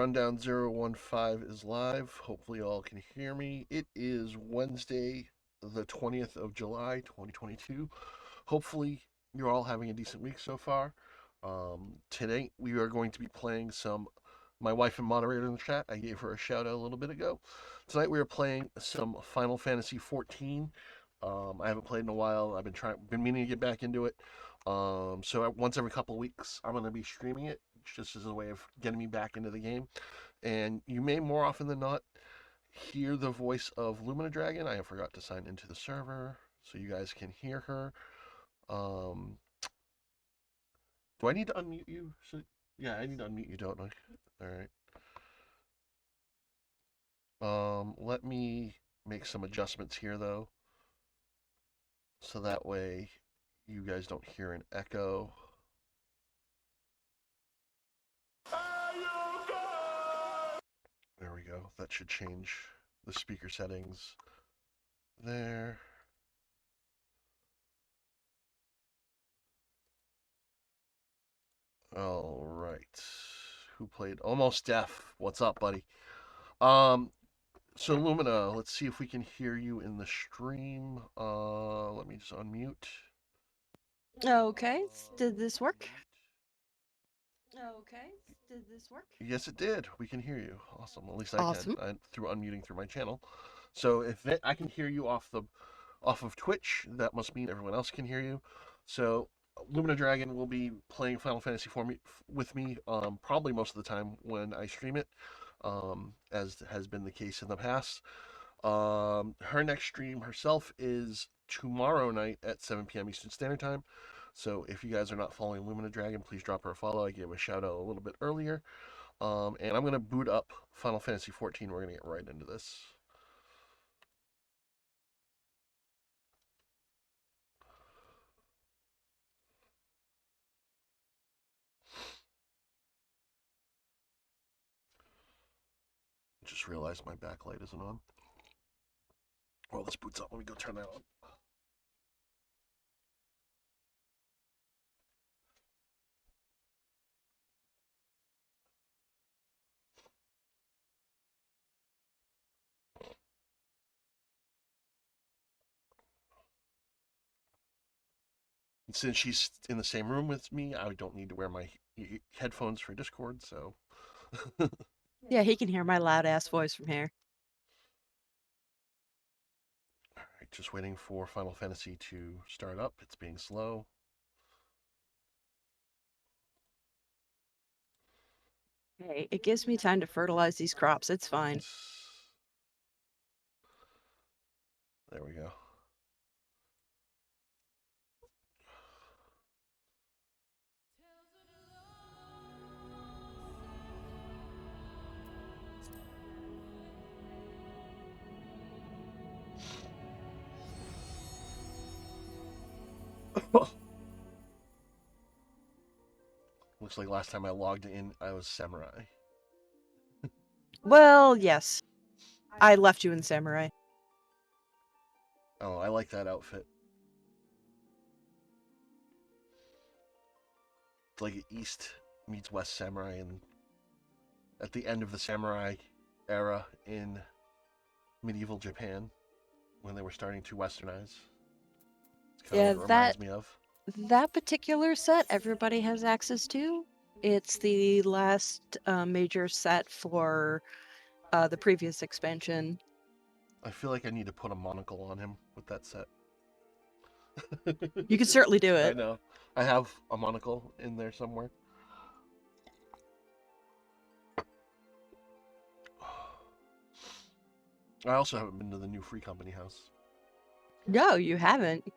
Rundown 015 is live. Hopefully, all can hear me. It is Wednesday, the 20th of July, 2022. Hopefully, you're all having a decent week so far. Today, we are going to be playing some. My wife and moderator in the chat, I gave her a shout out a little bit ago. Tonight, we are playing some Final Fantasy 14. I haven't played in a while. Been meaning to get back into it. So once every couple of weeks, I'm going to be streaming it just as a way of getting me back into the game. And you may more often than not hear the voice of Lumina Dragon. I forgot to sign into the server so you guys can hear her. Um, do I need to unmute you? Yeah, I need to unmute you, don't I? All right. Let me make some adjustments here though, so that way you guys don't hear an echo. There we go. That should change the speaker settings there. All right. Who played? Almost Deaf. What's up, buddy? So Lumina, let's see if we can hear you in the stream. Let me just unmute. Okay, did this work? Okay, did this work? Yes, it did. We can hear you. Awesome. At least I Awesome. can. Through unmuting through my channel. So if I can hear you off of Twitch, that must mean everyone else can hear you. So Lumina Dragon will be playing Final Fantasy with me, probably most of the time when I stream it, as has been the case in the past. Her next stream herself is tomorrow night at 7 p.m. Eastern Standard Time. So if you guys are not following Lumina Dragon, please drop her a follow. I gave a shout out a little bit earlier. And I'm gonna boot up Final Fantasy 14. We're gonna get right into this. Just realized my backlight isn't on. Well, this boots up. Let me go turn that on. And since she's in the same room with me, I don't need to wear my headphones for Discord, so. Yeah, he can hear my loud ass voice from here. Alright, just waiting for Final Fantasy to start up. It's being slow. Hey, it gives me time to fertilize these crops. It's fine. There we go. Looks like last time I logged in, I was Samurai. Well, yes. I left you in Samurai. Oh, I like that outfit. It's like East meets West Samurai, and at the end of the Samurai era in medieval Japan, when they were starting to westernize. It's kind of what it reminds me of. That particular set everybody has access to. It's the last major set for the previous expansion. I feel like I need to put a monocle on him with that set. You can certainly do it. I know. I have a monocle in there somewhere. I also haven't been to the new Free Company house. No, you haven't.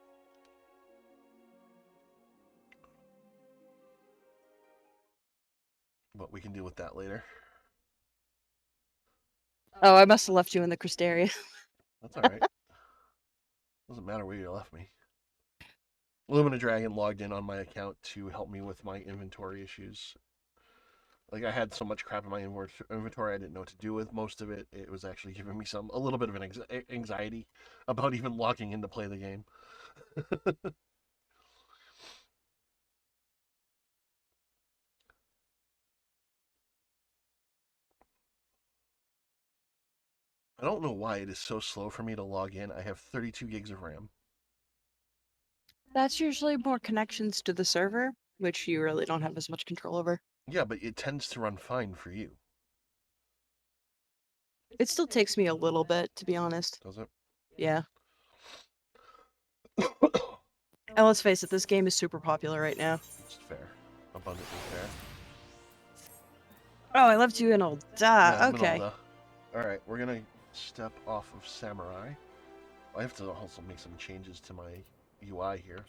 But we can deal with that later. Oh, I must have left you in the Cristeria. That's alright. Doesn't matter where you left me. Lumina Dragon logged in on my account to help me with my inventory issues. Like, I had so much crap in my inventory, I didn't know what to do with most of it. It was actually giving me a little bit of an anxiety about even logging in to play the game. I don't know why it is so slow for me to log in. I have 32 gigs of RAM. That's usually more connections to the server, which you really don't have as much control over. Yeah, but it tends to run fine for you. It still takes me a little bit, to be honest. Does it? Yeah. And let's face it, this game is super popular right now. It's fair. Abundantly fair. Oh, I left you in old Yeah, okay. Alright, we're gonna step off of Samurai. I have to also make some changes to my UI here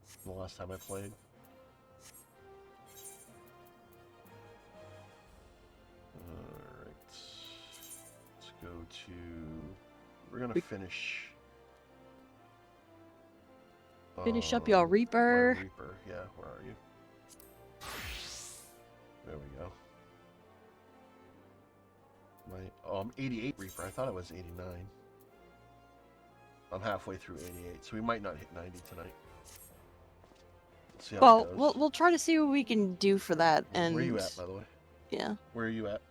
from the last time I played. Alright. Let's go to... We're gonna finish... Finish up your my Reaper. Reaper. Yeah, where are you? There we go. I'm 88 Reaper. I thought it was 89. I'm halfway through 88, so we might not hit 90 tonight. Let's see how Well, it goes. we'll try to see what we can do for that. And where are you at, by the way? Yeah. Where are you at?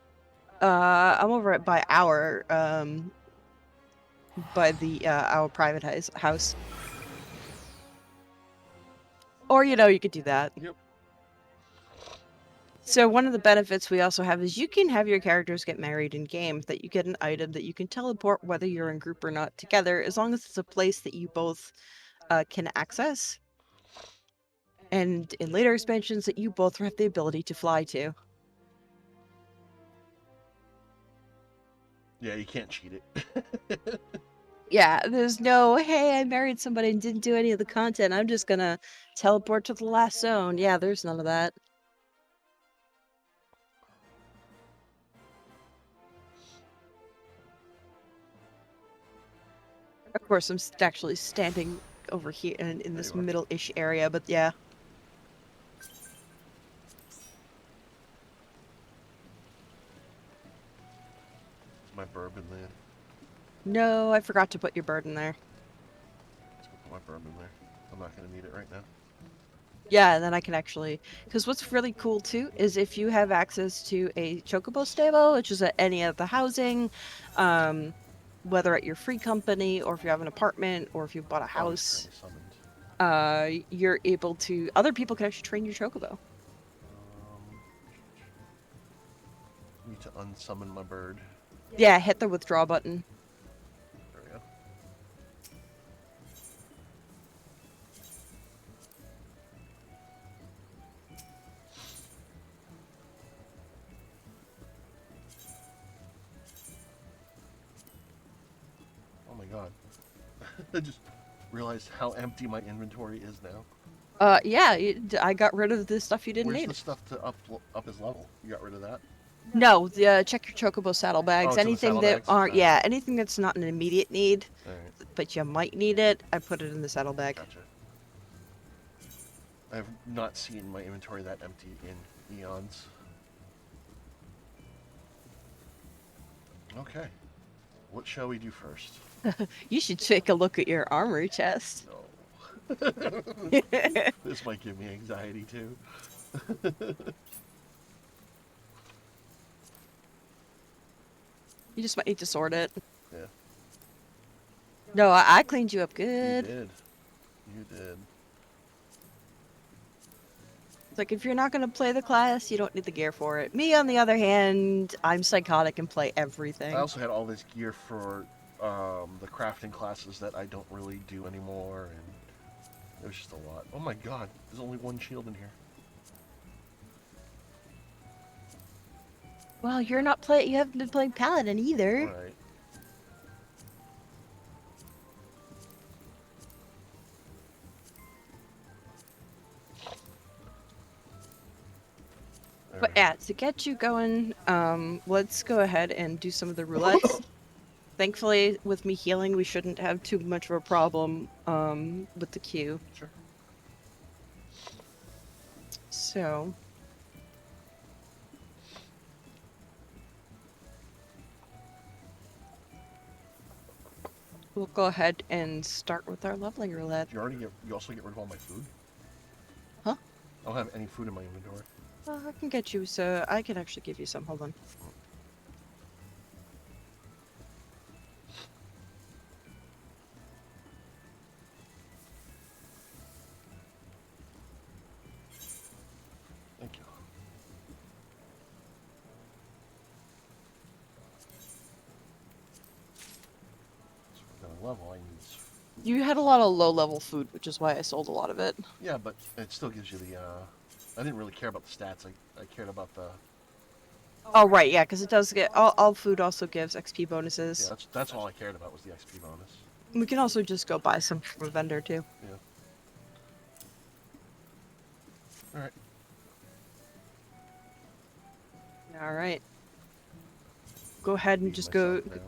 I'm over at by our our private house. Or you could do that. Yep. So one of the benefits we also have is you can have your characters get married in game, that you get an item that you can teleport whether you're in group or not together, as long as it's a place that you both can access. And in later expansions that you both have the ability to fly to. Yeah, you can't cheat it. Yeah, there's no, hey, I married somebody and didn't do any of the content. I'm just gonna teleport to the last zone. Yeah, there's none of that. Of course, I'm actually standing over here in this middle-ish area, but yeah. My bourbon there. No, I forgot to put your bird in there. Let's put my bourbon there. I'm not going to need it right now. Yeah, and then I can actually... Because what's really cool, too, is if you have access to a chocobo stable, which is at any of the housing, whether at your free company, or if you have an apartment, or if you've bought a house, you're able to... Other people can actually train your chocobo. Need to unsummon my bird. Yeah, hit the withdraw button. There we go. Oh my god. I just realized how empty my inventory is now. Yeah, I got rid of the stuff you didn't need. Where's the stuff to up his level? You got rid of that? No, check your chocobo saddlebags. Anything that aren't, yeah, anything that's not an immediate need, but you might need it, I put it in the saddlebag. Gotcha. I have not seen my inventory that empty in eons. Okay. What shall we do first? You should take a look at your armory chest. No. This might give me anxiety too. You just might need to sort it. Yeah. No, I cleaned you up good. You did. You did. It's like, if you're not going to play the class, you don't need the gear for it. Me, on the other hand, I'm psychotic and play everything. I also had all this gear for the crafting classes that I don't really do anymore, and it was just a lot. Oh my god, there's only one shield in here. Well, you haven't been playing Paladin either. Right. But yeah, to get you going, let's go ahead and do some of the roulettes. Thankfully, with me healing, we shouldn't have too much of a problem with the queue. Sure. So... we'll go ahead and start with our lovely roulette. You also get rid of all my food? Huh? I don't have any food in my inventory. I can get you, so I can actually give you some. Hold on. level, I need... You had a lot of low-level food, which is why I sold a lot of it. Yeah, but it still gives you the, I didn't really care about the stats. I cared about the... Oh, right, yeah, because it does get... All food also gives XP Yeah, bonuses. that's all I cared about was the XP bonus. We can also just go buy some from a vendor, too. Yeah. Alright. Alright. Go ahead and Feed just myself go... now.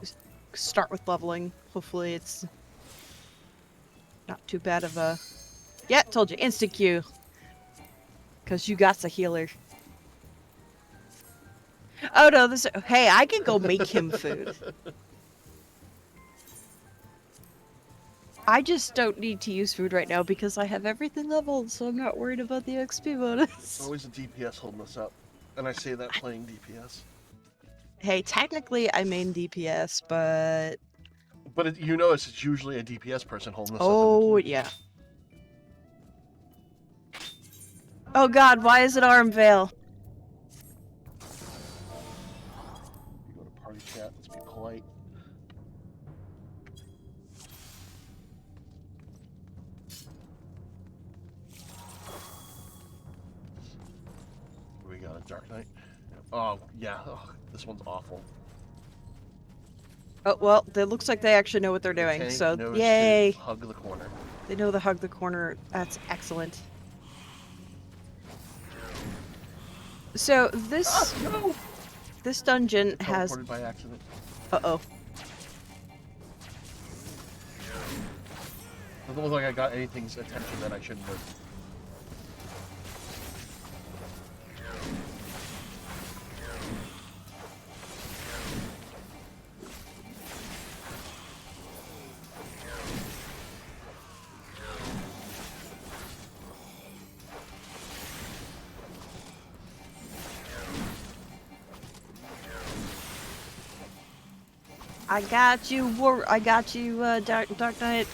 Start with leveling. Hopefully it's not too bad of a... Yeah, told you. Instant Q. Because you got the healer. Oh no, this... Hey, I can go make him food. I just don't need to use food right now because I have everything leveled, so I'm not worried about the XP bonus. It's always the DPS holding us up. And I say that playing DPS. Hey, technically I main DPS, but... But you notice it's usually a DPS person holding us up in the Oh, queue. yeah. Oh god, why is it Arm Veil? You go to party chat, let's be polite. We got a Dark Knight. Oh, yeah. Oh, this one's awful. Oh, well, it looks like they actually know what they're The doing, tank so knows yay! to hug the corner. They know the hug the corner. That's excellent. So this No! this dungeon has... Teleported by accident. Uh-oh. Doesn't look like I got anything's attention that I shouldn't have. I got you, Dark Knight.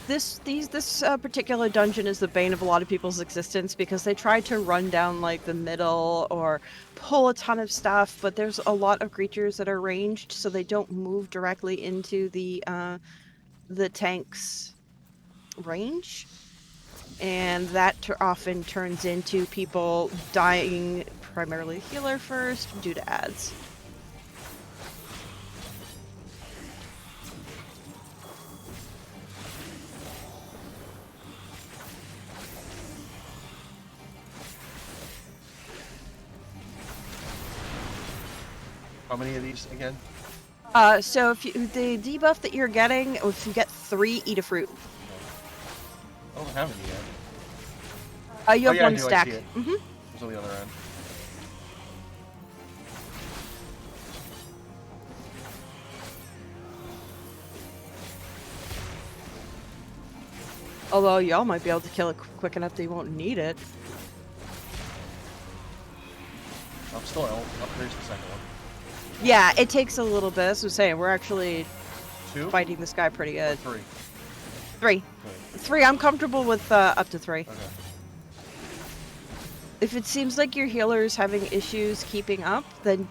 This particular dungeon is the bane of a lot of people's existence because they try to run down like the middle or pull a ton of stuff, but there's a lot of creatures that are ranged, so they don't move directly into the tank's range. And that often turns into people dying, primarily healer first, due to ads. How many of these again? So if the debuff that you're getting, if you get 3, eat a fruit. I don't have any yet. You have yeah, one I do, stack. I see it. Mm-hmm. It's on the other end. Although y'all might be able to kill it quick enough that you won't need it. I'm still out. Oh, there's the second one. Yeah, it takes a little bit. As I was saying, we're actually 2? fighting this guy pretty good. 3. 3. 3. I'm comfortable with up to 3. Okay. If it seems like your healer's having issues keeping up, then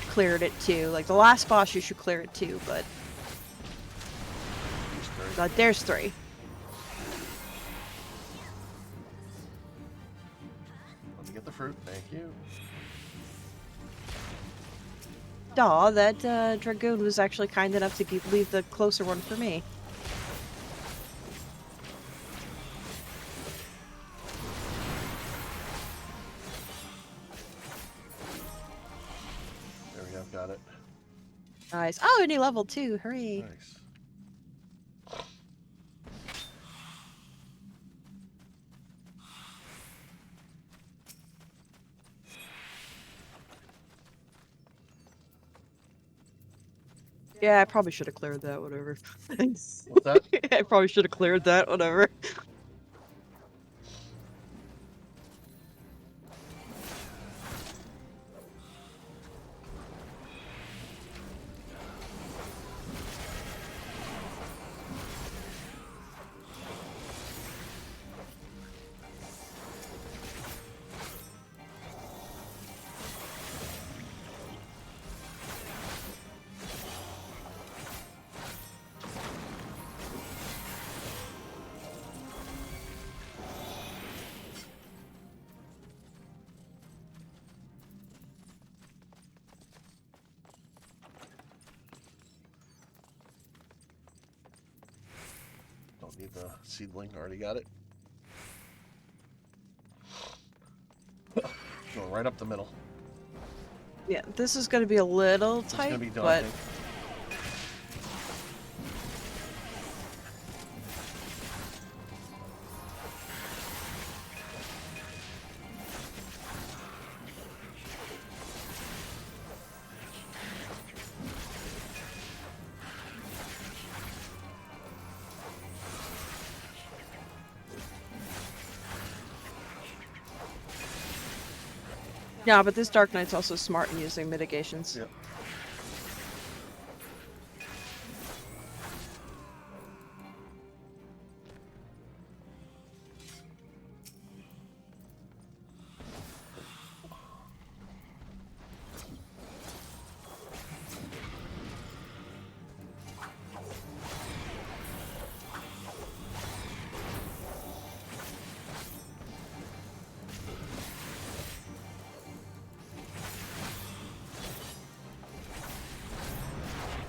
clear it at 2. Like the last boss, you should clear it 2, but there's 3. Let me get the fruit. Thank you. Aw, that Dragoon was actually kind enough to leave the closer one for me. There we go. Got it. Nice. Oh, and he leveled 2. Hooray. Nice. Yeah, I probably should have cleared that, whatever. What's that? I probably should have cleared that, whatever. don't need the seedling. Already got it. Going right up the middle. Yeah, this is going to be a little It's going tight, to be but daunting. yeah, but this Dark Knight's also smart in using mitigations. Yep.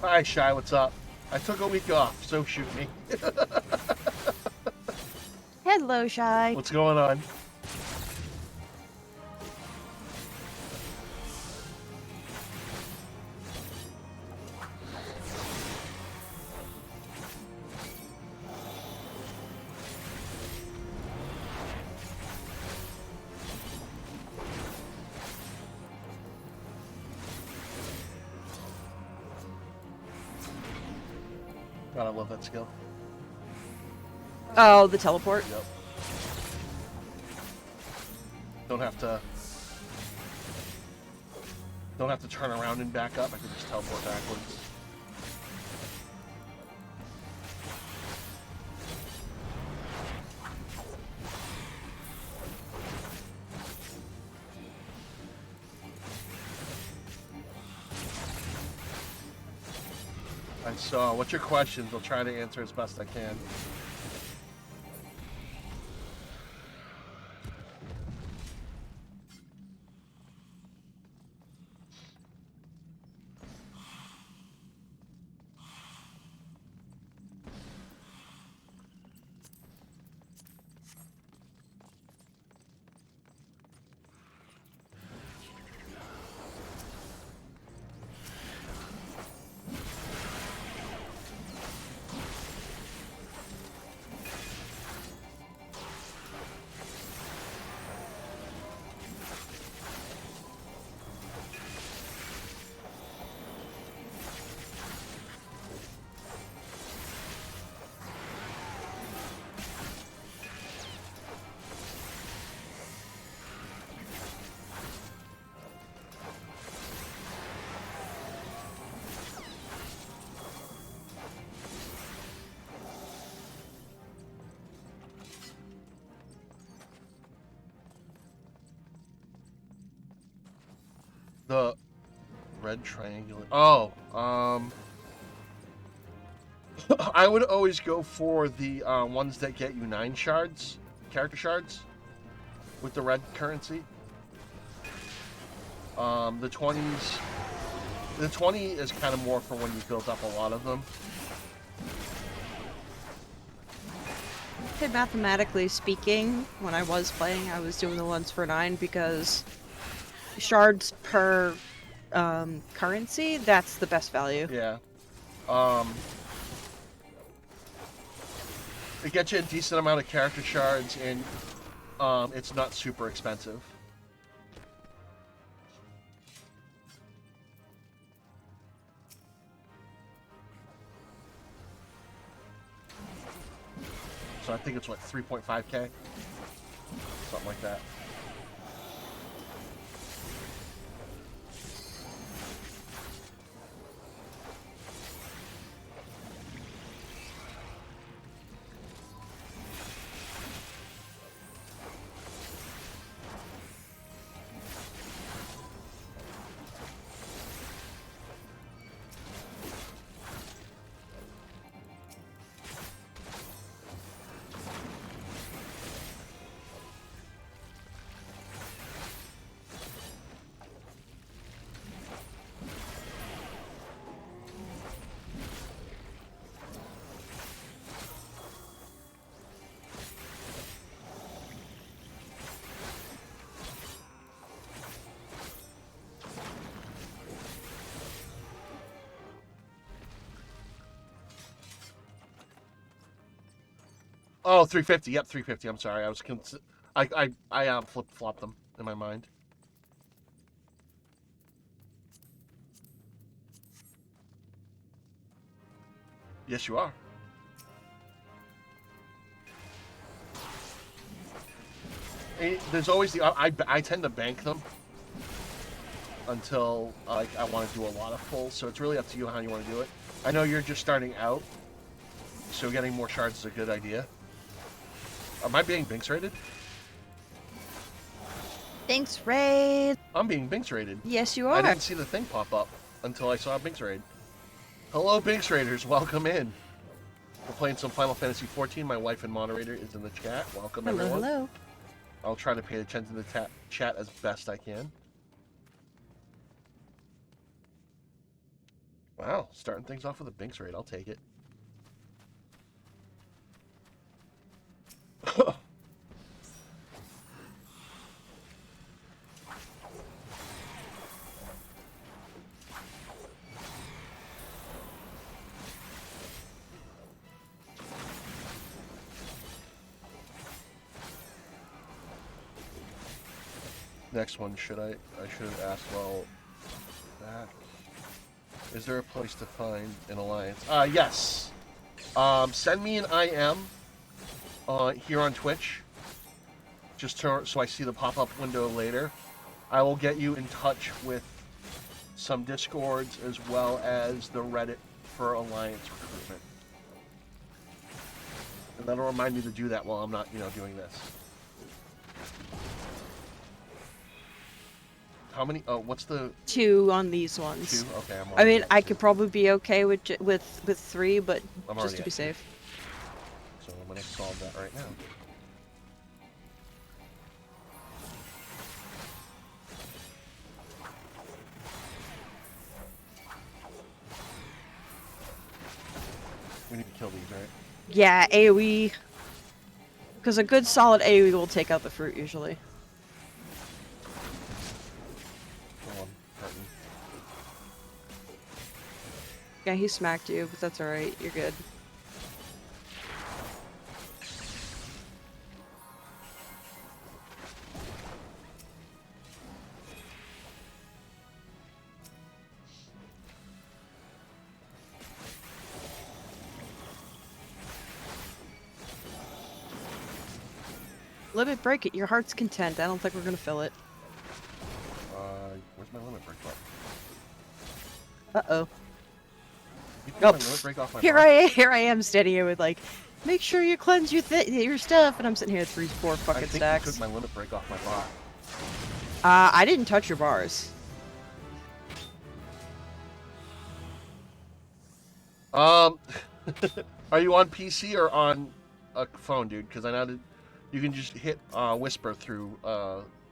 Hi, Shy, what's up? I took a week off, so shoot me. Hello, Shy. What's going on? God, I love that skill. Oh, the teleport. Yep. Don't have to turn around and back up. I can just teleport backwards. I saw. What's your questions? I'll try to answer as best I can. The red triangular. Oh, I would always go for the ones that get you 9 shards, character shards, with the red currency. The 20s. The 20 is kind of more for when you built up a lot of them. Okay, mathematically speaking, when I was playing, I was doing the ones for 9 because shards per currency, that's the best value. Yeah. It gets you a decent amount of character shards, and it's not super expensive. So I think it's what, 3.5k? Something like that. Oh, 350. Yep, 350. I'm sorry. I flip flopped them in my mind. Yes, you are. There's always I tend to bank them until like I want to do a lot of pulls. So it's really up to you how you want to do it. I know you're just starting out, so getting more shards is a good idea. Am I being Binks rated? Thanks, Raid. I'm being Binks rated. Yes, you I are. didn't see the thing pop up until I saw Binks raid. Hello, Binks raiders. Welcome in. We're playing some Final Fantasy XIV. My wife and moderator is in the chat. Welcome, Hello, everyone. hello. I'll try to pay attention to the chat as best I can. Wow, starting things off with a Binks raid. I'll take it. Next one, I should have asked, well, back. Is there a place to find an alliance? Yes. Send me an IM here on Twitch. Just so I see the pop-up window later. I will get you in touch with some Discords as well as the Reddit for alliance recruitment. And that'll remind me to do that while I'm not, doing this. How many? Oh, what's the 2 on these ones. 2? Okay, I mean, I could probably be okay with 3, but I'm just to be safe. So I'm gonna solve that right now. We need to kill these, right? Yeah, AoE. Because a good solid AoE will take out the fruit usually. Yeah, he smacked you, but that's alright. You're good. Limit break it. Your heart's content. I don't think we're gonna fill it. Where's my limit break button? Uh-oh. Nope. Here I am standing here with like, make sure you cleanse your stuff, and I'm sitting here with 3-4 fucking stacks. I think you took my limit break off my bar. I didn't touch your bars. Are you on PC or on a phone, dude? Because I know that you can just hit whisper through.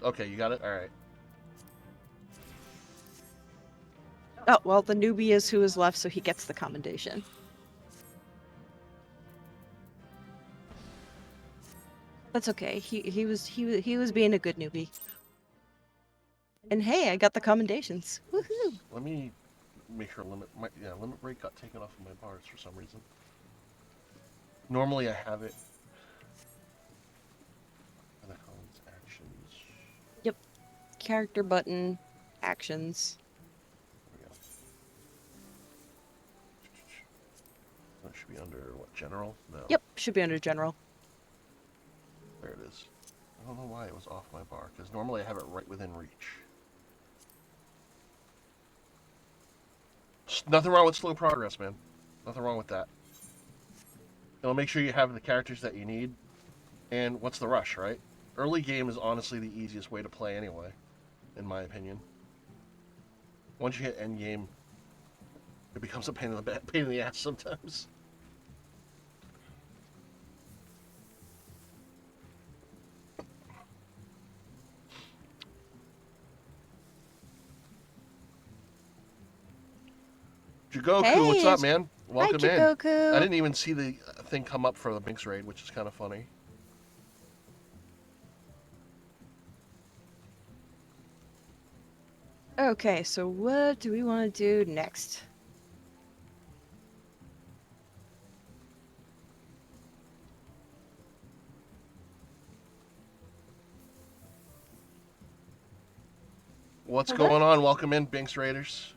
Okay, you got it. All right. Oh well, the newbie is who is left, so he gets the commendation. That's okay. He was being a good newbie. And hey, I got the commendations. Woohoo! Let me make sure limit break got taken off of my bars for some reason. Normally I have it. Actions. Yep. Character button, actions. There we go. That should be under what? General? No. Yep, should be under general. There it is. I don't know why it was off my bar, because normally I have it right within reach. Nothing wrong with slow progress, man. Nothing wrong with that. It'll make sure you have the characters that you need. And what's the rush, right? Early game is honestly the easiest way to play anyway, in my opinion. Once you hit end game, it becomes a pain in the ass sometimes. Jagoku, hey, what's up, man? Welcome hi, Jagoku. in. I didn't even see the thing come up for the Binks raid, which is kind of funny. Okay, so what do we want to do next? What's Hello? going on? Welcome in, Binks Raiders.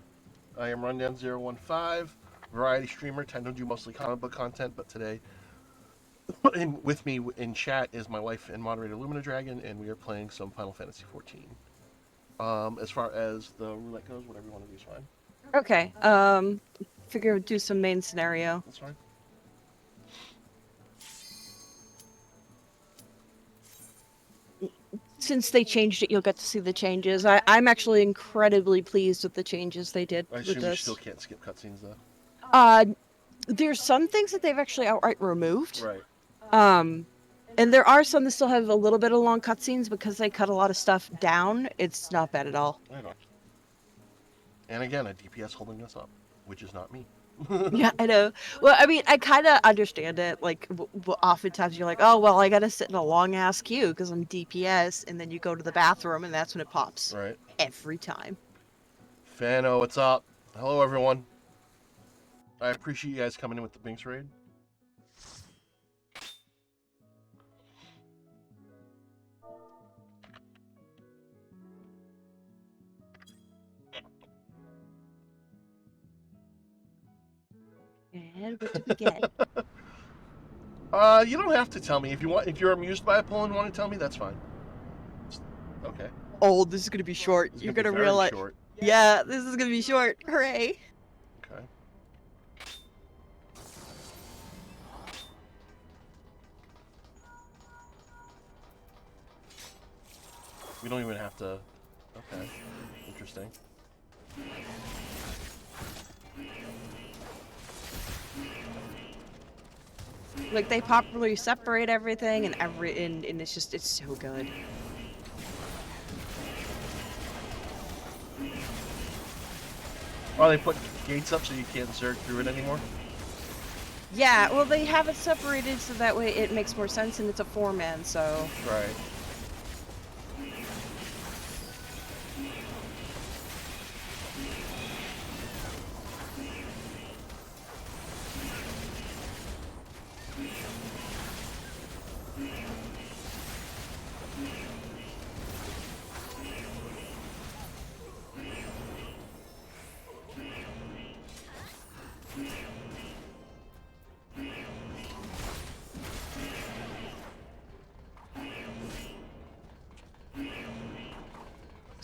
I am Rundown015, variety streamer. Tend to do mostly comic book content, but today, with me in chat is my wife and moderator Lumina Dragon, and we are playing some Final Fantasy XIV. As far as the roulette goes, whatever you want to do is fine. Okay. Figure we'd do some main scenario. That's fine. Since they changed it, you'll get to see the changes. I'm actually incredibly pleased with the changes they did I with assume you this. still can't skip cutscenes though. There's some things that they've actually outright removed. Right. And there are some that still have a little bit of long cutscenes because they cut a lot of stuff down. It's not bad at all. I know. And again, a DPS holding us up, which is not me. Yeah, I know. Well, I mean, I kind of understand it. Like, oftentimes you're like, oh, well, I gotta sit in a long ass queue because I'm DPS, and then you go to the bathroom, and that's when it pops. Right. Every time. Fano, what's up? Hello, everyone. I appreciate you guys coming in with the Binks raid. And what did we get? You don't have to tell me if you want. If you're amused by a poll and want to tell me, that's fine. Okay. Oh, this is gonna be short. It's You're be gonna very realize. short. Yeah, this is gonna be short. Hooray! Okay. We don't even have to. Okay. Interesting. Like they properly separate everything, and and it's just so good. Oh, they put gates up so you can't zerg through it anymore? Yeah, well, they have it separated so that way it makes more sense, and it's a 4-man, so. Right.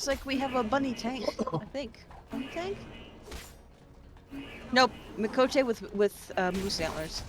Looks like we have a bunny tank, I think. Bunny tank? Nope, Mikote with moose antlers.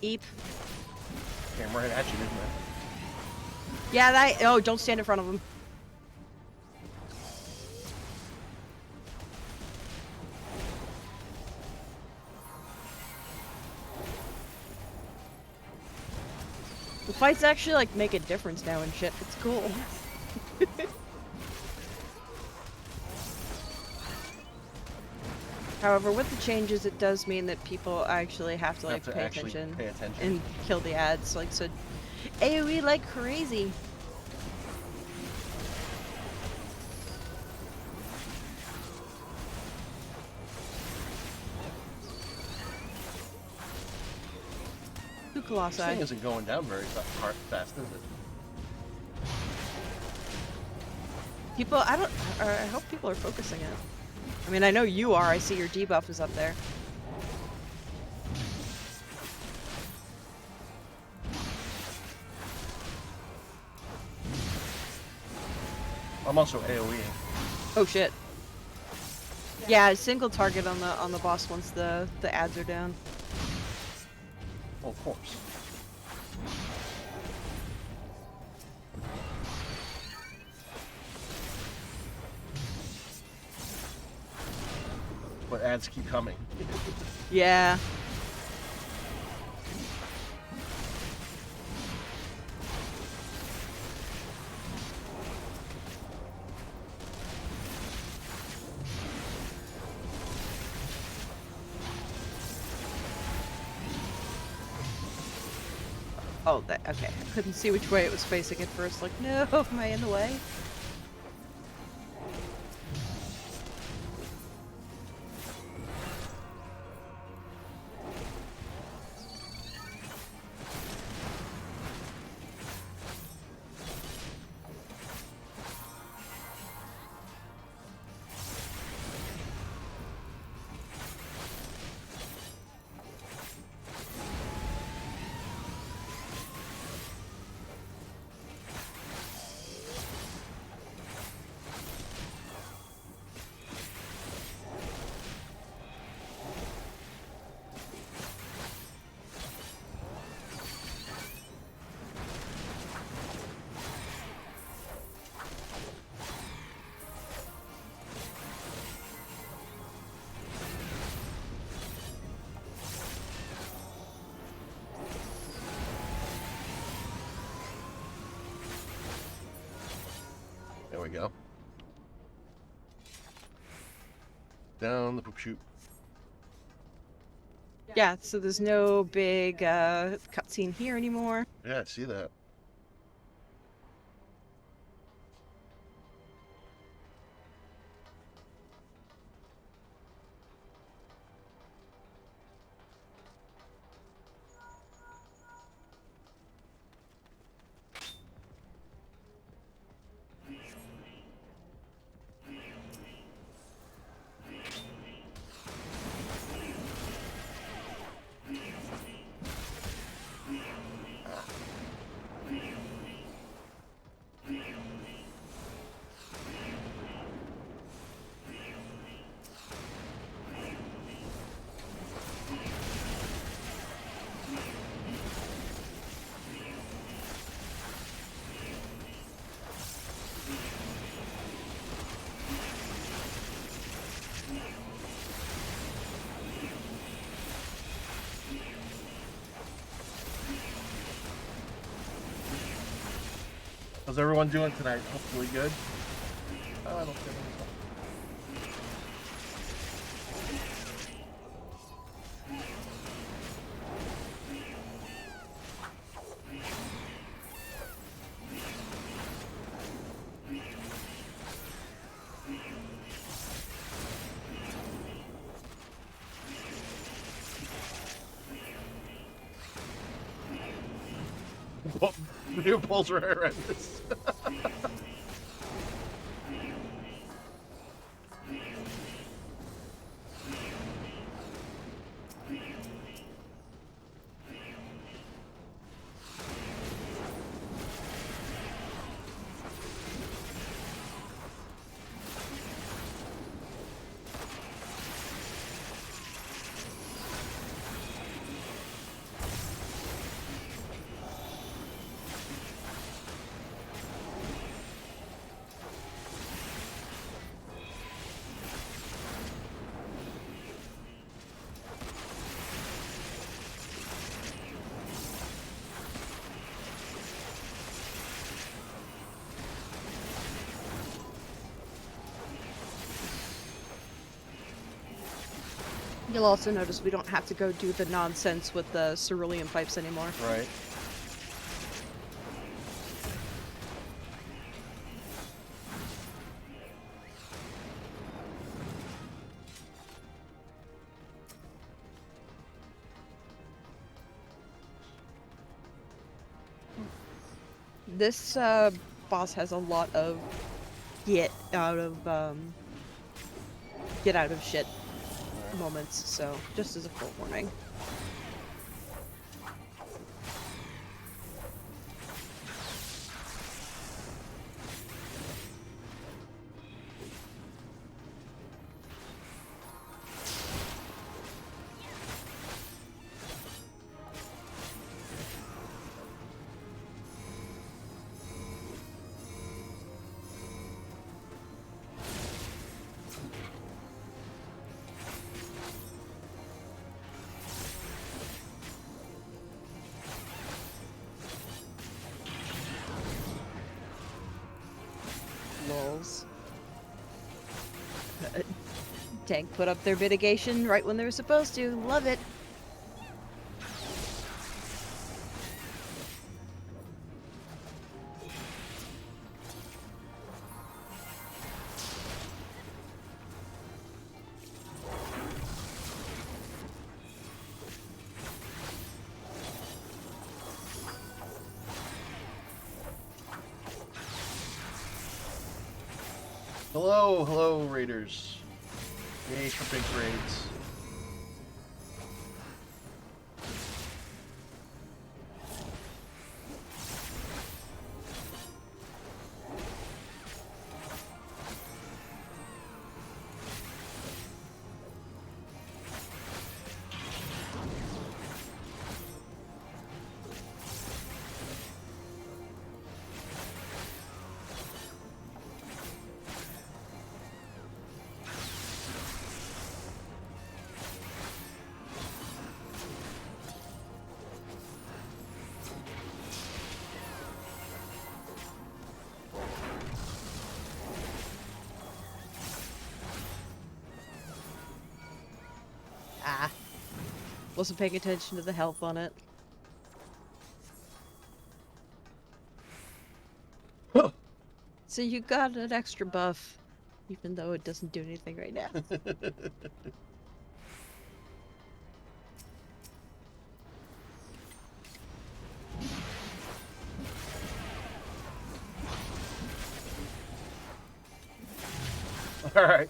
Eep. Came right at you, didn't it? Yeah, that. Oh, don't stand in front of him. The fights actually like make a difference now and shit. It's cool. However, with the changes, it does mean that people actually have to like pay attention and kill the ads. Like, so AoE like crazy. Two colossi. This thing isn't going down very fast, is it? People, I hope people are focusing it. I mean, I know you are. I see your debuff is up there. I'm also AoEing. Oh shit. Yeah, single target on the boss once the ads are down. Well, of course. ads keep coming. Yeah. Oh, that, okay. I couldn't see which way it was facing at first. Like, no, am I in the way? There we go. Down the poop chute. Yeah, so there's no big cutscene here anymore. Yeah, I see that. How's everyone doing tonight? Hopefully good. I don't think well, your pulls are horrendous. You'll also notice we don't have to go do the nonsense with the cerulean pipes anymore. Right. This boss has a lot of get out of shit moments, so just as a full warning. tables. Tank put up their mitigation right when they were supposed to. Love it. Hello, hello, raiders. Yay for big raids. Ah. Wasn't paying attention to the health on it. So you got an extra buff, even though it doesn't do anything right now. All right.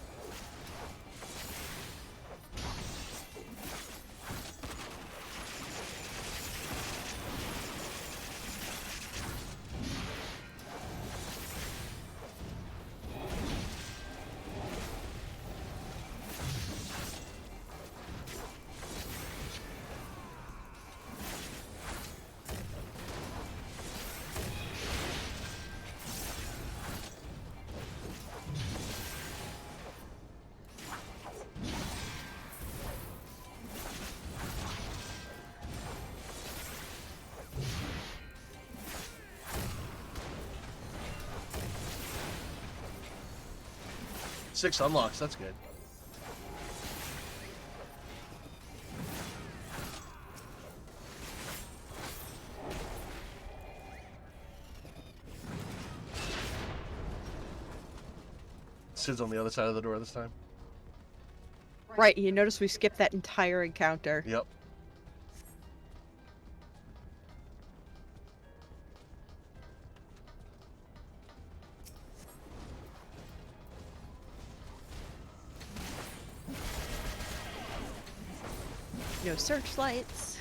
Six unlocks, that's good. Sid's on the other side of the door this time. Right, you notice we skipped that entire encounter. Yep. No searchlights.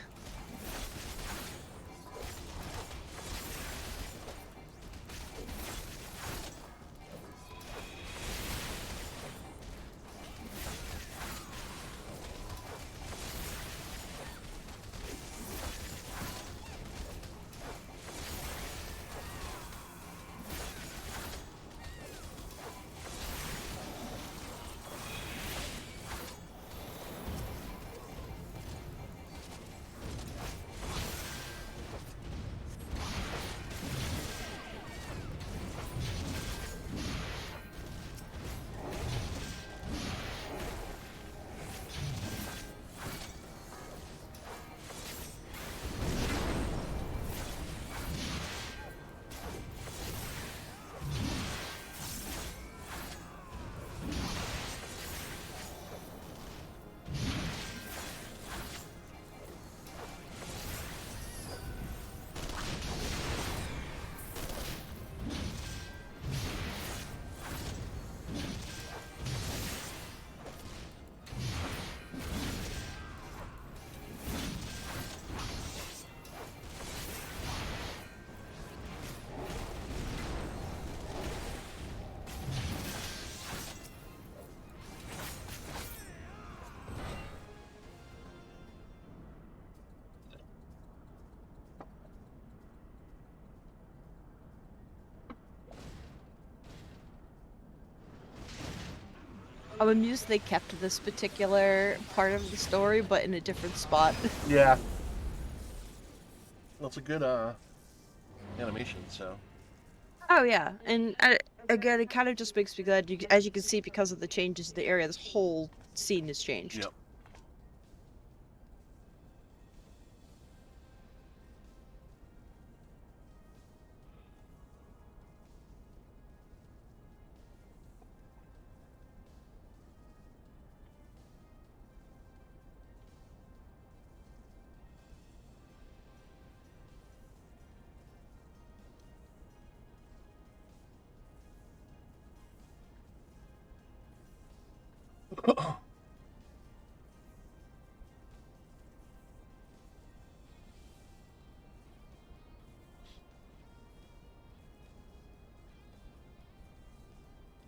I'm amused they kept this particular part of the story, but in a different spot. Yeah. Well, it's a good animation, so. Oh yeah, and Again, it kind of just makes me glad. As you can see, because of the changes in the area, this whole scene has changed. Yep.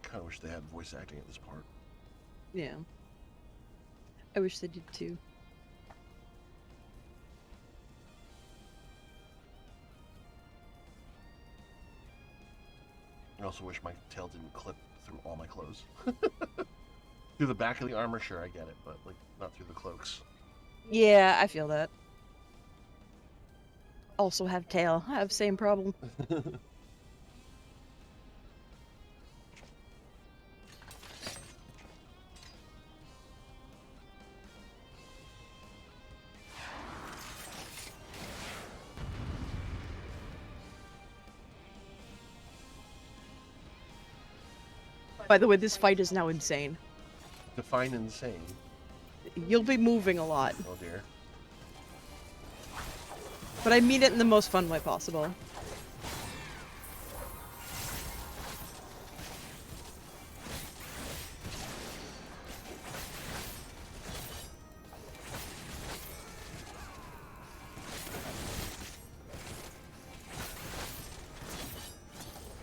Kind of wish they had voice acting at this part. Yeah. I wish they did too. I also wish my tail didn't clip through all my clothes. Through the back of the armor, sure, I get it, but like not through the cloaks. Yeah, I feel that. Also have tail. I have same problem. By the way, this fight is now insane. Define insane. You'll be moving a lot. Oh dear. But I mean it in the most fun way possible.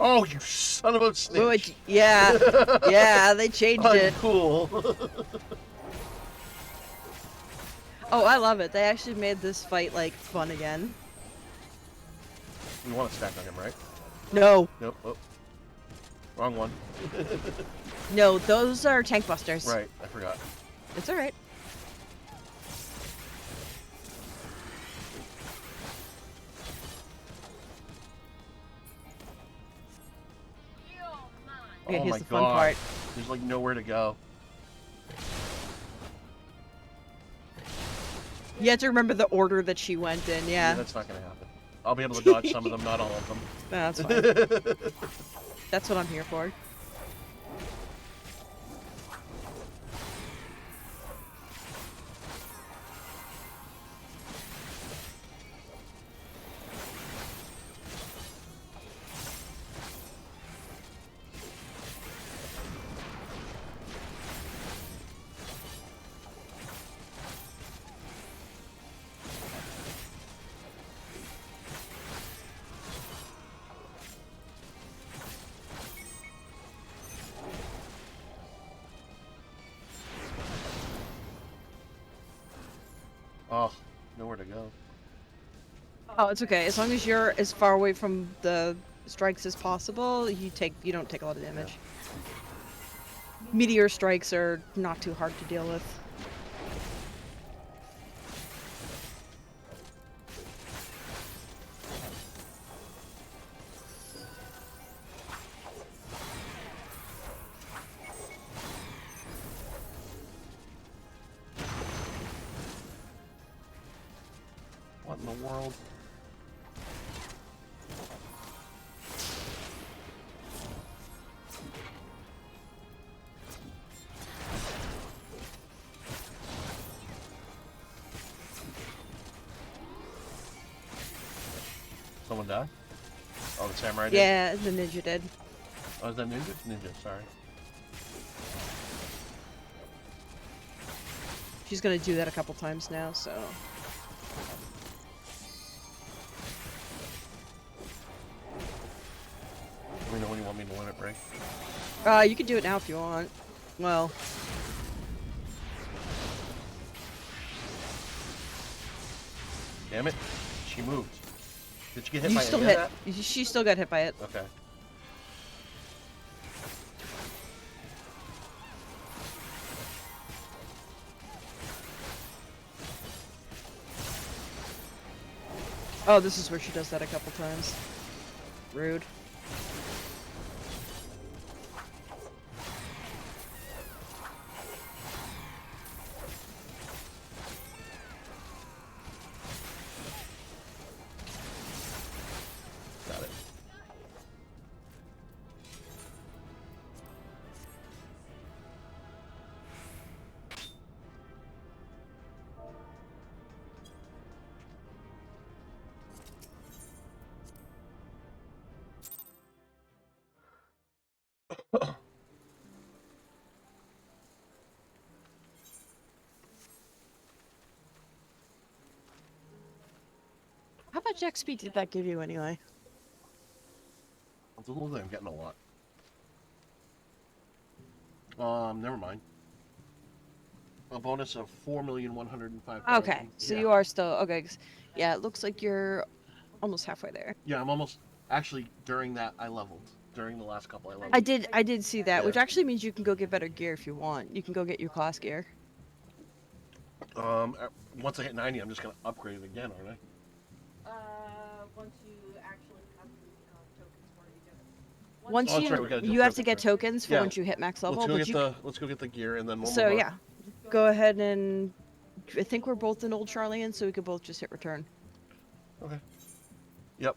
Oh, you son of a snitch! Yeah, yeah, they changed it. Cool. Oh, I love it. They actually made this fight, like, fun again. We want to stack on him, right? No. Nope. Oh. Wrong one. No, those are tank busters. Right, I forgot. It's alright. Okay, Oh here's my the fun god. part. There's like nowhere to go. You have to remember the order that she went in, yeah. That's not gonna happen. I'll be able to dodge some of them, not all of them. No, that's fine. That's what I'm here for. Oh, nowhere to go. Oh, it's okay. As long as you're as far away from the strikes as possible, you don't take a lot of damage. Meteor strikes are not too hard to deal with. What in the world? Someone die? Oh, the samurai did? Yeah, the ninja did. Oh, is that ninja? Ninja, sorry. She's gonna do that a couple times now, so... Let me know when you want me to limit break. You can do it now if you want. Well... Damn it. She moved. Did she get hit You by still any of hit. She still got hit by it. that? Okay. Oh, this is where she does that a couple times. Rude. much XP did that give you anyway? It's a little thing. I'm getting a lot. Never mind. A bonus of 4,105,000. Okay, so Yeah. you are still okay. Yeah, it looks like you're almost halfway there. Yeah, I'm almost. Actually, during that, I leveled. During the last couple, I leveled. I did see that, Yeah. which actually means you can go get better gear if you want. You can go get your class gear. Once I hit 90, I'm just gonna upgrade it again, aren't I? Once you actually have tokens for it, Once Oh, that's right, we gotta do you have to tokens, get right. tokens for Yeah. once you hit max level. Let's go get the gear and then we'll So move on. yeah, go ahead and I think we're both in Old Charlian, so we could both just hit return. Okay. Yep.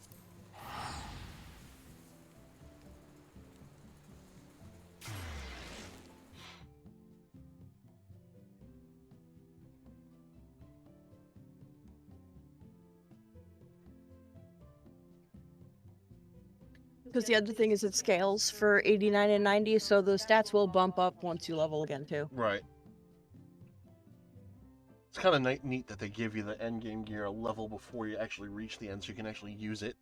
Because the other thing is it scales for 89 and 90, so the stats will bump up once you level again too. Right. It's kind of neat that they give you the end game gear a level before you actually reach the end, so you can actually use it.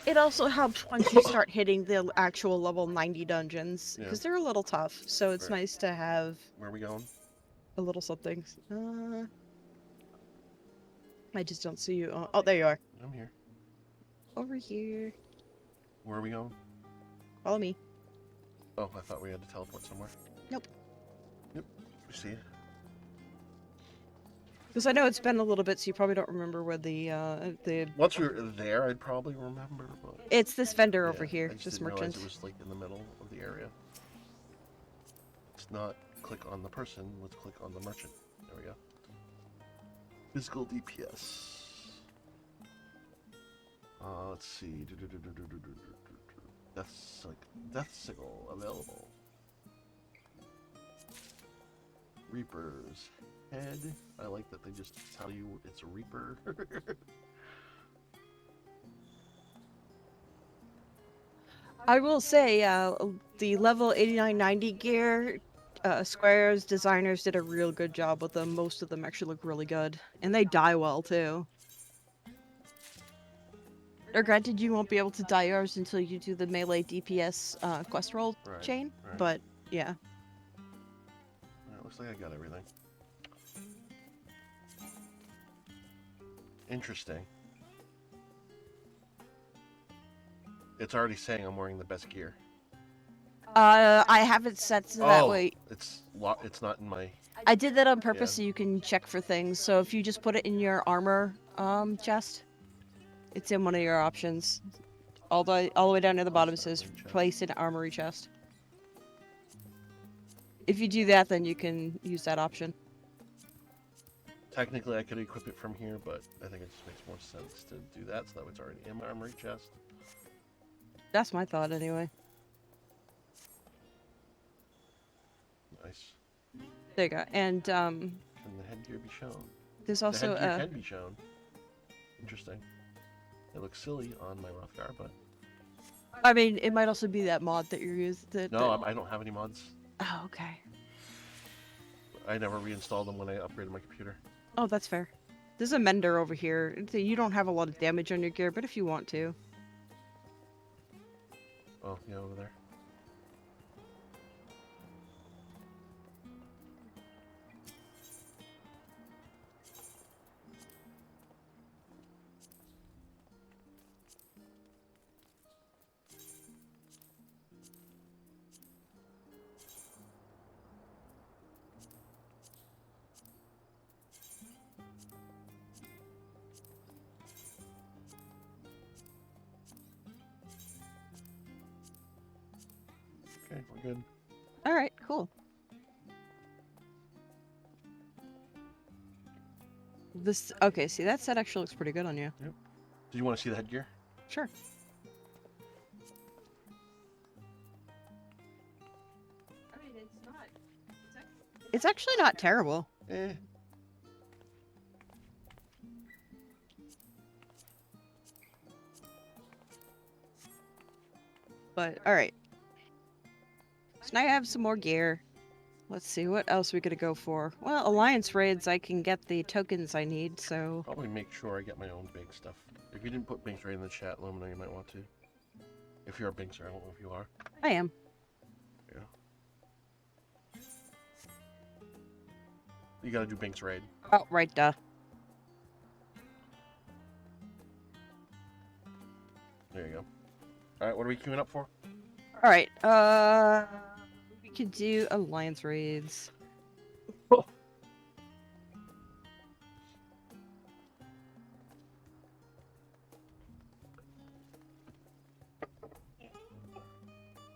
It also helps once you start hitting the actual level 90 dungeons, because they're a little tough, so it's nice to have... Where are we going? A little something. I just don't see you. Oh, there you are. I'm here. Over here. Where are we going? Follow me. Oh, I thought we had to teleport somewhere. Nope. Yep. We see you. Because I know it's been a little bit, so you probably don't remember where the... Once we were there, I'd probably remember, but... It's this vendor over here, I just this didn't merchant. realize it was, like, in the middle of the area. Let's not click on the person, let's click on the merchant. There we go. Physical DPS. Let's see. Death Sickle available. Reaper's Head. I like that they just tell you it's a Reaper. I will say, the level 89-90 gear, Square's designers did a real good job with them. Most of them actually look really good. And they die well, too. Or granted, you won't be able to dye yours until you do the melee DPS quest roll chain, but yeah. It looks like I got everything. Interesting. It's already saying I'm wearing the best gear. I have it set to that way. It's not in my... I did that on purpose so you can check for things. So if you just put it in your armor chest, it's in one of your options. All the way down near the bottom says place in armory chest. If you do that, then you can use that option. Technically, I could equip it from here, but I think it just makes more sense to do that, so that it's already in my armory chest. That's my thought, anyway. Nice. There you go. And Can the headgear be shown? there's also the headgear can be shown. Interesting. It looks silly on my Rothgar, but... I mean, it might also be that mod that you're using. No, I don't have any mods. Oh, okay. I never reinstalled them when I upgraded my computer. Oh, that's fair. There's a mender over here. You don't have a lot of damage on your gear, but if you want to. Oh, yeah, over there. Okay, we're good. All right, cool. Okay, see, that set actually looks pretty good on you. Yep. Do you want to see the headgear? Sure. I mean, it's actually not terrible. Eh. But, alright. So now I have some more gear. Let's see, what else we gonna go for? Well, alliance raids, I can get the tokens I need, so... Probably make sure I get my own big stuff. If you didn't put Binks right in the chat, Lumina, you might want to. If you're a Binkser, I don't know if you are. I am. Yeah. You gotta do Binks raid. Oh, right, duh. There you go. Alright, what are we queuing up for? Alright, we could do alliance raids. Oh.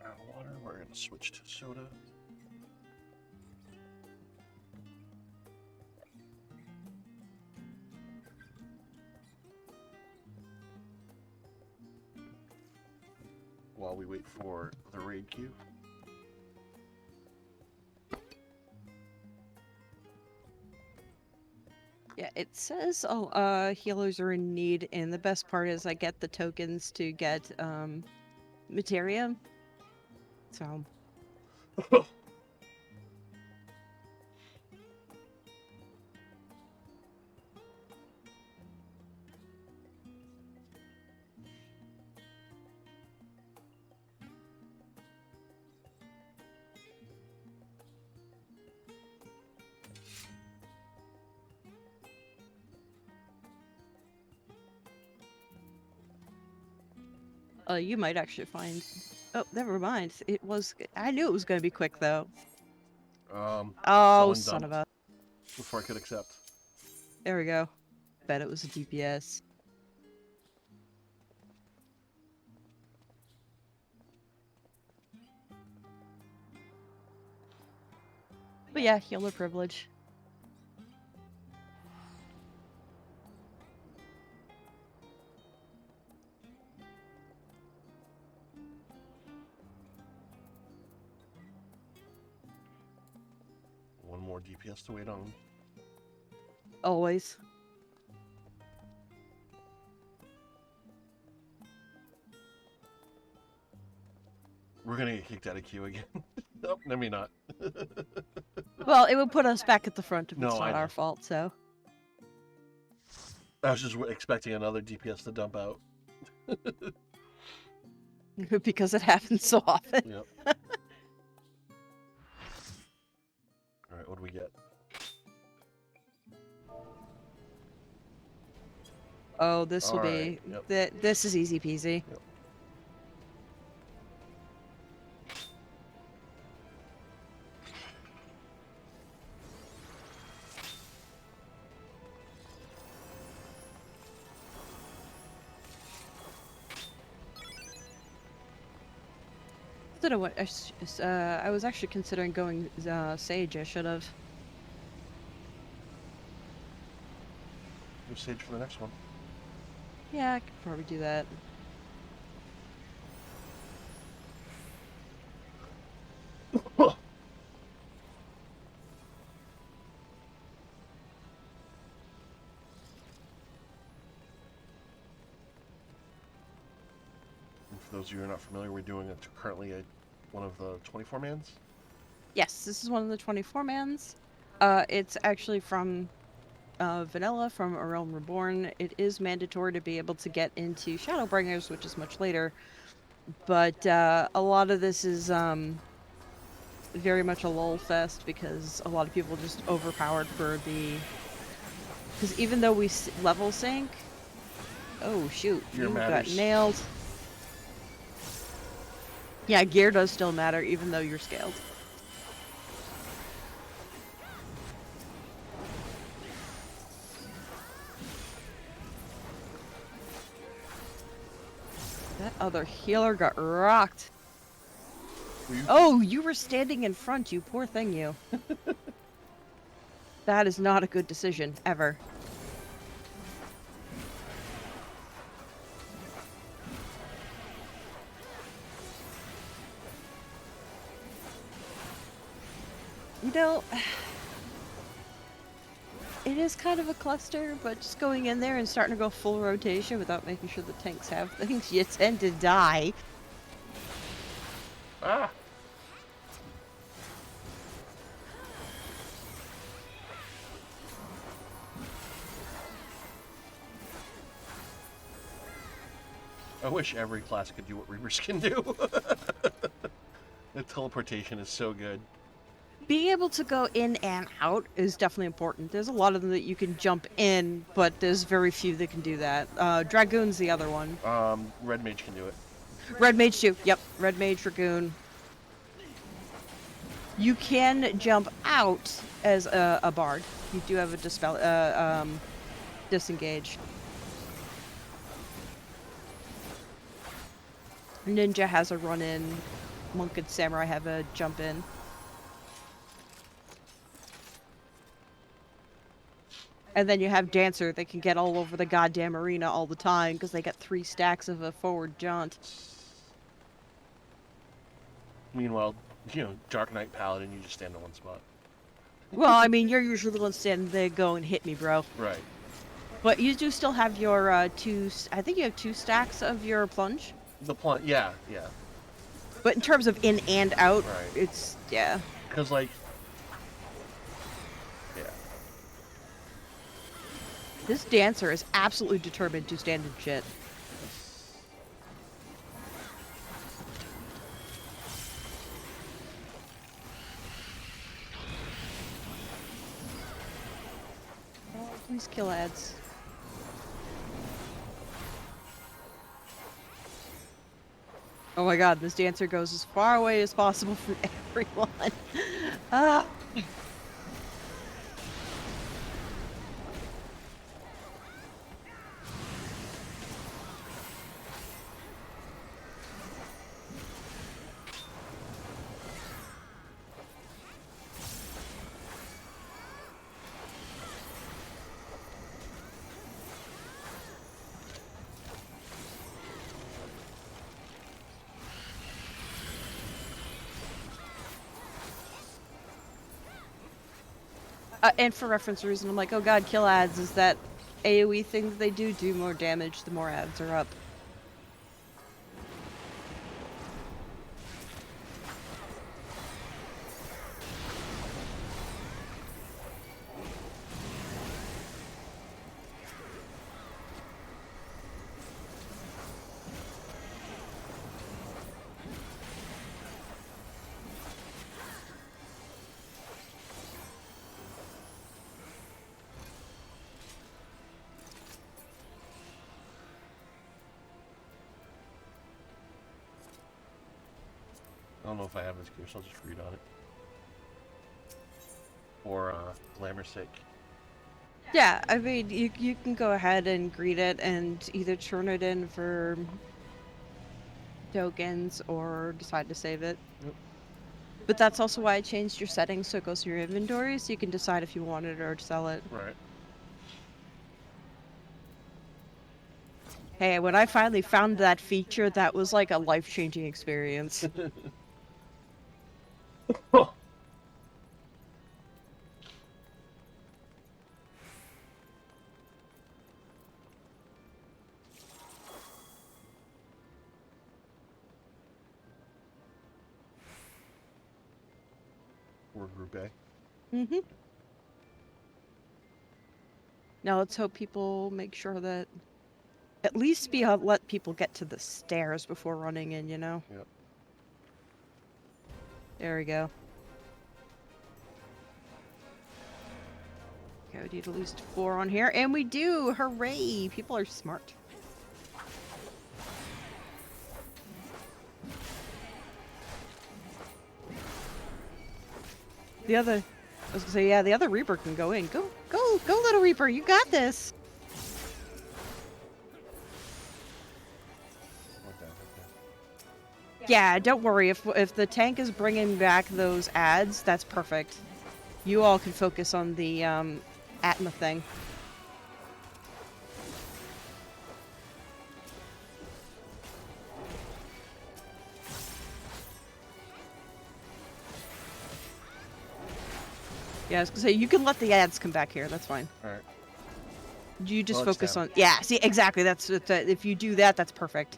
Out of water, we're gonna switch to soda. While we wait for the raid queue. Yeah, it says healers are in need, and the best part is I get the tokens to get Materium. So you might actually find... Oh, never mind. It was... I knew it was going to be quick, though. Oh, someone son of dumped a... before I could accept. There we go. Bet it was a DPS. But yeah, healer privilege. One more DPS to wait on. Always. We're gonna get kicked out of queue again. Nope, maybe not. Well, it would put us back at the front if No, it's I not know. our fault, so... I was just expecting another DPS to dump out. Because it happens so often. Yep. Alright, what do we get? Oh, this will Alright, be... yep. This is easy peasy. Yep. I was actually considering going Sage. I should have. Go Sage for the next one. Yeah, I could probably do that. And for those of you who are not familiar, we're doing currently one of the 24 mans. Yes, this is one of the 24 mans. It's actually from Vanilla, from A Realm Reborn. It is mandatory to be able to get into Shadowbringers, which is much later. But a lot of this is very much a lull fest because a lot of people are just overpowered for the... Because even though we level sync... Oh, shoot. Gear You got matters. nailed. Yeah, gear does still matter, even though you're scaled. That other healer got rocked. Oh, you were standing in front, you poor thing, you. That is not a good decision, ever. You know, it is kind of a cluster, but just going in there and starting to go full rotation without making sure the tanks have things, you tend to die. Ah! I wish every class could do what Reapers can do. The teleportation is so good. Being able to go in and out is definitely important. There's a lot of them that you can jump in, but there's very few that can do that. Dragoon's the other one. Red Mage can do it. Red Mage too. Yep, Red Mage, Dragoon. You can jump out as a bard. You do have a disengage. Ninja has a run in. Monk and Samurai have a jump in. And then you have Dancer. They can get all over the goddamn arena all the time because they got 3 stacks of a forward jaunt. Meanwhile, Dark Knight Paladin, you just stand in one spot. Well, I mean, you're usually the one standing there going, hit me, bro. Right. But you do still have your I think you have 2 stacks of your plunge. The plunge, yeah. But in terms of in and out, Right. it's, yeah. Because, like, yeah. This Dancer is absolutely determined to stand in shit. Oh, please kill ads. Oh my god, this Dancer goes as far away as possible from everyone. Ah. And for reference reason, I'm like, oh god, kill ads. Is that AoE thing that they do more damage the more ads are up. I don't know if I have this gear, so I'll just read on it. For glamour's sake. Yeah, I mean, you can go ahead and greet it and either turn it in for tokens or decide to save it. Yep. But that's also why I changed your settings so it goes to your inventory, so you can decide if you want it or sell it. Right. Hey, when I finally found that feature, that was like a life-changing experience. We're Group A. Mm-hmm. Now let's hope people make sure that at least let people get to the stairs before running in, you know? Yep. There we go. Okay, we need at least 4 on here, and we do! Hooray! People are smart. I was gonna say, yeah, the other Reaper can go in. Go, little Reaper, you got this! Okay. Yeah, don't worry. If the tank is bringing back those ads, that's perfect. You all can focus on the Atma thing. Yeah, I was gonna say you can let the ads come back here. That's fine. All right. You just Well, it's focus down. on. Yeah, see, exactly. That's if you do that, that's perfect.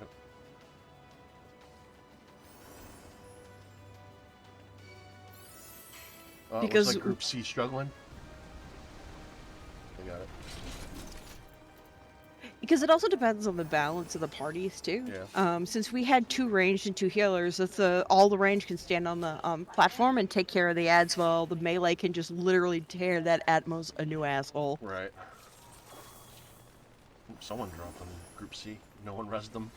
Yep. Because- looks like Group C struggling. I got it. Because it also depends on the balance of the parties too. Yeah. Since we had 2 ranged and 2 healers, if all the range can stand on the platform and take care of the ads, while the melee can just literally tear that Atmos a new asshole. Right. Someone dropped them. Group C. No one rezzed them.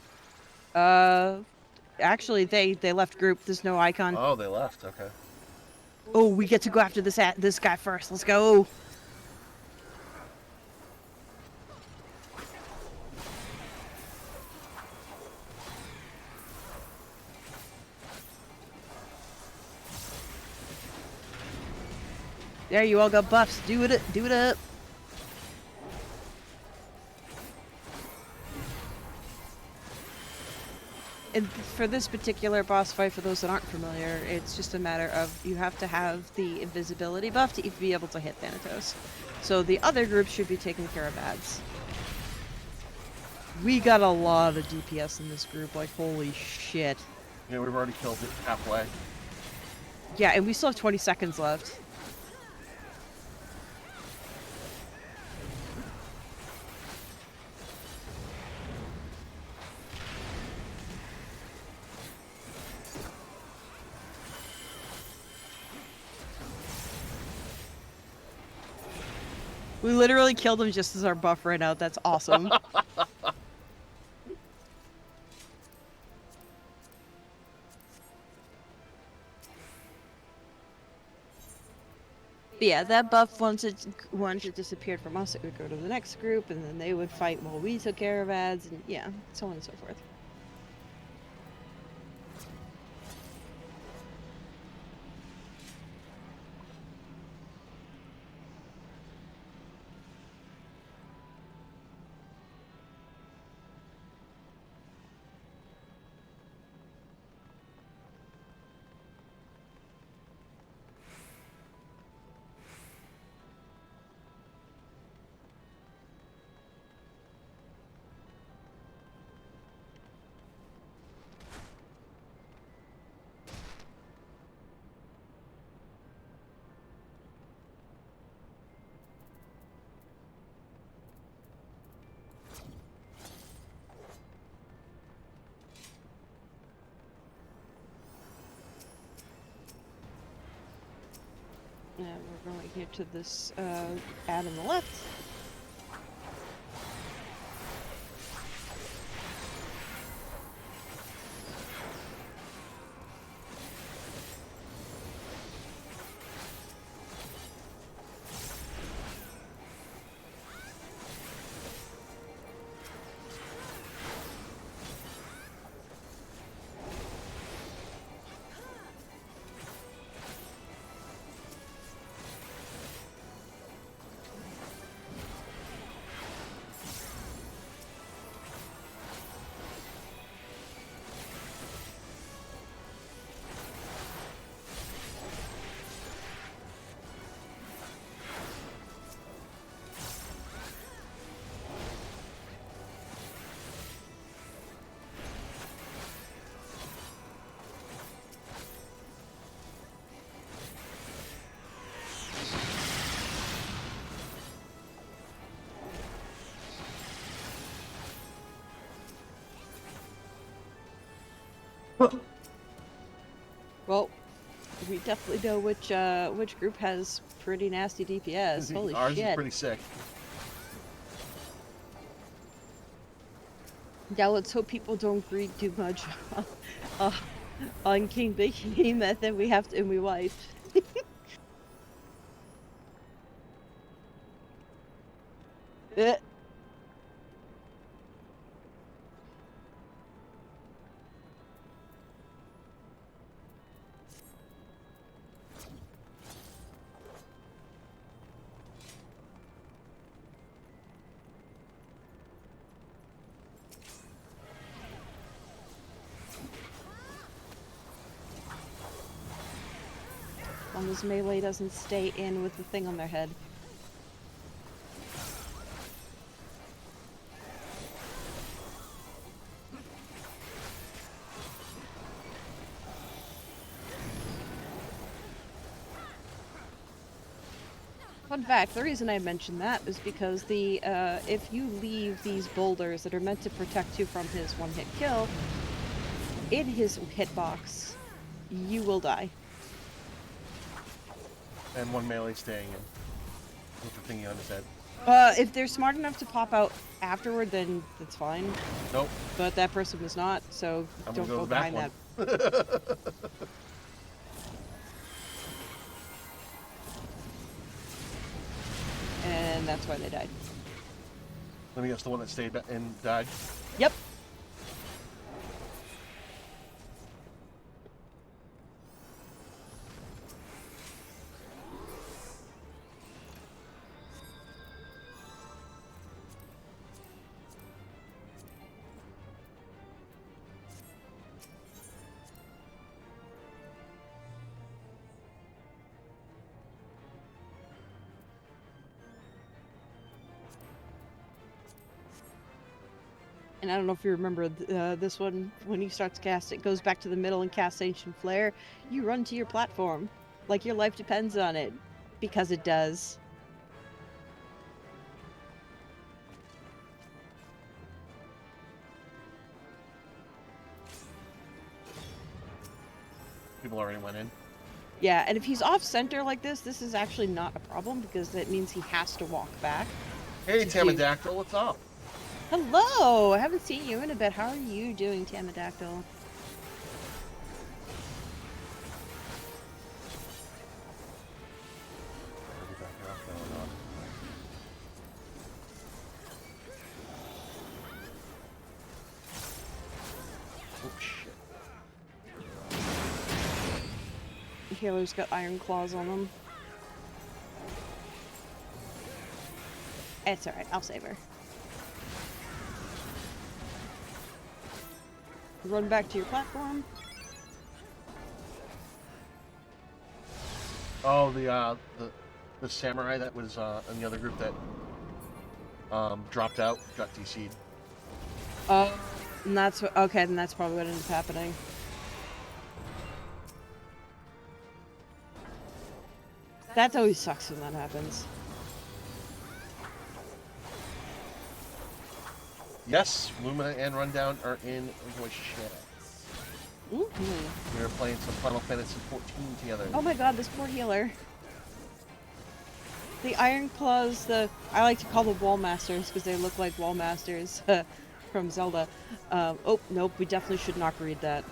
Actually, they left group. There's no icon. Oh, they left. Okay. Oh, we get to go after this guy first. Let's go. There, you all got buffs. Do it up. And for this particular boss fight, for those that aren't familiar, it's just a matter of you have to have the invisibility buff to be able to hit Thanatos. So the other group should be taking care of ads. We got a lot of DPS in this group, like holy shit. Yeah, we've already killed it halfway. Yeah, and we still have 20 seconds left. We literally killed him just as our buff ran out. That's awesome. But yeah, that buff, once it disappeared from us, it would go to the next group, and then they would fight while we took care of ads, and yeah, so on and so forth. And we're going here to this ad on the left. Well, we definitely know which group has pretty nasty DPS. Holy Ours shit. is pretty sick. Yeah, let's hope people don't greed too much on King Behemoth, then we have to, and we wiped. Eh. As long as melee doesn't stay in with the thing on their head. Fun fact, the reason I mentioned that is because the if you leave these boulders that are meant to protect you from his one-hit kill in his hitbox, you will die. And one melee staying in with the thingy on his head. If they're smart enough to pop out afterward, then that's fine. Nope. But that person was not, so I'm don't gonna go the back behind one. that. And that's why they died. Let me guess, the one that stayed and died. Yep. And I don't know if you remember this one, when he starts cast, it goes back to the middle and casts Ancient Flare. You run to your platform, like your life depends on it, because it does. People already went in. Yeah, and if he's off center like this is actually not a problem, because that means he has to walk back. Hey, Tamodactyl, what's up? Hello! I haven't seen you in a bit. How are you doing, Tamodactyl? Oh, shit. Healer's got iron claws on him. It's alright, I'll save her. Run back to your platform. Oh, the samurai that was in the other group that dropped out got DC'd. Oh, and that's what, okay, then that's probably what ended up happening. That always sucks when that happens. Yes, Lumina and Rundown are in voice chat. Mm-hmm. We were playing some Final Fantasy 14 together. Oh my god, this poor healer. The Iron Claws, I like to call the Wall Masters because they look like Wall Masters from Zelda. Oh, nope, we definitely should not read that.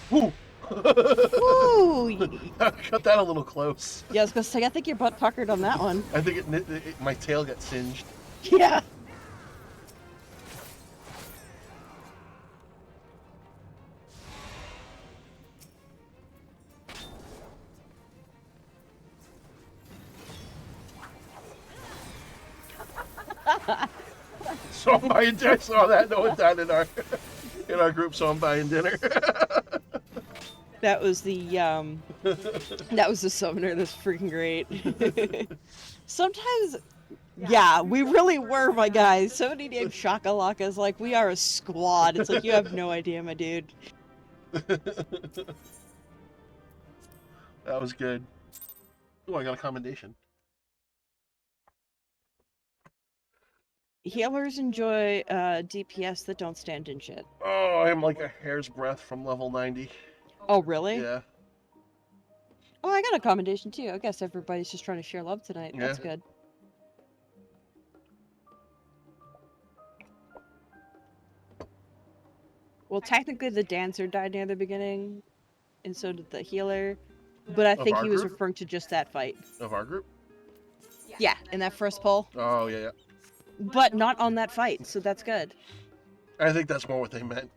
Woo! Woo! Cut that a little close. Yeah, I was gonna say, I think your butt puckered on that one. I think my tail got singed. Yeah. So I'm buying dinner. I saw that. No one died in our group, so I'm buying dinner. That was the that was the summoner. That's freaking great. Sometimes, yeah, we really were, my guys. Somebody named Shakalaka's like, we are a squad. It's like, you have no idea, my dude. That was good. Oh, I got a commendation. Healers enjoy DPS that don't stand in shit. Oh, I'm like a hair's breadth from level 90. Oh, really? Yeah. Oh, I got a commendation too. I guess everybody's just trying to share love tonight. Yeah. That's good. Well, technically the dancer died near the beginning, and so did the healer. But I think he was referring to just that fight. Of our group? Yeah, in that first pull. Oh, yeah, yeah. But not on that fight, so that's good. I think that's more what they meant.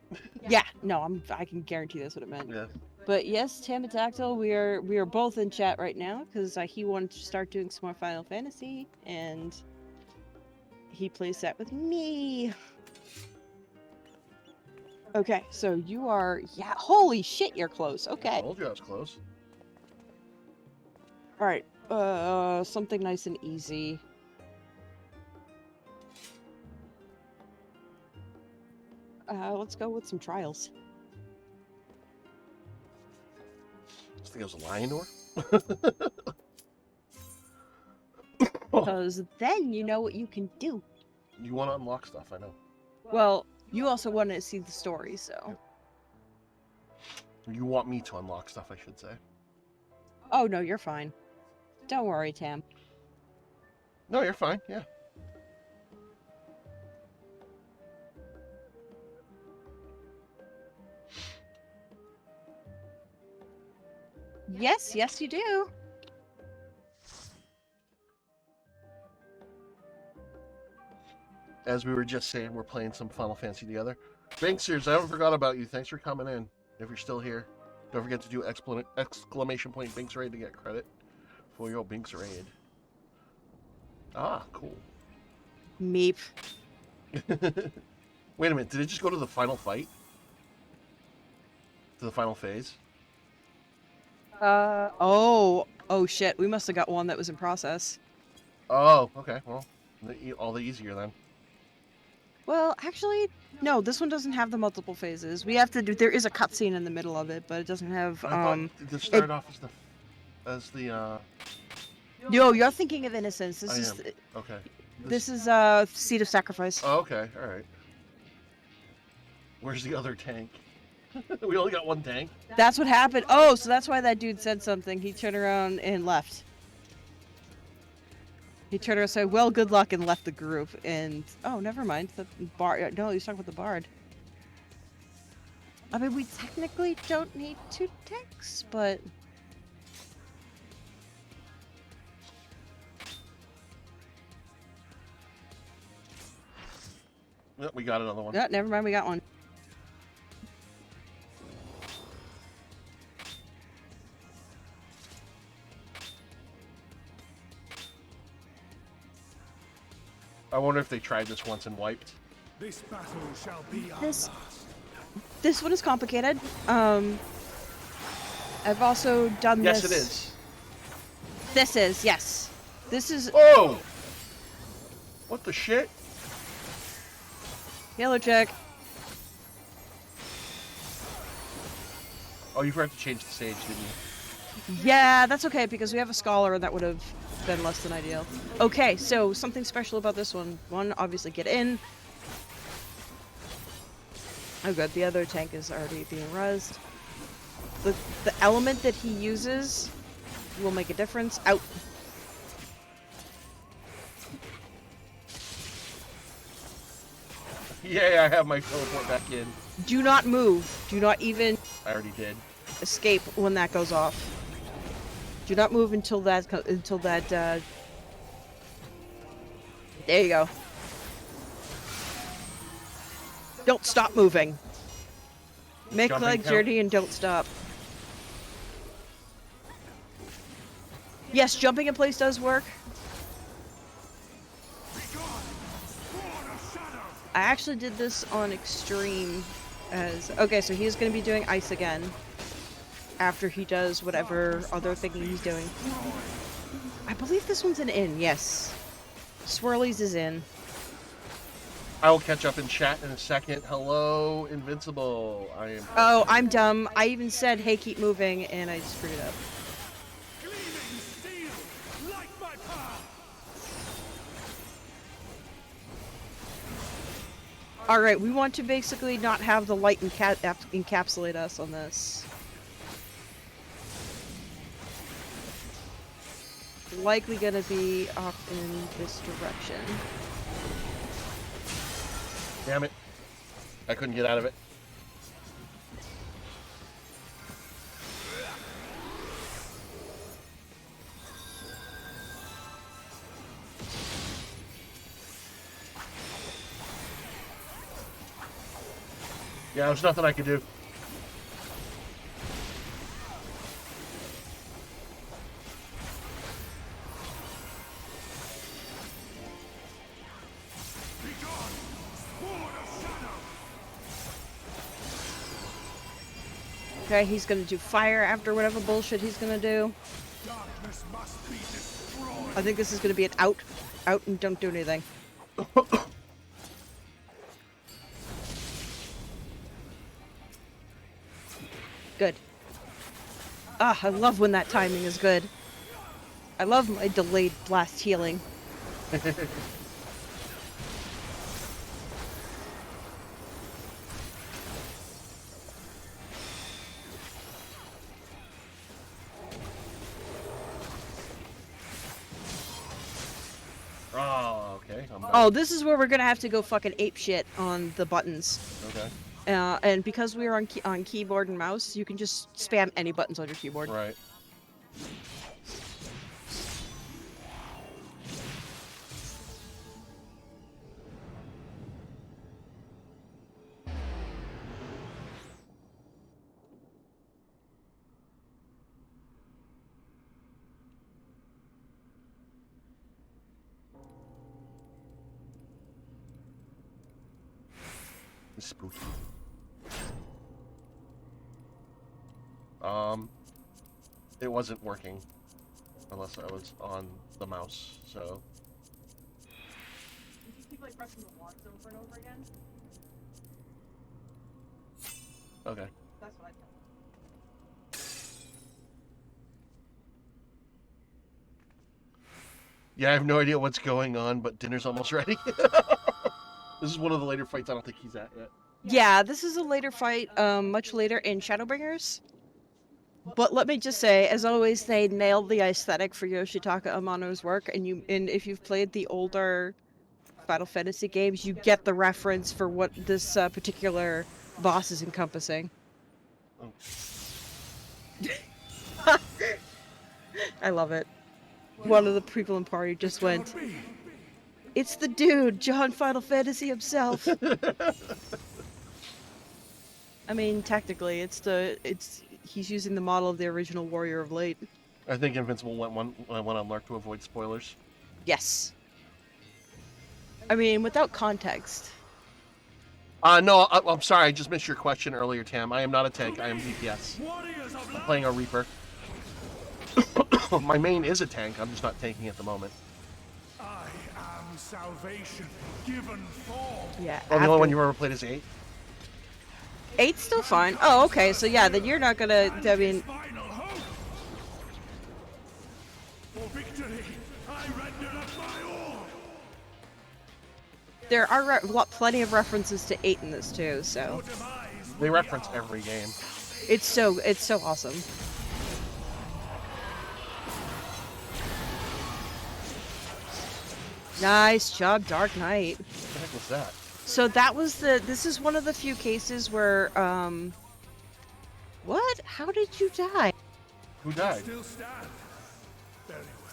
Yeah, no, I can guarantee that's what it meant. Yeah. But yes, Tamodactyl, we are both in chat right now because he wanted to start doing some more Final Fantasy, and he plays that with me. Okay, so you are, yeah, holy shit, you're close. Okay. I told you I was close. All right, something nice and easy. Let's go with some trials. I think it was a lion door. Because then you know what you can do. You want to unlock stuff, I know. Well, you also want to see the story, so. You want me to unlock stuff, I should say. Oh, no, you're fine. Don't worry, Tam. No, you're fine, yeah. Yes, yes, you do. As we were just saying, we're playing some Final Fantasy together. Banksers, I haven't forgot about you. Thanks for coming in. If you're still here, don't forget to do exclamation point Binks Raid to get credit for your Binks Raid. Ah, cool. Meep. Wait a minute, did it just go to the final fight? To the final phase? Oh shit, we must have got one that was in process. Oh, okay, well, all the easier then. Well, actually, no, this one doesn't have the multiple phases. We have to do, there is a cutscene in the middle of it, but it doesn't have, I thought this started off as the. No, you're thinking of Innocence. I am. Okay. This is, Seed of Sacrifice. Oh, okay, alright. Where's the other tank? We only got one tank? That's what happened. Oh, so that's why that dude said something. He turned around and left. He turned around and said, well, good luck, and left the group. And, oh, never mind. The bard. No, he was talking about the bard. I mean, we technically don't need 2 tanks, but... Yep, we got another one. Yeah, never mind, we got one. I wonder if they tried this once and wiped. This battle shall be our This- last. This one is complicated. I've also done Yes, this. it is. This is, yes. This is Oh! What the shit? yellow check. Oh, you forgot to change the stage, didn't you? Yeah, that's okay because we have a scholar and that would have been less than ideal. Okay, so something special about this one. One, obviously get in. Oh good, the other tank is already being rezzed. The element that he uses will make a difference. Out. Yeah, I have my teleport back in. Do not move. Do not even I already did. escape when that goes off. Do not move until that there you go. Don't stop moving. Make Jumping leg count? journey and don't stop. Yes, jumping in place does work. I actually did this on extreme as okay, so he's gonna be doing ice again after he does whatever other thing he's doing. I believe this one's an in, yes. Swirlies is in. I will catch up in chat in a second. Hello, Invincible. I am. Oh, I'm dumb. I even said, hey, keep moving, and I screwed it up. Gleaming steel, like my power. Alright, we want to basically not have the light encapsulate us on this. Likely gonna be off in this direction. Damn it. I couldn't get out of it. Yeah, there's nothing I could do. Okay, he's gonna do fire after whatever bullshit he's gonna do. Darkness must be destroyed. I think this is gonna be an out and don't do anything. Good. Ah, I love when that timing is good. I love my delayed blast healing. Oh, okay. I'm done. Oh, this is where we're gonna have to go fucking ape shit on the buttons. Okay. And because we are on keyboard and mouse, you can just spam any buttons on your keyboard. Right. It's spooky. It wasn't working unless I was on the mouse, so. You just keep like pressing the ones over and over again. Okay. That's what I do. Yeah, I have no idea what's going on, but dinner's almost ready. This is one of the later fights I don't think he's at yet. Yeah, this is a later fight, much later in Shadowbringers. But let me just say, as always, they nailed the aesthetic for Yoshitaka Amano's work, and if you've played the older Final Fantasy games, you get the reference for what this particular boss is encompassing. Oh. I love it. One of the people in party just went, "It's the dude, John Final Fantasy himself." I mean, technically, he's using the model of the original Warrior of Light. I think Invincible went on Lurk to avoid spoilers. Yes. I mean, without context. No, I'm sorry. I just missed your question earlier, Tam. I am not a tank. I am DPS. I'm playing a Reaper. My main is a tank. I'm just not tanking at the moment. I am salvation given form. Yeah. Oh, the only one you ever played is 8? 8's still fine. Oh, okay. So yeah, then you're not gonna. I mean, Final hope. For victory, I render up my all. there are plenty of references to 8 in this too. So Your demise They will be reference ours. every game. it's so awesome. Nice job, Dark Knight. What the heck was that? So this is one of the few cases where, what? How did you die? Who died? Still stand. Very well.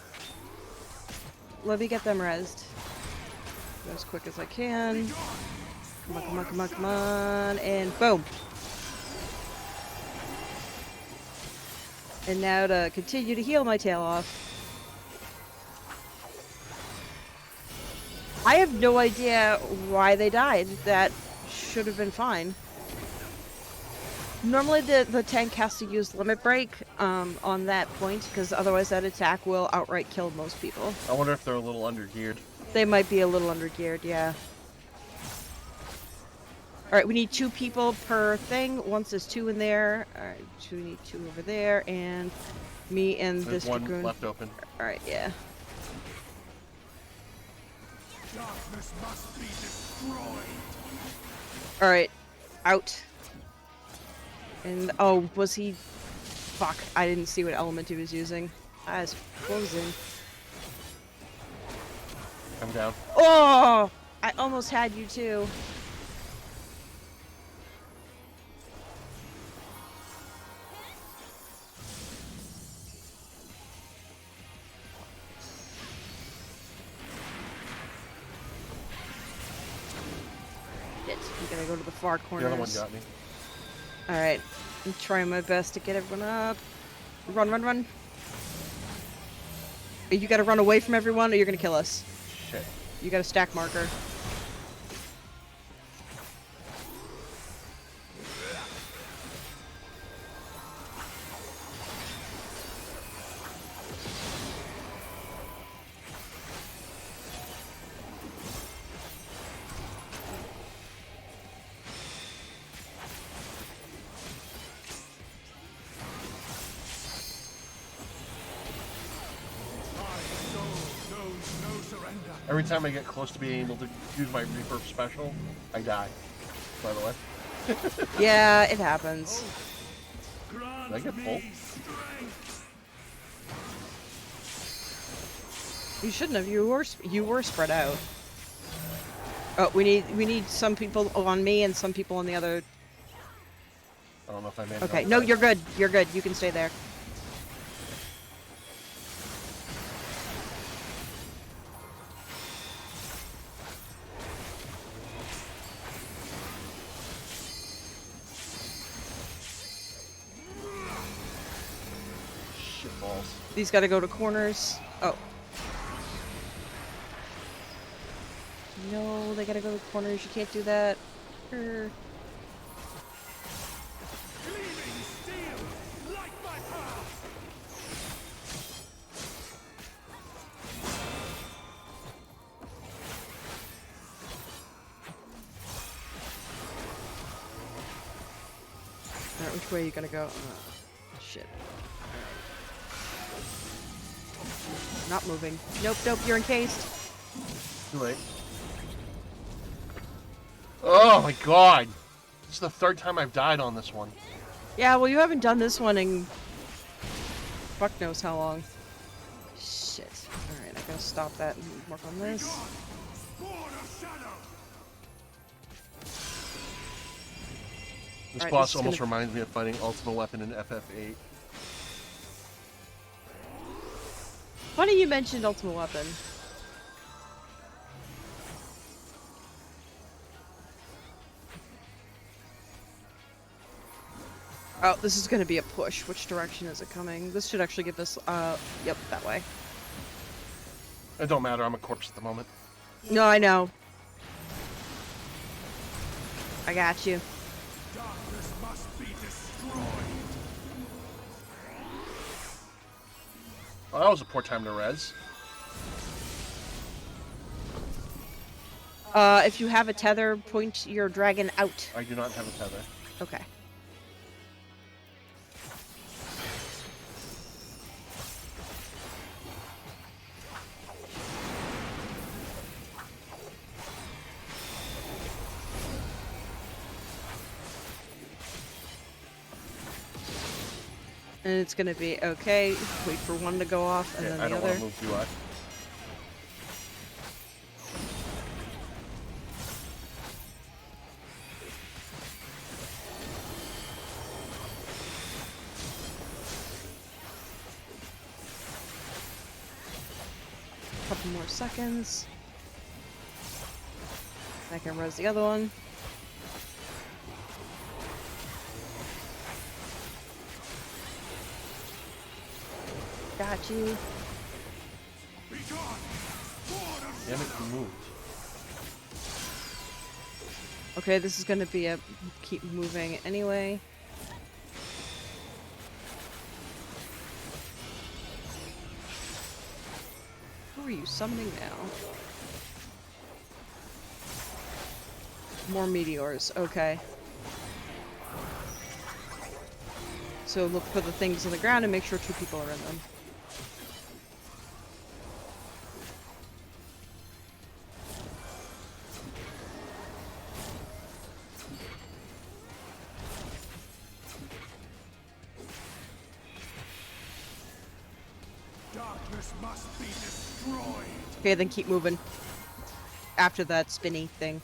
Let me get them rezzed. As quick as I can. Come on, come on, come on, come on, and boom. And now to continue to heal my tail off. I have no idea why they died. That should have been fine. Normally the tank has to use limit break on that point, because otherwise that attack will outright kill most people. I wonder if they're a little undergeared. They might be a little undergeared, yeah. Alright, we need 2 people per thing. Once there's 2 in there. Alright, we need 2 over there, and me and There's this one dragoon. left open. Alright, yeah. Darkness must be destroyed. Alright, out. And, oh, was he... Fuck, I didn't see what element he was using. I was frozen. I'm down. Oh! I almost had you too. Shit, I'm gonna go to the far corners. The other one got me. Alright, I'm trying my best to get everyone up. Run, run, run. You gotta run away from everyone or you're gonna kill us. Shit. You got a stack marker. Every time I get close to being able to use my Reaper special, I die. By the way. Yeah, it happens. Did I get pulled? You shouldn't have. You were spread out. Oh, we need some people on me and some people on the other. I don't know if I made it. Okay, no, you're good. You're good. You can stay there. Shit balls. These gotta go to corners. Oh. No, they gotta go to corners. You can't do that. Grr. Alright, which way are you gonna go? Shit. Not moving. Nope, nope, you're encased. Too late. Oh my god! This is the third time I've died on this one. Yeah, well, you haven't done this one in fuck knows how long. Shit. Alright, I gotta stop that and work on this. This Alright, boss this is almost gonna- reminds me of fighting Ultimate Weapon in FF8. Funny you mentioned Ultimate Weapon. Oh, this is gonna be a push. Which direction is it coming? This should actually give us, yep, that way. It don't matter, I'm a corpse at the moment. No, I know. I got you. Darkness must be destroyed. Oh, that was a poor time to res. If you have a tether, point your dragon out. I do not have a tether. Okay. And it's gonna be okay. Wait for one to go off, and Okay, then I the don't other. want to move too much. Couple more seconds. I can res the other one. Got you. Be gone. Sword of Damn it, he moved. Okay, this is gonna be a keep moving anyway. Who are you summoning now? More meteors, okay. So look for the things on the ground and make sure 2 people are in them. darkness must be destroyed. Okay, then keep moving. After that spinny thing.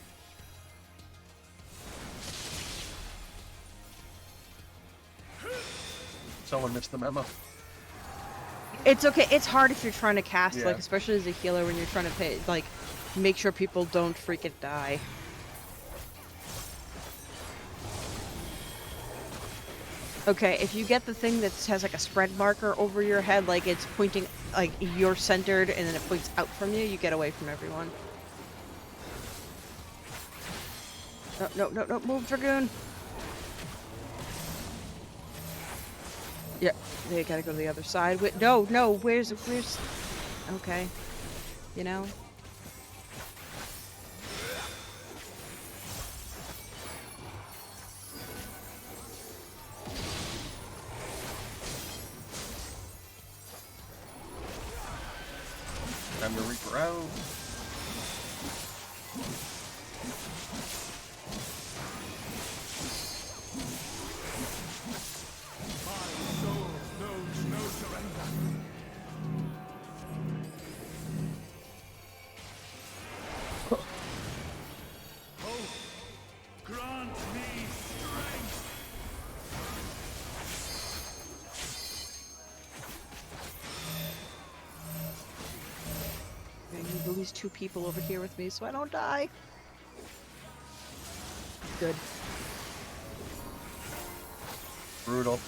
Someone missed the memo. It's okay. It's hard if you're trying to cast, Yeah. like, especially as a healer when you're trying to pay, like, make sure people don't freaking die. Okay, if you get the thing that has like a spread marker over your head, like it's pointing, like you're centered and then it points out from you, you get away from everyone. No, no, no, no, move, Dragoon! Yeah, they gotta go to the other side. Wait, no, no, where's... Okay. You know? Time to Reaper out. these 2 people over here with me so I don't die. Good. Brutal.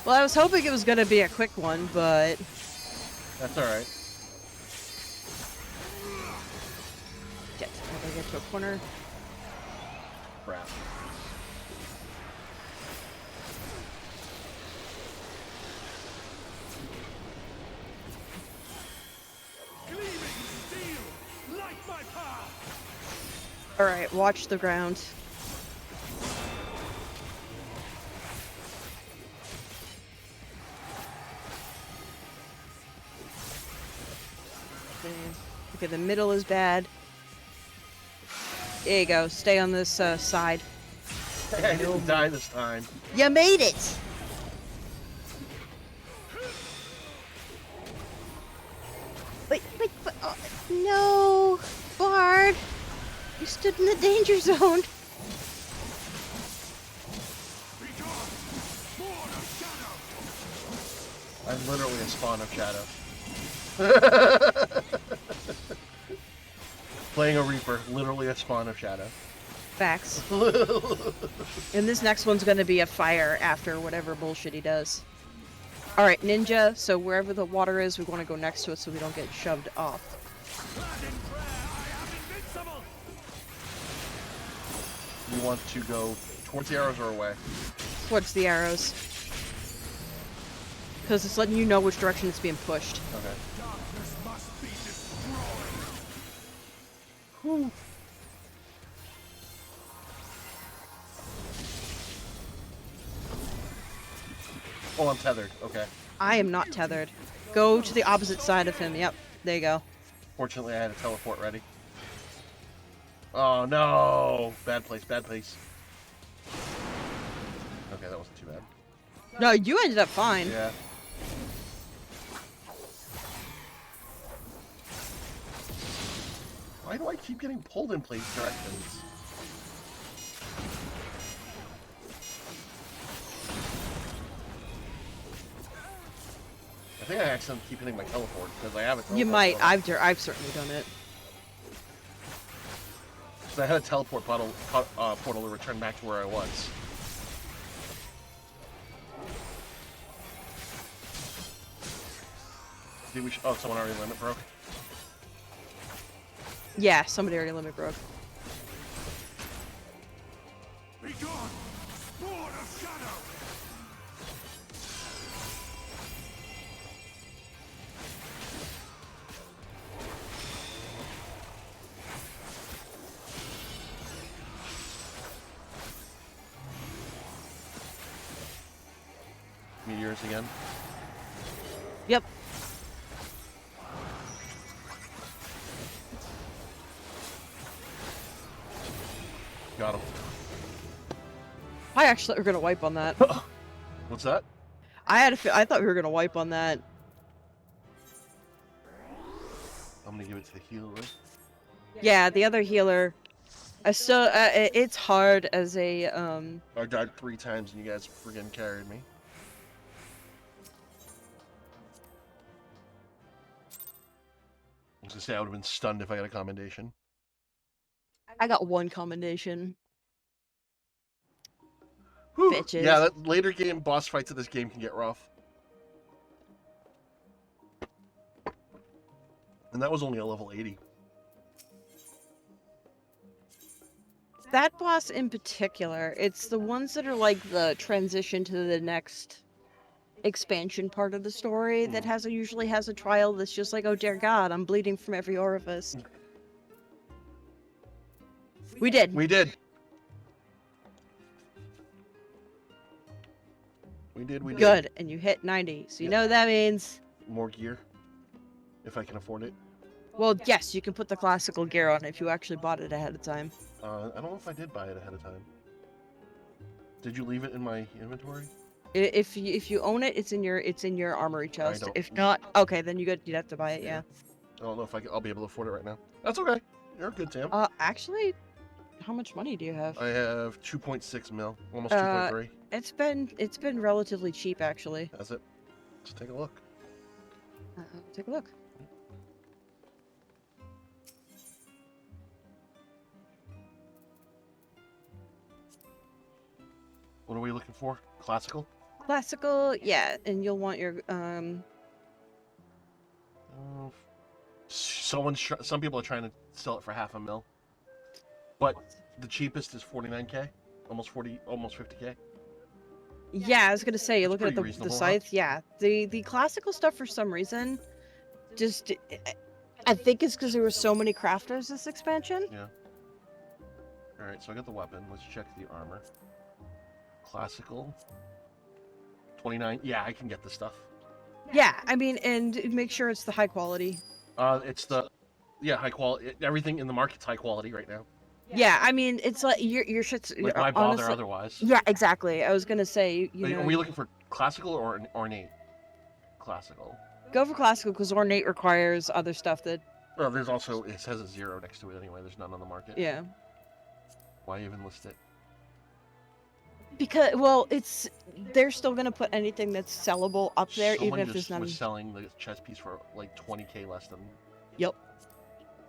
Well, I was hoping it was gonna be a quick one, but... That's alright. Shit, I gotta get to a corner. Crap. Gleaming steel, light my path. Alright, watch the ground. Okay, the middle is bad. There you go. Stay on this side. Hey, I didn't die this time. You made it! Wait, oh, no! Bard! You stood in the danger zone! Be gone, born of shadow. I'm literally a spawn of shadow. Playing a Reaper, literally a spawn of shadow. Facts. And this next one's gonna be a fire after whatever bullshit he does. Alright, ninja, so wherever the water is, we want to go next to it so we don't get shoved off. Clad in prayer, I am invincible. You want to go towards the arrows or away? Towards the arrows. Because it's letting you know which direction it's being pushed. Okay. Darkness must be destroyed. Whew. Oh, I'm tethered. Okay. I am not tethered. Go to the opposite side of him. Yep, there you go. Fortunately, I had a teleport ready. Oh, no! Bad place, bad place. Okay, that wasn't too bad. No, you ended up fine. Yeah. Why do I keep getting pulled in place directions? I think I accidentally keep hitting my teleport because I have a teleport. You might. button. I've certainly done it. 'Cause I had a teleport portal to return back to where I was. Oh, someone already limit broke? Yeah, somebody already limit broke. Be gone, born of shadow. Meteors again. Yep. Got him. I actually thought we were gonna wipe on that. What's that? I thought we were gonna wipe on that. I'm gonna give it to the healer. Yeah, the other healer. It's hard as a I died 3 times and you guys friggin' carried me. I was gonna say I would have been stunned if I got a commendation. I got 1 commendation. Whew. Bitches. Yeah, that later game boss fights of this game can get rough. And that was only a level 80. That boss in particular, it's the ones that are like the transition to the next expansion part of the story that usually has a trial that's just like, oh dear God, I'm bleeding from every orifice. We did. We did. We did. Good, and you hit 90, so you know what that means. More gear, if I can afford it. Well, yes, you can put the classical gear on if you actually bought it ahead of time. I don't know if I did buy it ahead of time. Did you leave it in my inventory? If you own it, it's in your armory chest. don't. If not, okay, then you'd have to buy it. Yeah. I don't know if I'll be able to afford it right now. That's okay. You're good, Sam. Actually, how much money do you have? I have 2.6 mil, almost 2.3. It's been relatively cheap actually. That's it. Let's take a look. Take a look. What are we looking for? Classical? Classical, yeah, and you'll want your Some people are trying to sell it for $500,000, but the cheapest is 49K, almost 50K. Yeah, I was gonna say, That's looking at pretty the reasonable, huh? scythe, yeah. The classical stuff for some reason, just I think it's because there were so many crafters this expansion. Yeah. All right, so I got the weapon. Let's check the armor. Classical. 29. Yeah, I can get this stuff. Yeah, I mean, and make sure it's the high quality. It's the high quality. Everything in the market's high quality right now. Yeah, I mean, it's like your shit's Like, why bother honestly. otherwise? Yeah, exactly. I was gonna say, you know, Are we looking for classical or ornate? Classical. go for classical because ornate requires other stuff that. Well, there's also, it says a 0 next to it anyway. There's none on the market. Yeah. Why even list it? Because, well, they're still gonna put anything that's sellable up there, Someone even if just there's none. was selling the chess piece for like 20K less than. Yep.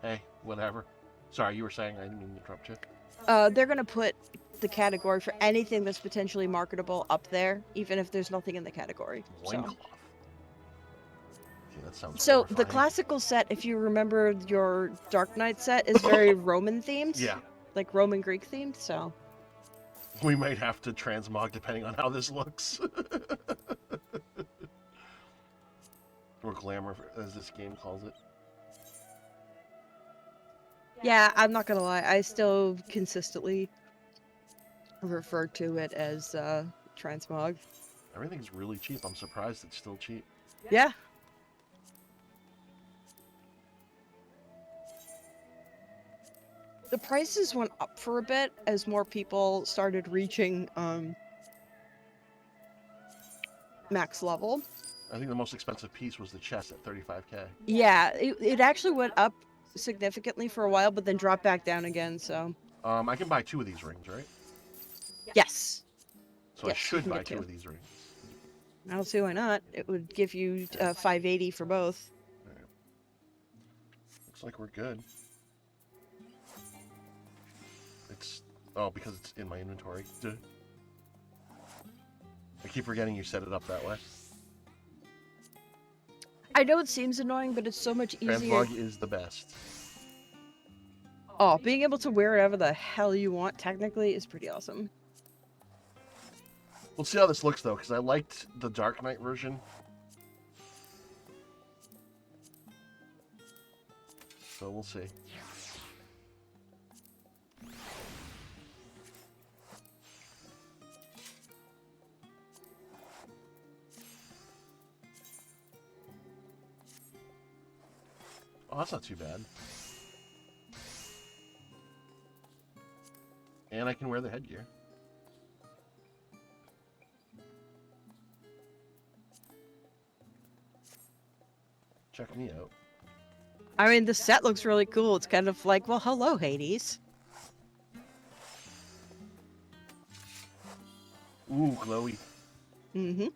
Hey, whatever. Sorry, you were saying. I didn't mean to interrupt you. They're gonna put the category for anything that's potentially marketable up there, even if there's nothing in the category. Loincloth. Yeah, that sounds So the horrifying. classical set, if you remember your Dark Knight set, is very Roman themed. Yeah. Like Roman Greek themed. So. We might have to transmog depending on how this looks. Or glamour, as this game calls it. Yeah, I'm not gonna lie. I still consistently refer to it as transmog. Everything's really cheap. I'm surprised it's still cheap. Yeah. The prices went up for a bit as more people started reaching max level. I think the most expensive piece was the chest at 35K. Yeah, it actually went up significantly for a while, but then dropped back down again, so. I can buy 2 of these rings, right? Yes. So Yes, I you should can buy get 2 two. of these rings. I don't see why not. It would give you 580 for both. Right. Looks like we're good. It's... Oh, because it's in my inventory. Duh. I keep forgetting you set it up that way. I know it seems annoying, but it's so much easier. Transmog is the best. Oh, being able to wear whatever the hell you want, technically, is pretty awesome. We'll see how this looks, though, because I liked the Dark Knight version. So we'll see. Oh, that's not too bad. And I can wear the headgear. Check me out. I mean, the set looks really cool. It's kind of like, well, hello, Hades. Ooh, glowy. Mm-hmm.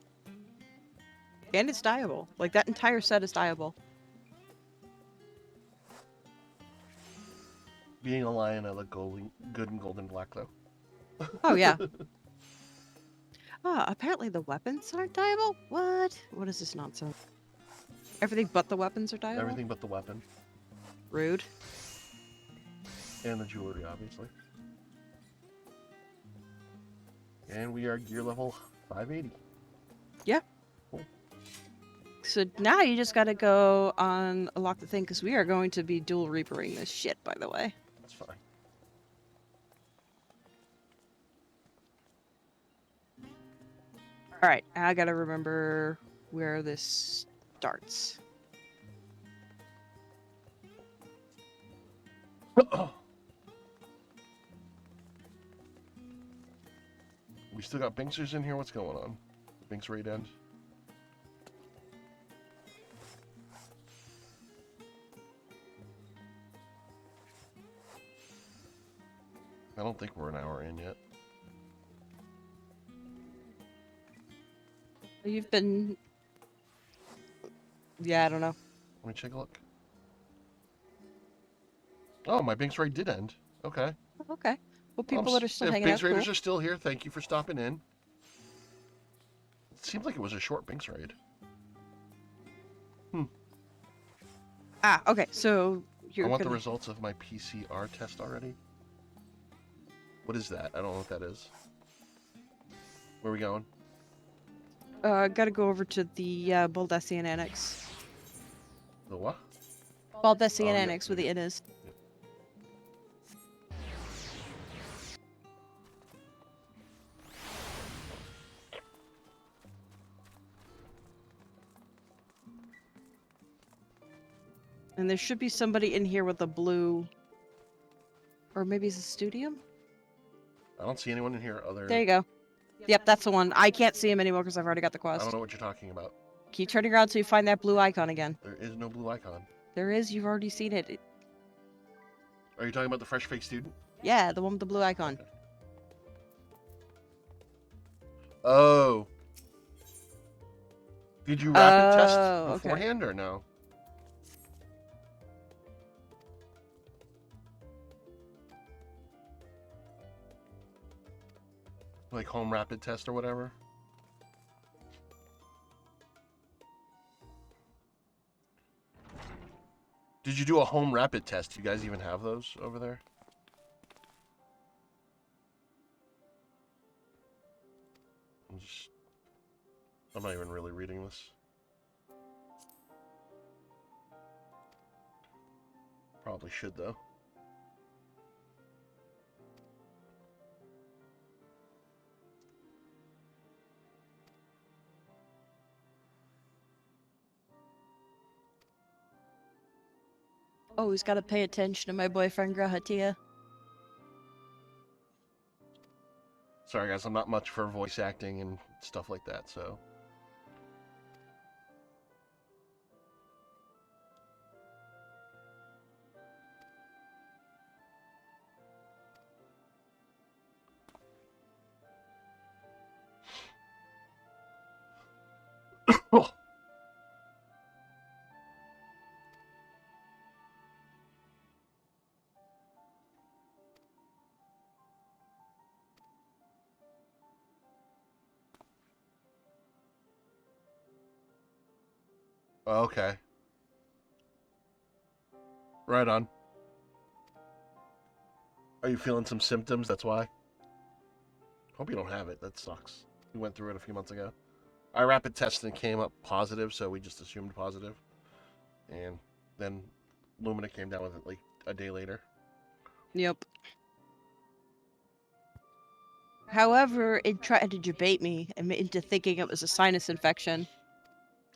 And it's dyeable. Like, that entire set is dyeable. Being a lion, I look good in gold and black, though. Oh, yeah. Apparently the weapons aren't dyeable? What? What is this nonsense? Everything but the weapons are dyeable? Everything but the weapon. Rude. And the jewelry, obviously. And we are gear level 580. Yeah. Cool. So now you just gotta go on unlock the thing, because we are going to be dual reapering this shit, by the way. That's fine. Alright, I gotta remember where this starts. We still got Binksers in here? What's going on? Binks raid end? I don't think we're an hour in yet. You've been Yeah, I don't know. Let me take a look. Oh, my Binks raid did end. Okay. Okay. Well, Well, people that are still if hanging Binks out, raiders cool. are still here, thank you for stopping in. It seemed like it was a short Binks raid. Ah, okay. So I you're want the gonna results of my PCR test already. What is that? I don't know what that is. Where are we going? gotta go over to the Baldessian Annex. The what? Baldessian Oh, yeah. Annex where the inn is. Yep. And there should be somebody in here with a blue, or maybe it's a studium. I don't see anyone in here other. There you go. Yep, that's the one. I can't see him anymore because I've already got the I don't quest. know what you're talking about. Keep turning around till you find that blue icon again. There is no blue icon. There is. You've already seen it. Are you talking about the fresh fake student? Yeah, the one with the blue icon. Okay. Oh. Did you rapid test Okay. beforehand or no? Like home rapid test or whatever? Did you do a home rapid test? Do you guys even have those over there? I'm not even really reading this. Probably should though. Oh, he's got to pay attention to my boyfriend Grahatia. Sorry guys, I'm not much for voice acting and stuff like that, so. Oh. Okay. Right on. Are you feeling some symptoms? That's why? Hope you don't have it. That sucks. We went through it a few months ago. I rapid tested and came up positive, so we just assumed positive. And then Lumina came down with it like a day later. Yep. However, it tried to debate me into thinking it was a sinus infection.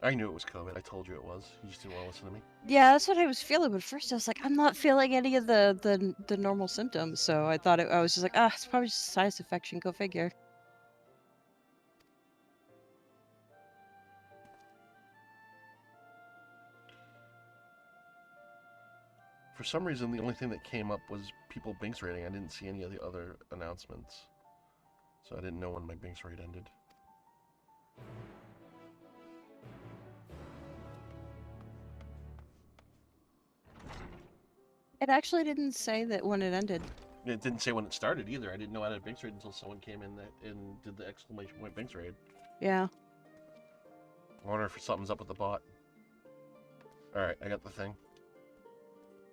I knew it was COVID. I told you it was. You just didn't want to listen to me. Yeah, that's what I was feeling. But first, I was like, I'm not feeling any of the normal symptoms. So I thought I was just like, it's probably just a sinus infection. Go figure. For some reason, the only thing that came up was people Binks rating. I didn't see any of the other announcements. So I didn't know when my Binks raid ended. It actually didn't say that when it ended. It didn't say when it started either. I didn't know I had a Binks raid until someone came in and did the exclamation point Binks raid. Yeah. I wonder if something's up with the bot. Alright, I got the thing.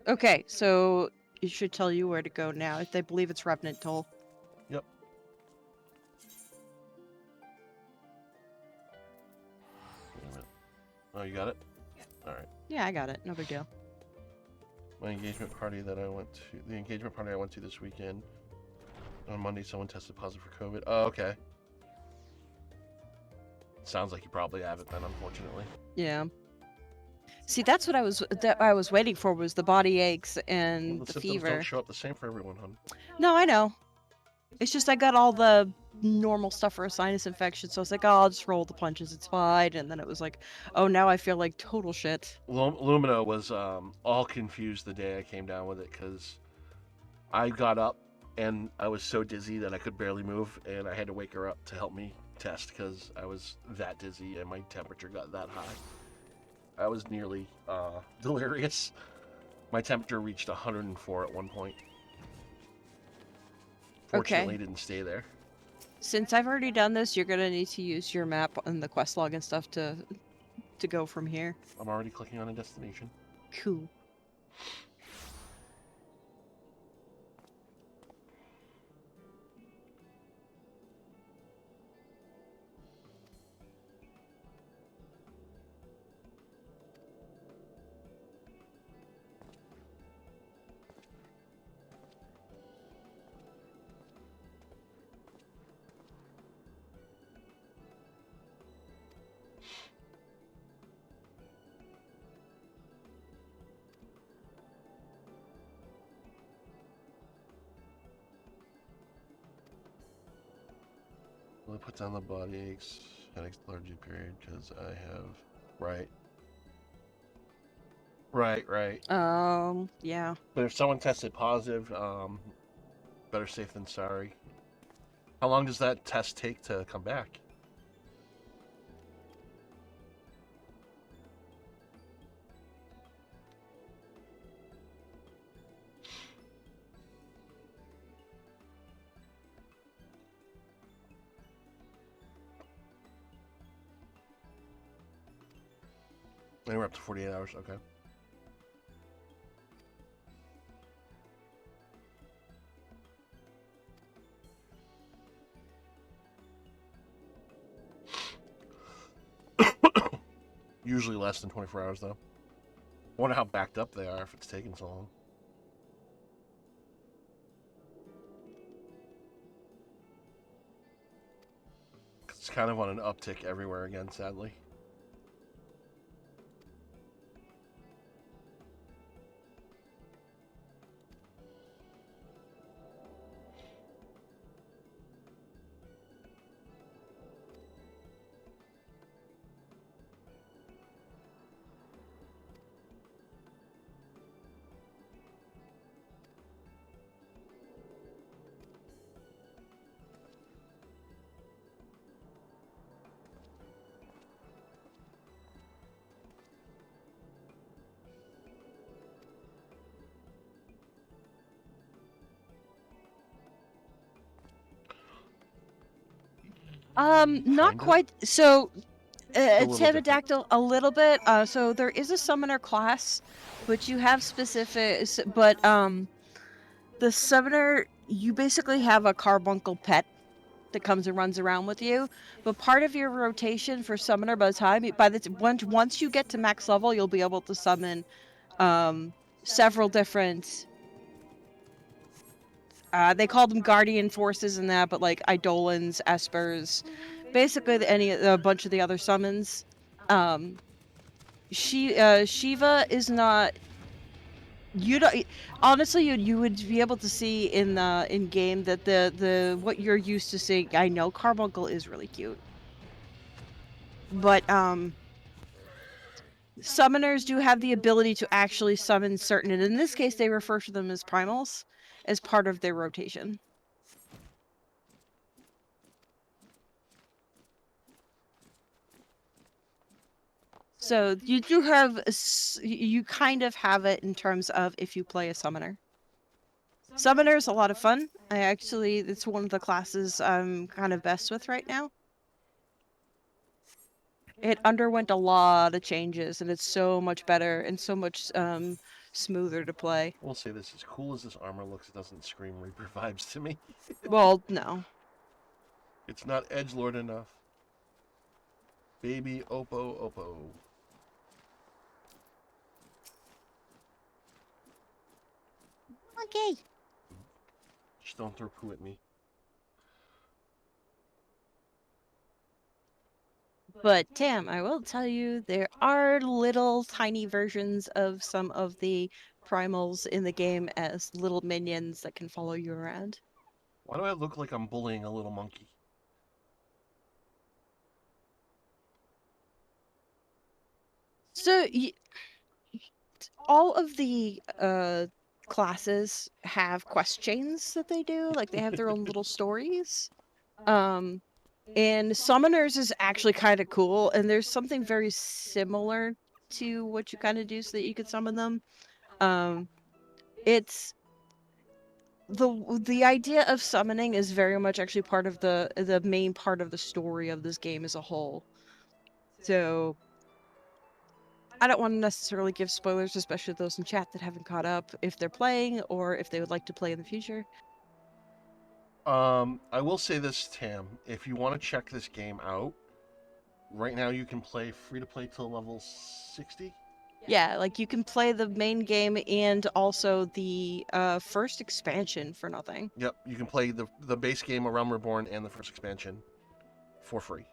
Okay, so it should tell you where to go now. If they believe it's Revenant Toll. Yep. Wait a minute. Oh, you got it? Alright. Yeah, I got it. No big deal. My engagement party that I went to, the engagement party I went to this weekend, on Monday someone tested positive for COVID. Oh, okay. Sounds like you probably have it then, unfortunately. Yeah. See, that's what I was waiting for was the body aches and Well, the symptoms fever. don't show up the same for everyone, hon. No, I know. It's just I got all the normal stuff for a sinus infection, so I was like, I'll just roll the punches, it's fine. And then it was like, oh, now I feel like total shit. Lumina was all confused the day I came down with it because I got up and I was so dizzy that I could barely move, and I had to wake her up to help me test because I was that dizzy and my temperature got that high. I was nearly delirious. My temperature reached 104 at one point. Fortunately, it didn't stay there. Since I've already done this, you're gonna need to use your map and the quest log and stuff to go from here. I'm already clicking on a destination. Cool. Well, I put down the body aches, headaches, lethargy period, because I have... Right. Yeah. But if someone tested positive, better safe than sorry. How long does that test take to come back? Anywhere up to 48 hours, okay. Usually less than 24 hours, though. I wonder how backed up they are if it's taking so long. It's kind of on an uptick everywhere again, sadly. Not Kinda? quite. So, A it's little different. Hydaelyn a little bit. So there is a summoner class, but you have specific. But the summoner, you basically have a carbuncle pet that comes and runs around with you. But part of your rotation for summoner, by the time once you get to max level, you'll be able to summon several different. They call them guardian forces and that, but like Eidolons, Espers, basically a bunch of the other summons. Shiva is not. You don't honestly. You would be able to see in game that the what you're used to seeing. I know Carbuncle is really cute, but summoners do have the ability to actually summon certain, and in this case, they refer to them as primals as part of their rotation. So you do have, you kind of have it in terms of if you play a summoner. Summoner is a lot of fun. It's one of the classes I'm kind of best with right now. It underwent a lot of changes, and it's so much better and so much smoother to play. I will say this, as cool as this armor looks, it doesn't scream Reaper vibes to me. Well, no. It's not edgelord enough. Baby Oppo. Okay. Just don't throw poo at me. But Tam, I will tell you, there are little tiny versions of some of the primals in the game as little minions that can follow you around. Why do I look like I'm bullying a little monkey? So, all of the classes have quest chains that they do. Like, they have their own little stories. And Summoners is actually kind of cool, and there's something very similar to what you kind of do so that you could summon them. It's the idea of summoning is very much actually part of the main part of the story of this game as a whole. So I don't want to necessarily give spoilers, especially those in chat that haven't caught up, if they're playing or if they would like to play in the future. I will say this, Tam. If you want to check this game out, right now you can play free to play till level 60. Yeah, like you can play the main game and also the first expansion for nothing. Yep, you can play the base game, A Realm Reborn, and the first expansion for free.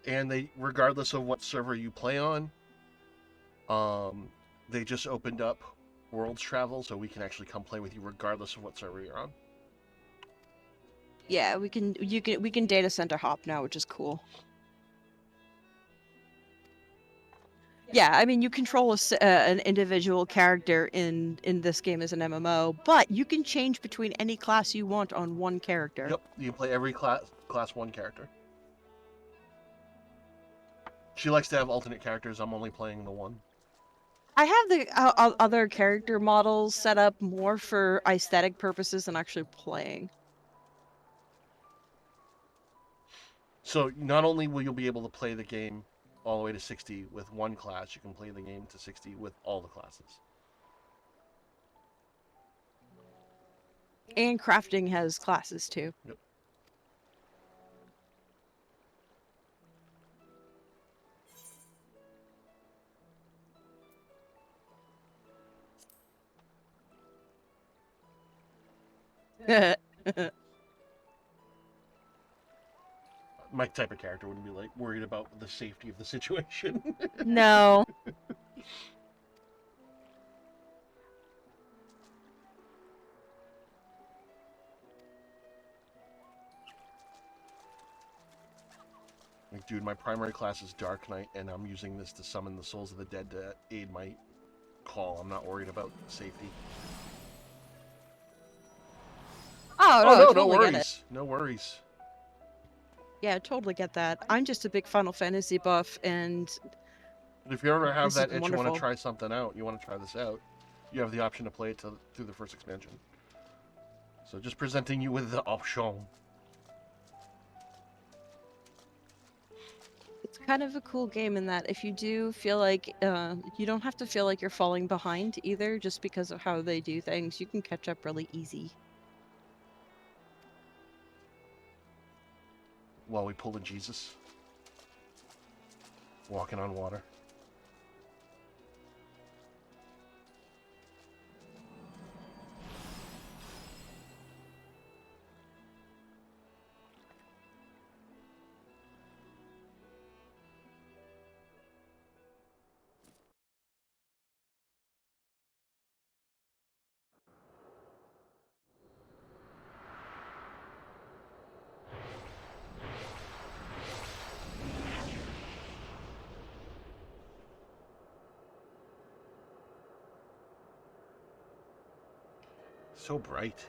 And they, regardless of what server you play on, they just opened up Worlds Travel, so we can actually come play with you regardless of what server you're on. Yeah, we can data center hop now, which is cool. Yeah, I mean you control an individual character in this game as an MMO, but you can change between any class you want on one character. Yep, you can play every class 1 character. She likes to have alternate characters. I'm only playing the one. I have the other character models set up more for aesthetic purposes than actually playing. So not only will you be able to play the game all the way to 60 with one class, you can play the game to 60 with all the classes. And crafting has classes too. Yep. My type of character wouldn't be like worried about the safety of the situation. No. Like, dude, my primary class is Dark Knight, and I'm using this to summon the souls of the dead to aid my call. I'm not worried about safety. Oh, Oh no, totally no get it. worries. No worries. Yeah, totally get that. I'm just a big Final Fantasy buff, and But if you ever have This has that been itch, you want wonderful. to try something out, you want to try this out, you have the option to play it through the first expansion. So just presenting you with the option. it's kind of a cool game in that if you do feel like you don't have to feel like you're falling behind either, just because of how they do things. You can catch up really easy. While we pull a Jesus. Walking on water. So bright.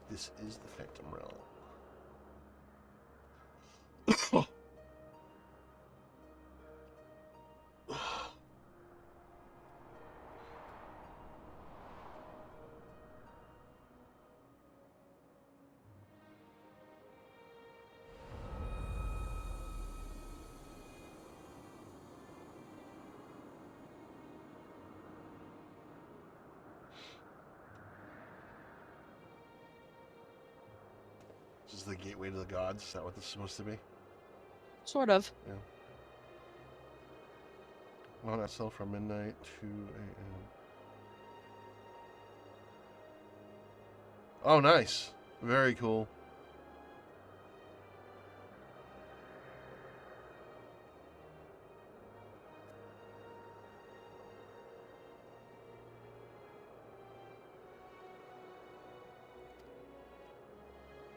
This is the Phantom Realm. This is the gateway to the gods. Is that what this is supposed to be? Sort of. Yeah. On SL from midnight to 2 a.m. Oh, nice. Very cool.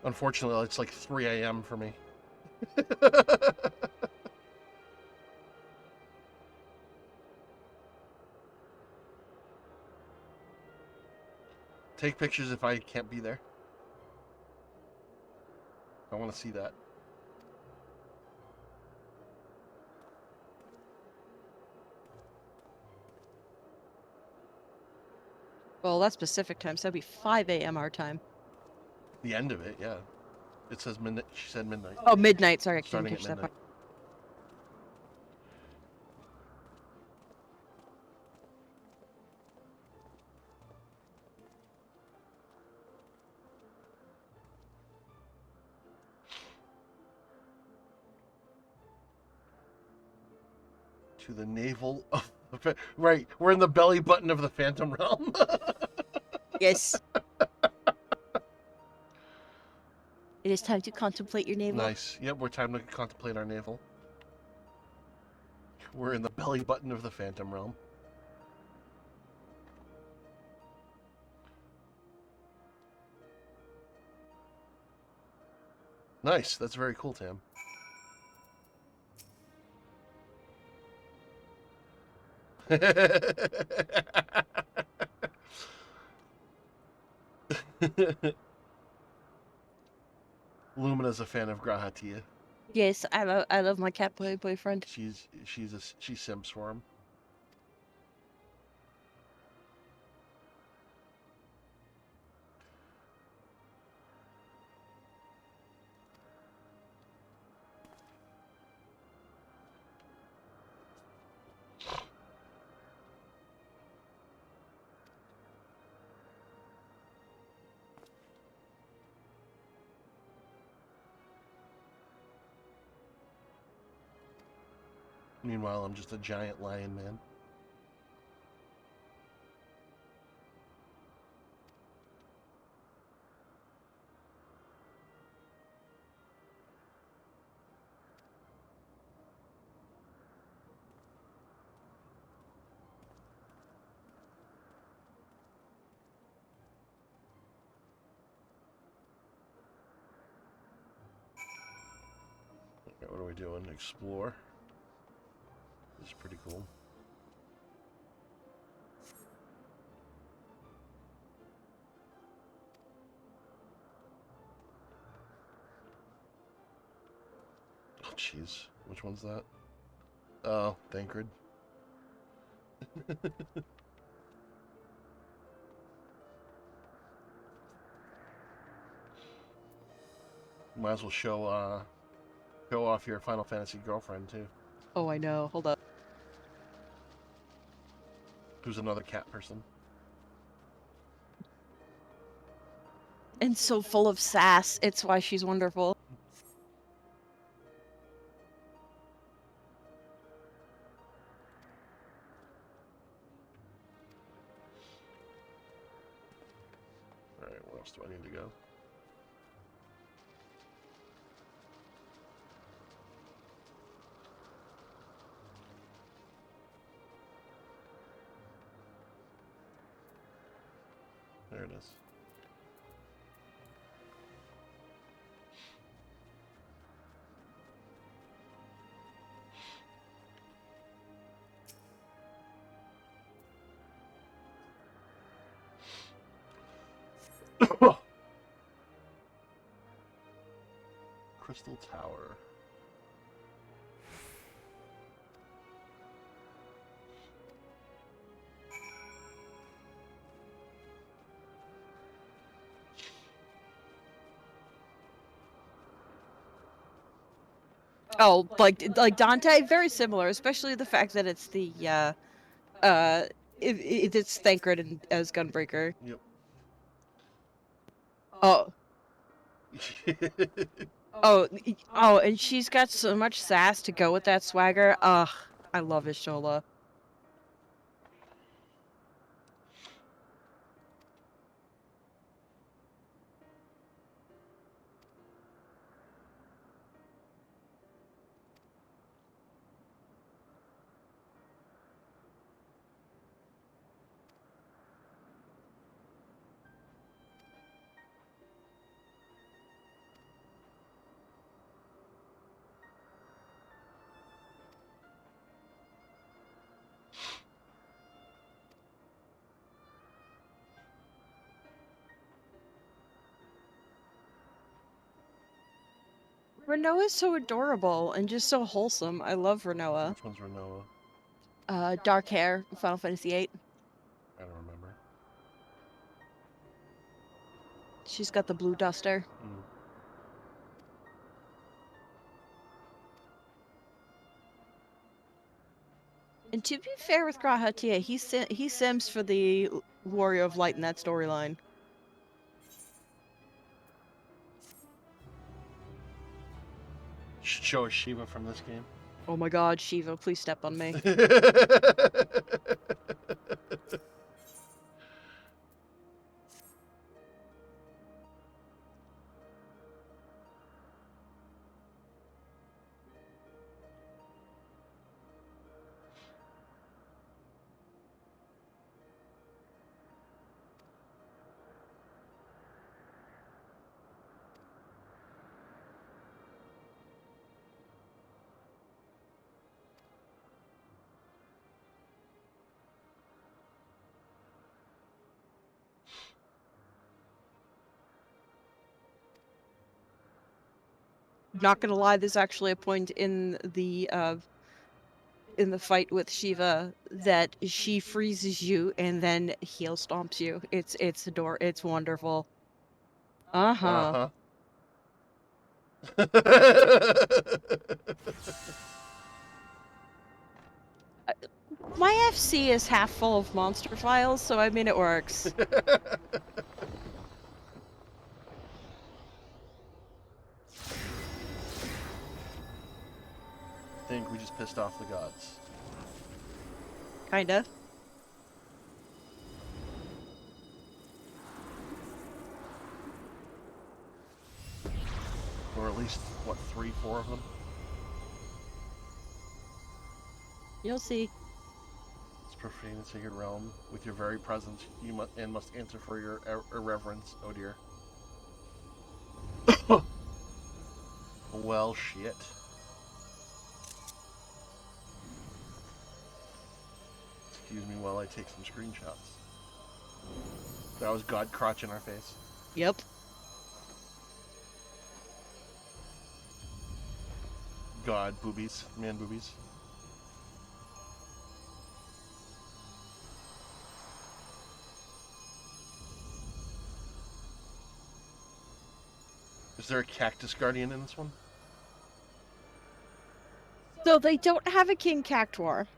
Unfortunately, it's like 3 a.m. for me. Take pictures if I can't be there. I want to see that. Well, that's Pacific time, so that'd be 5 a.m. our time. The end of it, yeah. It says midnight. She said midnight. Oh, midnight. Sorry, I couldn't Starting at catch that midnight. part. To the navel of the right. We're in the belly button of the Phantom Realm. Yes. It is time to contemplate your navel. Nice. Yep, we're time to contemplate our navel. We're in the belly button of the Phantom Realm. Nice. That's very cool, Tam. Lumina's a fan of Grahatia. Yes, I love my cat boyfriend. She simps for him. Meanwhile, I'm just a giant lion man. Okay, what are we doing? Explore. This is pretty cool. Oh, jeez. Which one's that? Oh, Thancred. Might as well show off your Final Fantasy girlfriend too. Oh, I know. Hold up. Who's another cat person. And so full of sass. It's why she's wonderful. Alright, where else do I need to go? There it is. Crystal Tower. Oh, like Dante, very similar, especially the fact that it's the it's Thancred and as Gunbreaker. Yep. Oh, oh, and she's got so much sass to go with that swagger. Ugh, I love Ishola. Renoa is so adorable and just so wholesome. I love Renoa. Which one's Renoa? Dark hair, Final Fantasy VIII. I don't remember. She's got the blue duster. Mm. And to be fair with Grahatia, he sims for the Warrior of Light in that storyline. Should show us Shiva from this game. Oh my god, Shiva, please step on me. Not gonna lie, there's actually a point in the fight with Shiva that she freezes you and then heel stomps you. It's it's wonderful. Uh-huh. My FC is half full of monster files, so I mean it works. I think we just pissed off the gods. Kinda. Or at least, what, 3, 4 of them? You'll see. It's profane the sacred realm. With your very presence, you must answer for your irreverence. Oh dear. Well, shit. Excuse me while I take some screenshots. That was God crotch in our face. Yep. God boobies. Man boobies. Is there a cactus guardian in this one? So they don't have a King Cactuar.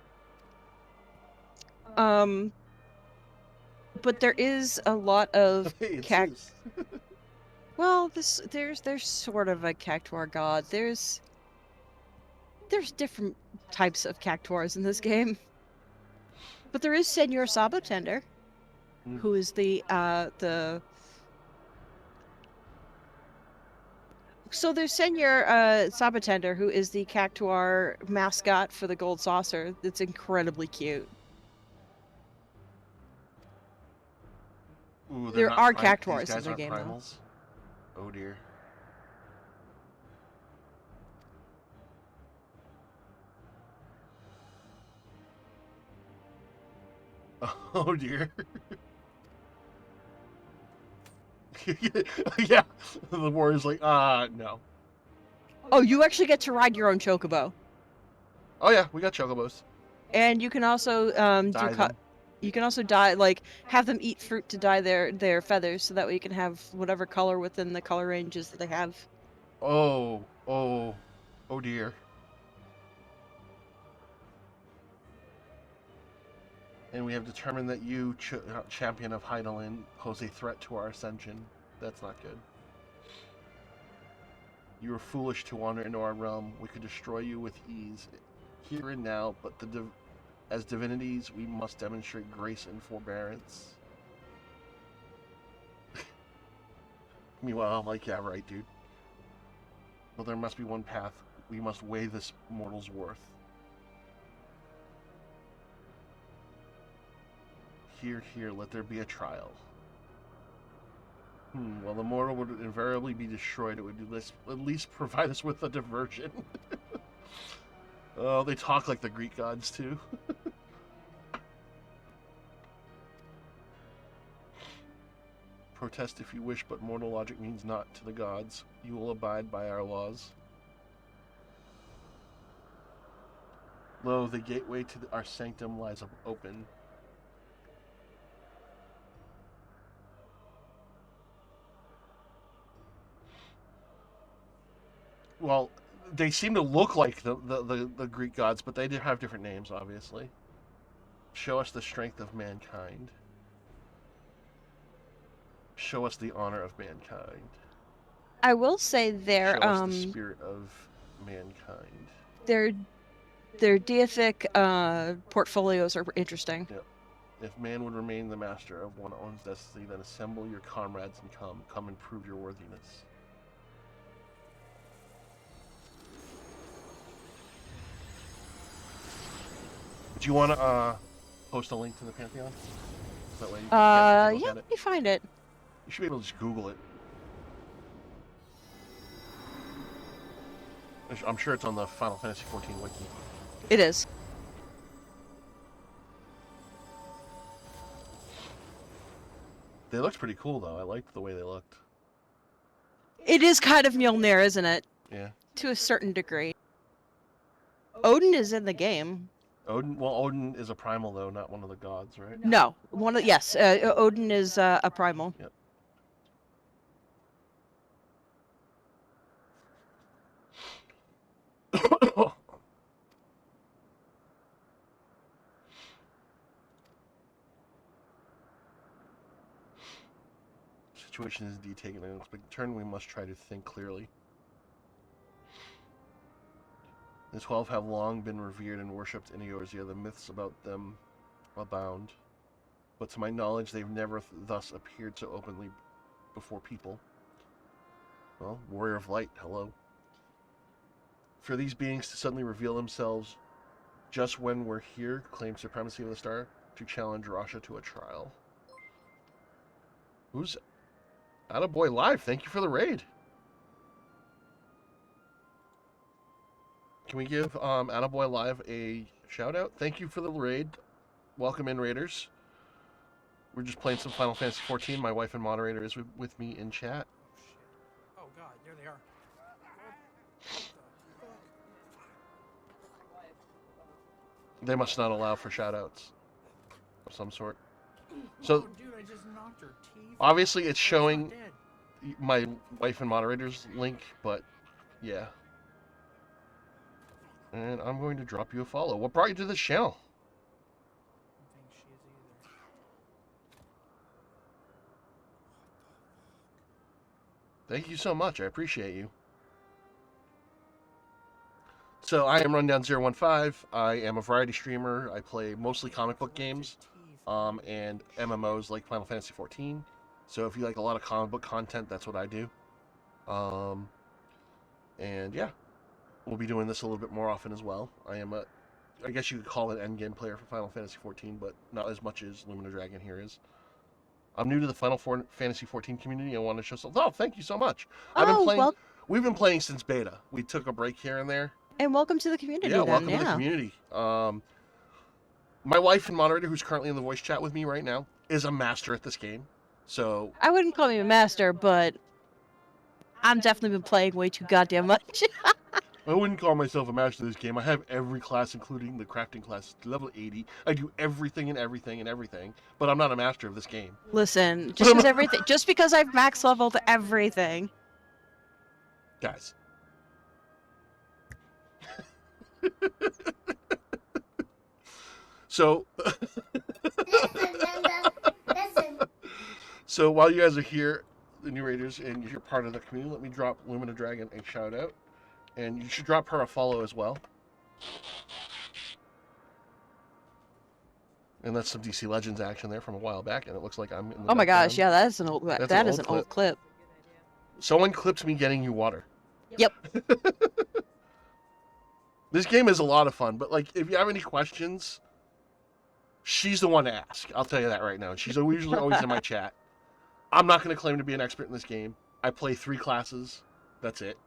But there is a lot of Hey, it's Zeus. Well, there's sort of a Cactuar god. There's different types of Cactuars in this game. But there is Senor Sabotender, who is So there's Senor Sabotender, who is the Cactuar mascot for the Gold Saucer. That's incredibly cute. Ooh, There are these Cactuars guys in the aren't game, primals. Oh dear. Oh dear. Yeah, the warrior's like, no. Oh, you actually get to ride your own chocobo. Oh yeah, we got chocobos. And you can also Dye them. you can also dye, like, have them eat fruit to dye their feathers, so that way you can have whatever color within the color ranges that they have. Oh dear. And we have determined that you, champion of Hydaelyn, pose a threat to our ascension. That's not good. You are foolish to wander into our realm. We could destroy you with ease, here and now, but as divinities, we must demonstrate grace and forbearance. Meanwhile, I'm like, yeah, right, dude. Well, there must be one path. We must weigh this mortal's worth. Here, let there be a trial. Well, the mortal would invariably be destroyed. It would at least provide us with a diversion. Oh, they talk like the Greek gods, too. Protest if you wish, but mortal logic means naught to the gods. You will abide by our laws. Lo, the gateway to our sanctum lies open. Well, they seem to look like the Greek gods, but they do have different names, obviously. Show us the strength of mankind. Show us the honor of mankind. I will say Show us the spirit of mankind. their deific portfolios are interesting. Yep. If man would remain the master of one's own destiny, then assemble your comrades and come and prove your worthiness. Do you want to post a link to the Pantheon? That way you can look Yeah, at it. let me find it. You should be able to just Google it. I'm sure it's on the Final Fantasy XIV wiki. It is. They looked pretty cool, though. I liked the way they looked. It is kind of Mjolnir, isn't it? Yeah. To a certain degree. Odin is in the game. Odin is a primal, though, not one of the gods, right? No, yes, Odin is a primal. Yep. Situation is indeed taking an unexpected turn. We must try to think clearly. The 12 have long been revered and worshipped in Eorzea. The myths about them abound. But to my knowledge, they've never thus appeared so openly before people. Well, Warrior of Light, hello. For these beings to suddenly reveal themselves just when we're here, claim supremacy of the star, to challenge Rasha to a trial. Who's Attaboy Live? Thank you for the raid. Can we give Attaboy Live a shout out? Thank you for the raid. Welcome in, raiders. We're just playing some Final Fantasy XIV. My wife and moderator is with me in chat. Oh god, there they are. They must not allow for shout outs of some sort. So, oh, dude, I just knocked her teeth. Obviously it's She's not showing dead. my wife and moderator's link, but yeah. And I'm going to drop you a follow. What brought you to this channel? I don't think she is either. Thank you so much. I appreciate you. So I am Rundown015. I am a variety streamer. I play mostly comic book games and MMOs like Final Fantasy XIV. So if you like a lot of comic book content, that's what I do. And yeah, we'll be doing this a little bit more often as well. I guess you could call it endgame player for Final Fantasy XIV, but not as much as Lumina Dragon here is. I'm new to the Final Fantasy XIV community. I want to show some. Oh, thank you so much. We've been playing since beta. We took a break here and there. And welcome to the community. Yeah, welcome to the community. My wife and moderator, who's currently in the voice chat with me right now, is a master at this game. So I wouldn't call me a master, but I'm definitely been playing way too goddamn much. I wouldn't call myself a master of this game. I have every class, including the crafting class, to level 80. I do everything and everything and everything, but I'm not a master of this game. Listen, just because I've max leveled everything. Guys. So, so while you guys are here, the new raiders, and you're part of the community, let me drop Lumina Dragon a shout out. And you should drop her a follow as well. And that's some DC Legends action there from a while back, and it looks like I'm in the Oh my background. gosh, yeah, that is an old clip. Someone clipped me getting you water. Yep. This game is a lot of fun, but like if you have any questions, she's the one to ask. I'll tell you that right now. She's usually always in my chat. I'm not going to claim to be an expert in this game. I play 3 classes. That's it.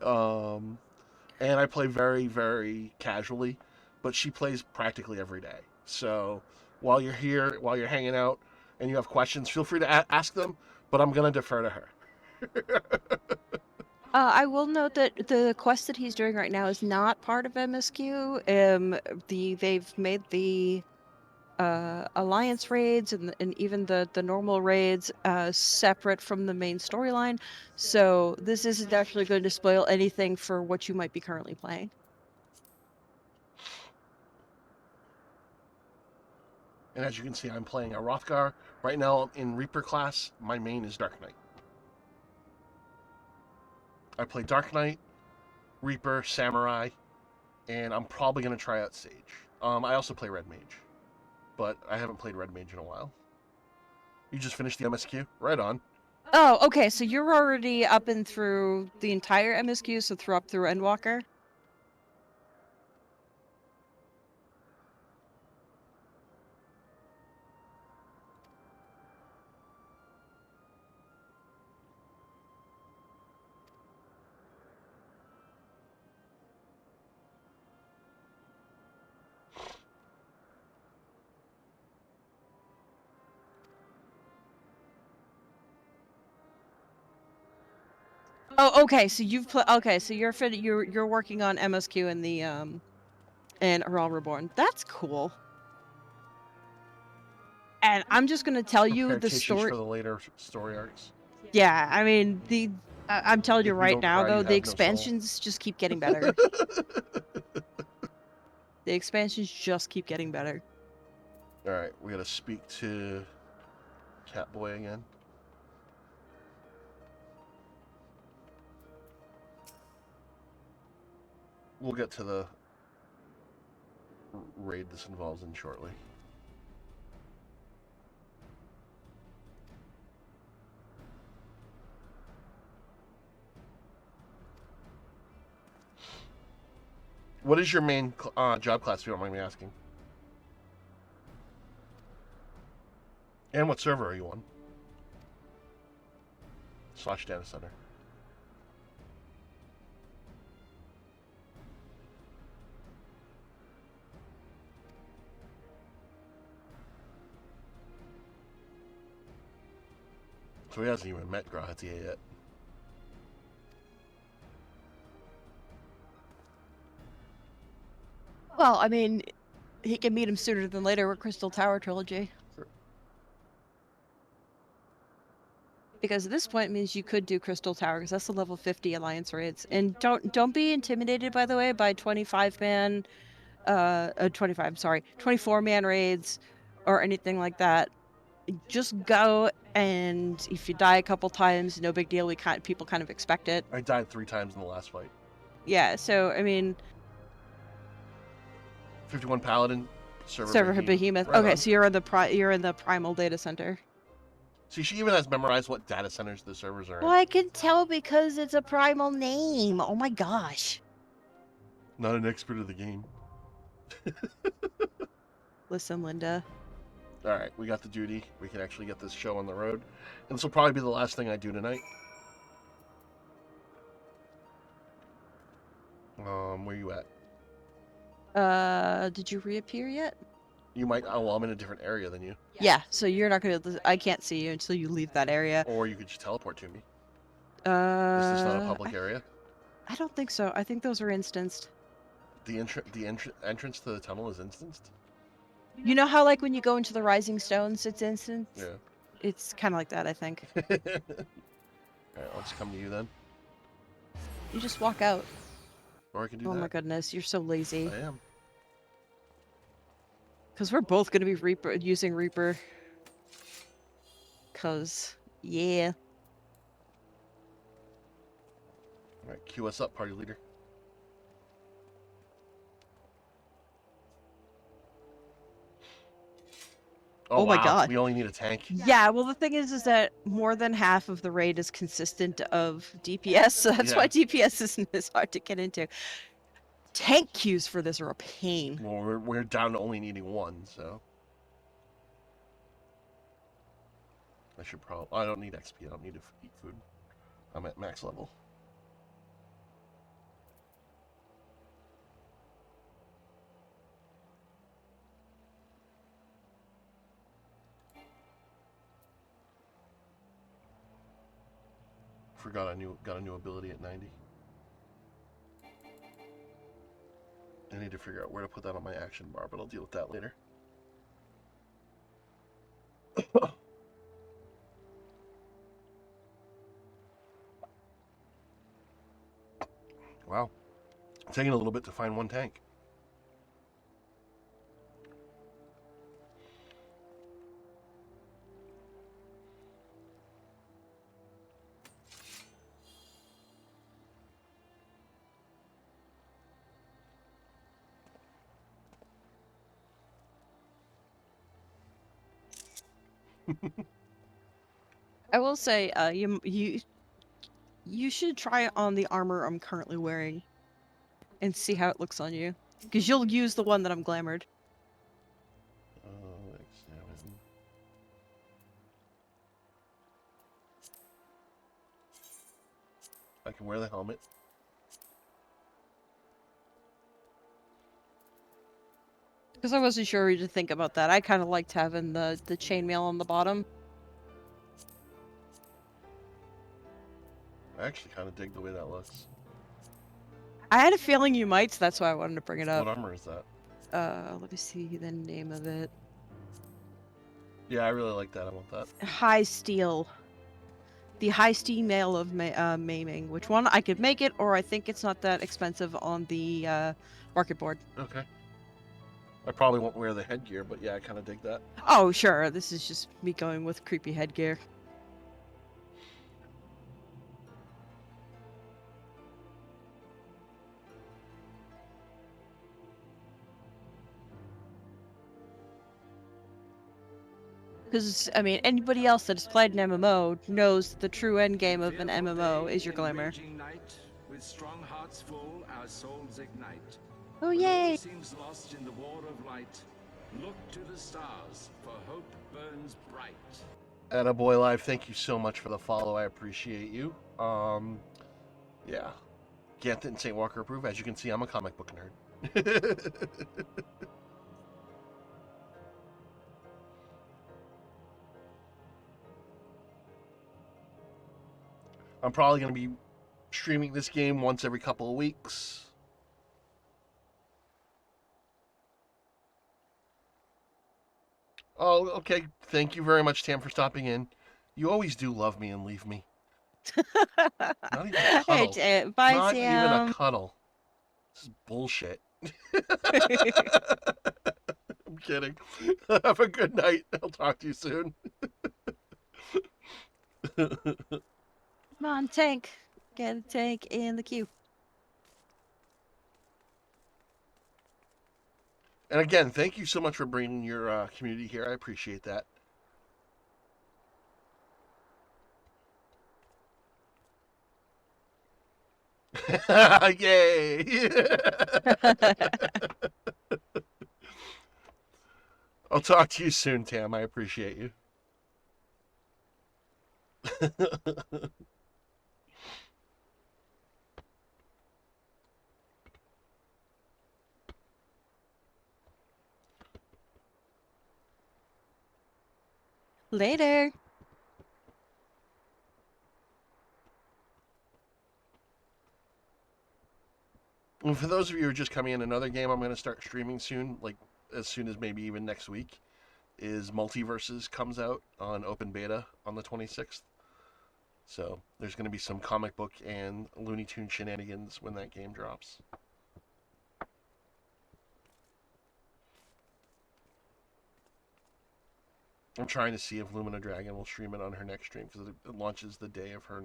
And I play very, very casually, but she plays practically every day. So while you're here, while you're hanging out, and you have questions, feel free to ask them, but I'm going to defer to her. I will note that the quest that he's doing right now is not part of MSQ. They've made the alliance raids and even the normal raids separate from the main storyline, so this isn't actually going to spoil anything for what you might be currently playing. And as you can see, I'm playing a Rothgar. Right now, I'm in Reaper class. My main is Dark Knight. I play Dark Knight, Reaper, Samurai, and I'm probably going to try out Sage. I also play Red Mage, but I haven't played Red Mage in a while. You just finished the MSQ? Right on. Oh, okay, so you're already up and through the entire MSQ, so up through Endwalker? Oh, okay, so okay, so you're working on MSQ and the and Aral Reborn. That's cool. And I'm just gonna tell you Prepare the tissues story. for the later story arcs. Yeah, I mean I'm telling you If you right don't now cry, though, you the have no soul. expansions just keep getting better. The expansions just keep getting better. Alright, we gotta speak to Catboy again. We'll get to the raid this involves in shortly. What is your main job class, if you don't mind me asking? And what server are you on? / data center. So he hasn't even met Grahatia yet. Well, I mean, he can meet him sooner than later with Crystal Tower Trilogy. Sure. Because at this point it means you could do Crystal Tower, because that's the level 50 alliance raids. And don't be intimidated, by the way, by 25-man 24-man raids or anything like that. Just go, and if you die a couple times, no big deal. People kind of expect it. I died 3 times in the last fight. Yeah, so I mean, 51 Paladin, server behemoth. Right Okay, on. so you're in the primal data center. See, she even has memorized what data centers the servers are in. Well, I can tell because it's a primal name. Oh my gosh. Not an expert of the game. Listen, Linda. Alright, we got the duty. We can actually get this show on the road. And this will probably be the last thing I do tonight. Where you at? Did you reappear yet? You might. Oh, well, I'm in a different area than you. Yeah, so you're not gonna. I can't see you until you leave that area. Or you could just teleport to me. Is this not a public I area? don't think so. I think those are instanced. The entrance to the tunnel is instanced? You know how, like, when you go into the Rising Stones, it's instant? Yeah. It's kind of like that, I think. Alright, I'll just come to you then. You just walk out. Or I can do Oh that. my goodness, you're so lazy. I am. Because we're both going to be using Reaper. Because, yeah. Alright, queue us up, party leader. Oh my wow. God. We only need a tank. Yeah, well, the thing is that more than half of the raid is consistent of DPS, so that's Yeah. why DPS isn't as hard to get into. Tank queues for this are a pain. Well, we're down to only needing 1, so. I should probably. I don't need XP. I don't need to eat food. I'm at max level. Forgot I got a new ability at 90. I need to figure out where to put that on my action bar, but I'll deal with that later. Wow. It's taking a little bit to find one tank. I will say, you should try on the armor I'm currently wearing, and see how it looks on you, because you'll use the one that I'm glamored. XIV. I can wear the helmet. Because I wasn't sure what to think about that. I kind of liked having the chainmail on the bottom. I actually kind of dig the way that looks. I had a feeling you might, so that's why I wanted to bring it up. What armor is that? Let me see the name of it. Yeah, I really like that. I want that. High Steel. The High Steel Mail of Maiming. Which one? I could make it, or I think it's not that expensive on the market board. Okay. I probably won't wear the headgear, but yeah, I kind of dig that. Oh, sure. This is just me going with creepy headgear. Because, I mean, anybody else that has played an MMO knows that the true end game of an MMO is your glamour. Night, with strong hearts full, our souls ignite. Oh, When yay! all seems lost in the war of light, look to the stars, for hope burns bright. Attaboy Live, thank you so much for the follow. I appreciate you. Yeah. Ganthet and St. Walker approve. As you can see, I'm a comic book nerd. I'm probably going to be streaming this game once every couple of weeks. Oh, okay. Thank you very much, Tam, for stopping in. You always do love me and leave me. Not even a cuddle. Hey, bye, Not even a Sam. cuddle. This is bullshit. I'm kidding. Have a good night. I'll talk to you soon. Come on, tank. Get a tank in the queue. And again, thank you so much for bringing your community here. I appreciate that. Yay! I'll talk to you soon, Tam. I appreciate you. Later. And for those of you who are just coming in, another game I'm going to start streaming soon, like as soon as maybe even next week, is Multiverses comes out on open beta on the 26th. So there's going to be some comic book and Looney Tune shenanigans when that game drops. I'm trying to see if Lumina Dragon will stream it on her next stream because it launches the day of her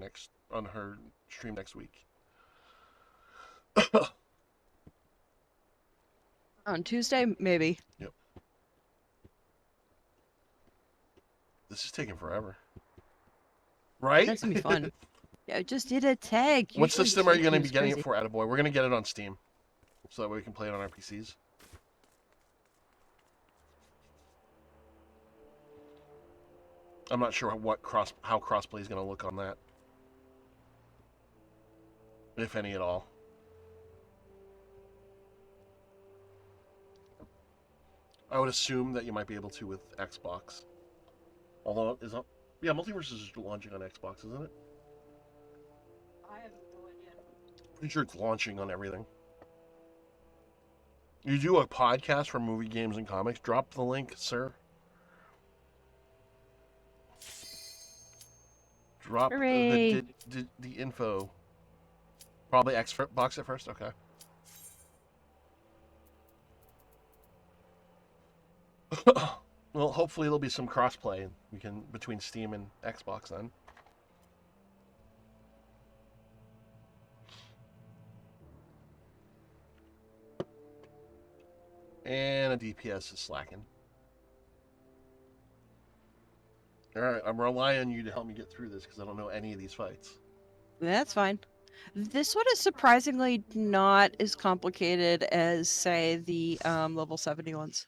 on her stream next week. On Tuesday, maybe. Yep. This is taking forever. Right? That's gonna be fun. Yeah, I just did a tag. What Usually system are you the going to queue be is getting crazy. it for, Attaboy? We're going to get it on Steam. So that way we can play it on our PCs. I'm not sure how crossplay is going to look on that. If any at all. I would assume that you might be able to with Xbox. Although, yeah, Multiverses is launching on Xbox, isn't it? Pretty sure it's launching on everything. You do a podcast for movie, games, and comics. Drop the link, sir. Drop Hooray. the info. Probably Xbox at first? Okay. Well, hopefully there'll be some crossplay between Steam and Xbox then. And a DPS is slacking. Alright, I'm relying on you to help me get through this because I don't know any of these fights. That's fine. This one is surprisingly not as complicated as, say, the level 70 ones.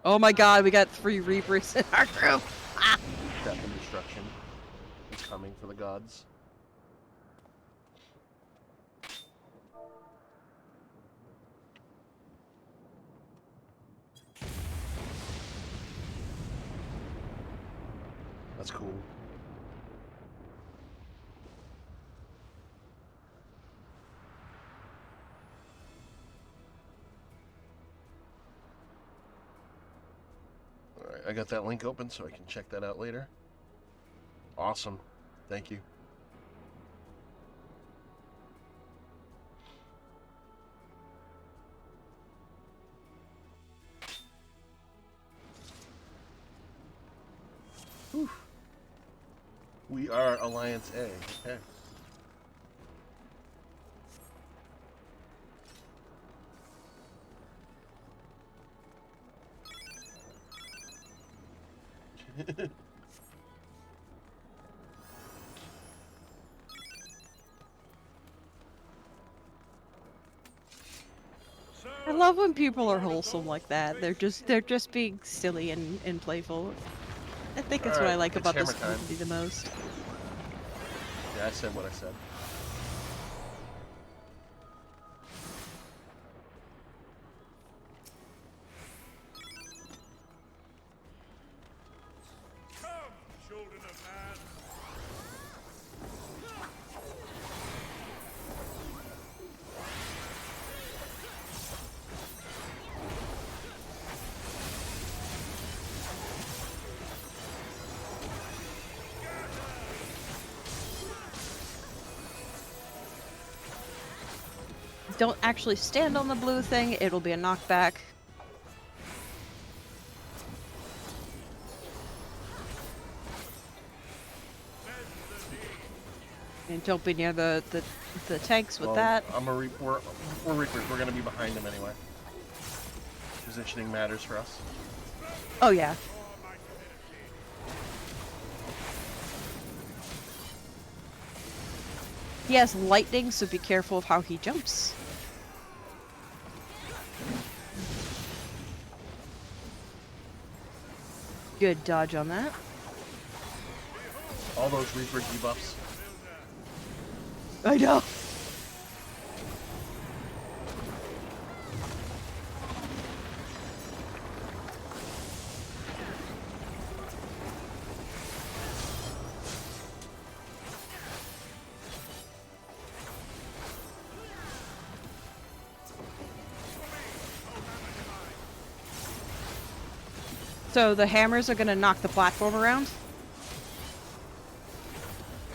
Oh my god, we got 3 Reapers in our group! Ah! Death and destruction is coming for the gods. That's cool. Alright, I got that link open so I can check that out later. Awesome. Thank you. Whew. We are Alliance A. Okay. I love when people are wholesome like that. They're just being silly and playful. I think it's what I like it's about this hammer time. community the most. Yeah, I said what I said. Come, children of man. Don't actually stand on the blue thing, it'll be a knockback. And don't be near the tanks with that. We're Reapers. We're gonna be behind them anyway. Positioning matters for us. Oh yeah. He has lightning, so be careful of how he jumps. Good dodge on that. All those Reaper debuffs. I know. So the hammers are gonna knock the platform around.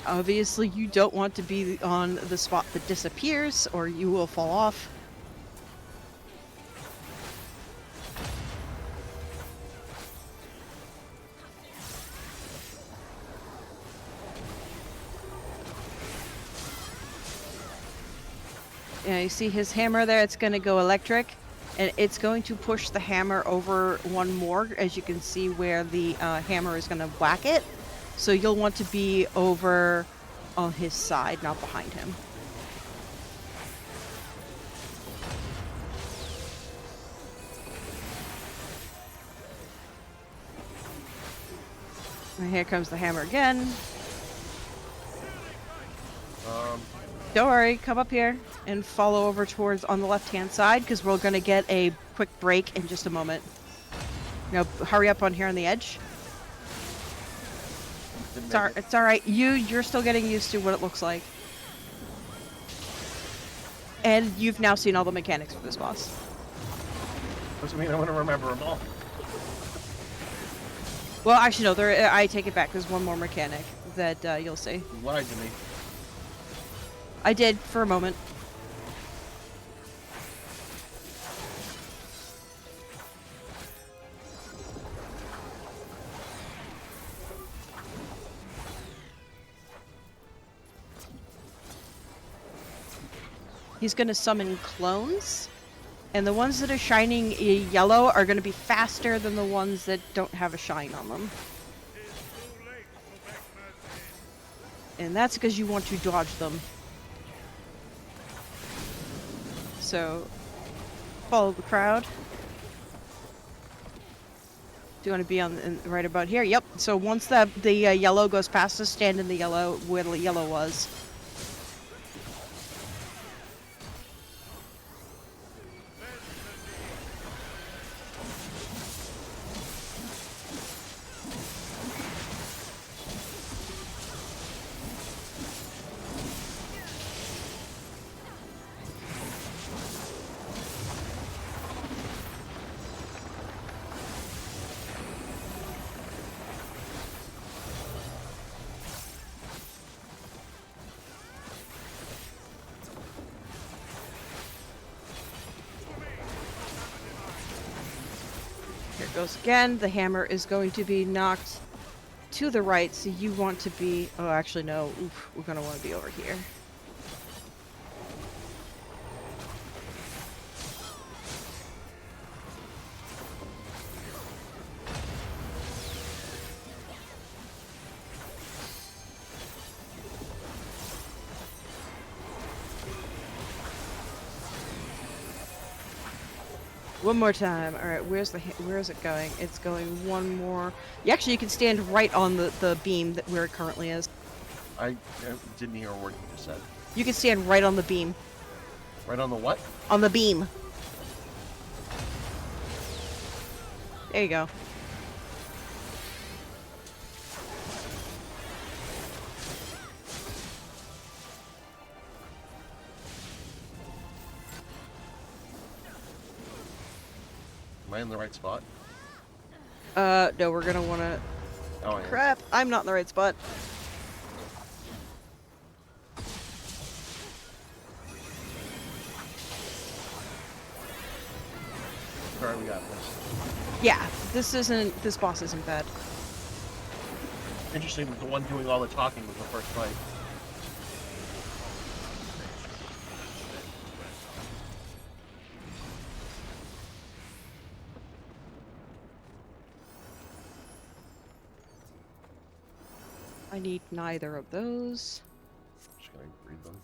Obviously, you don't want to be on the spot that disappears, or you will fall off. Yeah, you see his hammer there? It's going to go electric, and it's going to push the hammer over one more, as you can see where the hammer is going to whack it. So you'll want to be over on his side, not behind him. And here comes the hammer again. Don't worry, come up here and follow over towards on the left-hand side, because we're going to get a quick break in just a moment. Now hurry up on here on the edge. Didn't It's, make it. it's all right. You're still getting used to what it looks like. And you've now seen all the mechanics for this boss. Doesn't mean I'm gonna remember them all. Well, actually, no. I take it back. There's one more mechanic that you'll see. You lied to me. I did for a moment. He's going to summon clones, and the ones that are shining yellow are going to be faster than the ones that don't have a shine on them. It's too late to beg mercy. And that's because you want to dodge them. So, follow the crowd. Do you want to be right about here? Yep. So once the yellow goes past us, stand in the yellow where the yellow was. Here it goes again. The hammer is going to be knocked to the right, so you want to be... Oh, actually, no. Oof, we're going to want to be over here. One more time. All right, where is it going? It's going one more. Actually, you can stand right on the beam where it currently is. I didn't hear a word you just said. You can stand right on the beam. Right on the what? On the beam. There you go. Am I in the right spot? No, we're gonna wanna... Oh, yeah. Crap, I'm not in the right spot. Alright, we got this. Yeah, this boss isn't bad. Interesting that the one doing all the talking was the first fight. I need neither of those. Just gonna read them.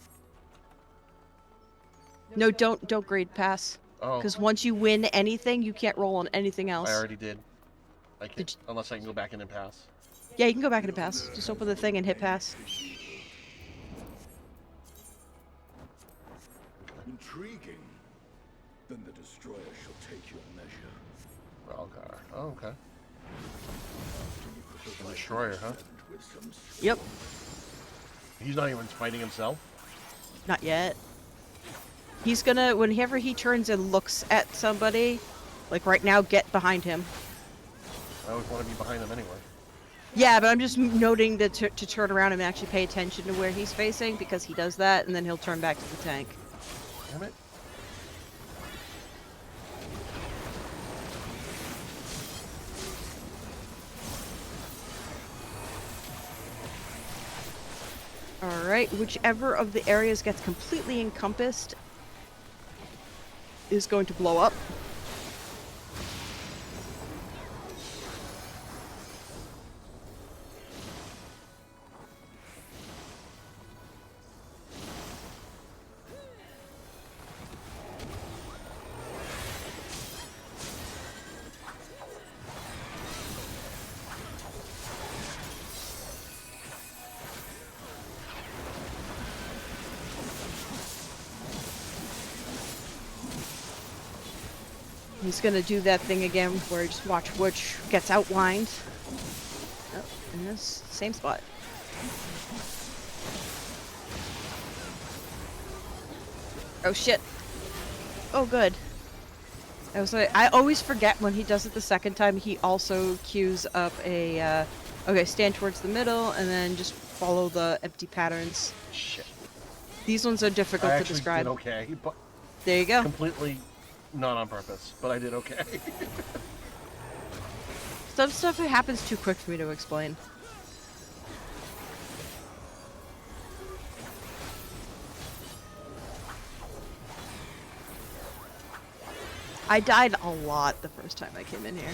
No, don't grade pass. Oh, Because once you win anything, you can't roll on anything else. I already did. I can't, Did unless I can go back in and pass. Yeah, you can go back and pass. Just open the thing and hit pass. Intriguing. Then the destroyer shall take your measure. Ralgar. Oh, okay. You could The provide destroyer, huh? with some Yep. He's not even fighting himself. Not yet. He's gonna, whenever he turns and looks at somebody, like right now, get behind him. I always want to be behind him anyway. Yeah, but I'm just noting to turn around and actually pay attention to where he's facing, because he does that, and then he'll turn back to the tank. Damn it. Alright, whichever of the areas gets completely encompassed is going to blow up. He's gonna do that thing again where you just watch which gets outlined. Oh, in this same spot. Oh shit. Oh good. I always forget when he does it the second time, he also cues up a, okay, stand towards the middle and then just follow the empty patterns. Shit. These ones are difficult I to actually describe. did okay, but There you go. completely not on purpose, but I did okay. Some stuff happens too quick for me to explain. I died a lot the first time I came in here.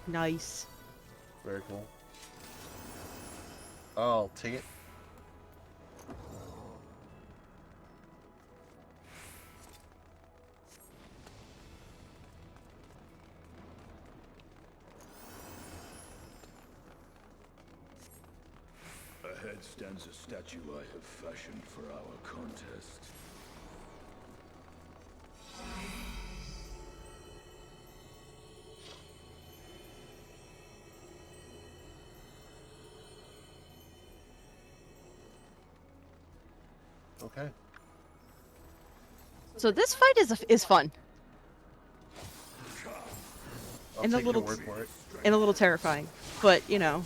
Nice. Very cool. I'll take it. Ahead stands a statue I have fashioned for our contest. Okay. So this fight is fun I'll And a take little your word for it. and a little terrifying, but you know,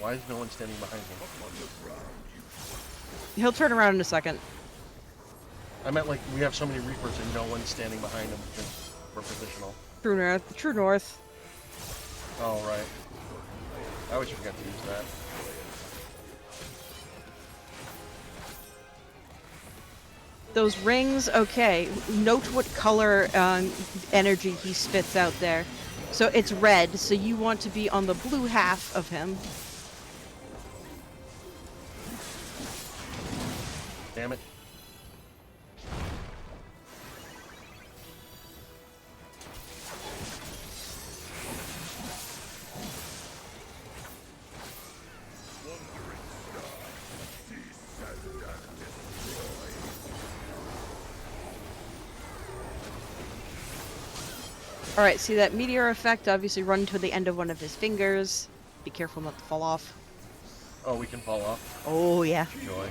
Why is no one standing behind him? he'll turn around in a second. I meant like we have so many Reapers and no one's standing behind him because we're positional. True north. True north. Oh, right. I always forget to use that. Those rings, okay. Note what color energy he spits out there. So it's red, so you want to be on the blue half of him. Damn it. Alright, see that meteor effect? Obviously run to the end of one of his fingers. Be careful not to fall off. Oh, we can fall off. Oh, yeah. Joy.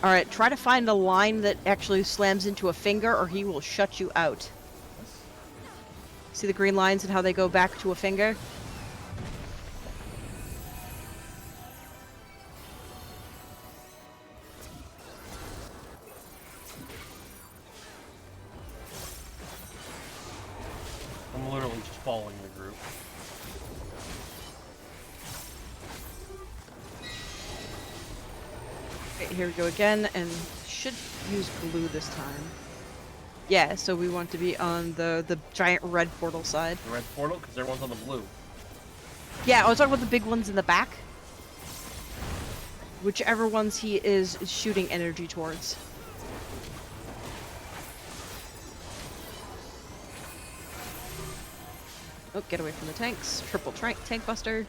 Alright, try to find a line that actually slams into a finger or he will shut you out. See the green lines and how they go back to a finger? I'm literally just following the group. Okay, here we go again, and should use blue this time. Yeah, so we want to be on the giant red portal side. The red portal, because everyone's on the blue. Yeah, I was talking about the big ones in the back. Whichever ones he is shooting energy towards. Oh, get away from the tanks. Triple tank buster.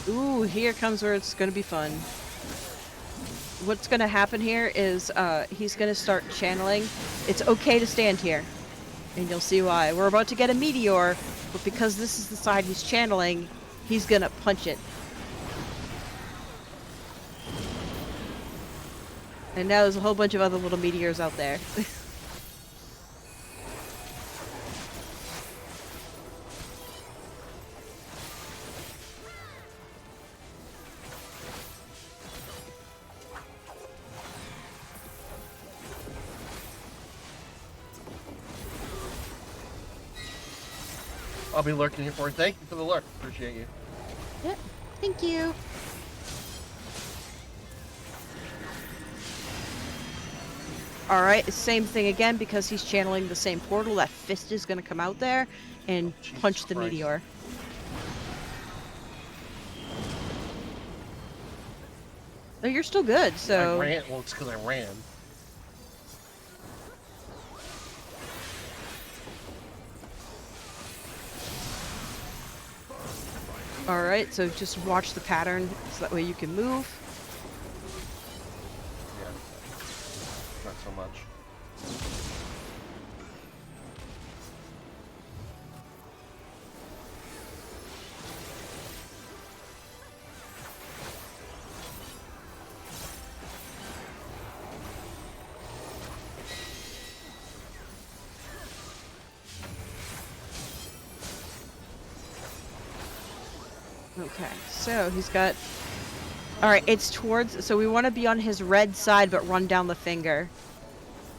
Ooh, here comes where it's gonna be fun. What's gonna happen here is he's gonna start channeling. It's okay to stand here. And you'll see why. We're about to get a meteor, but because this is the side he's channeling, he's gonna punch it. And now there's a whole bunch of other little meteors out there. I'll be lurking here for you. Thank you for the lurk. Appreciate you. Yep. Thank you. Alright, same thing again because he's channeling the same portal. That fist is gonna come out there and Jesus punch the Christ. meteor. No, you're still good, I so... ran. Well, it's because I ran. Alright, so just watch the pattern so that way you can move. Yeah. Not so much. Okay, so he's got... Alright, it's towards... So we want to be on his red side, but run down the finger.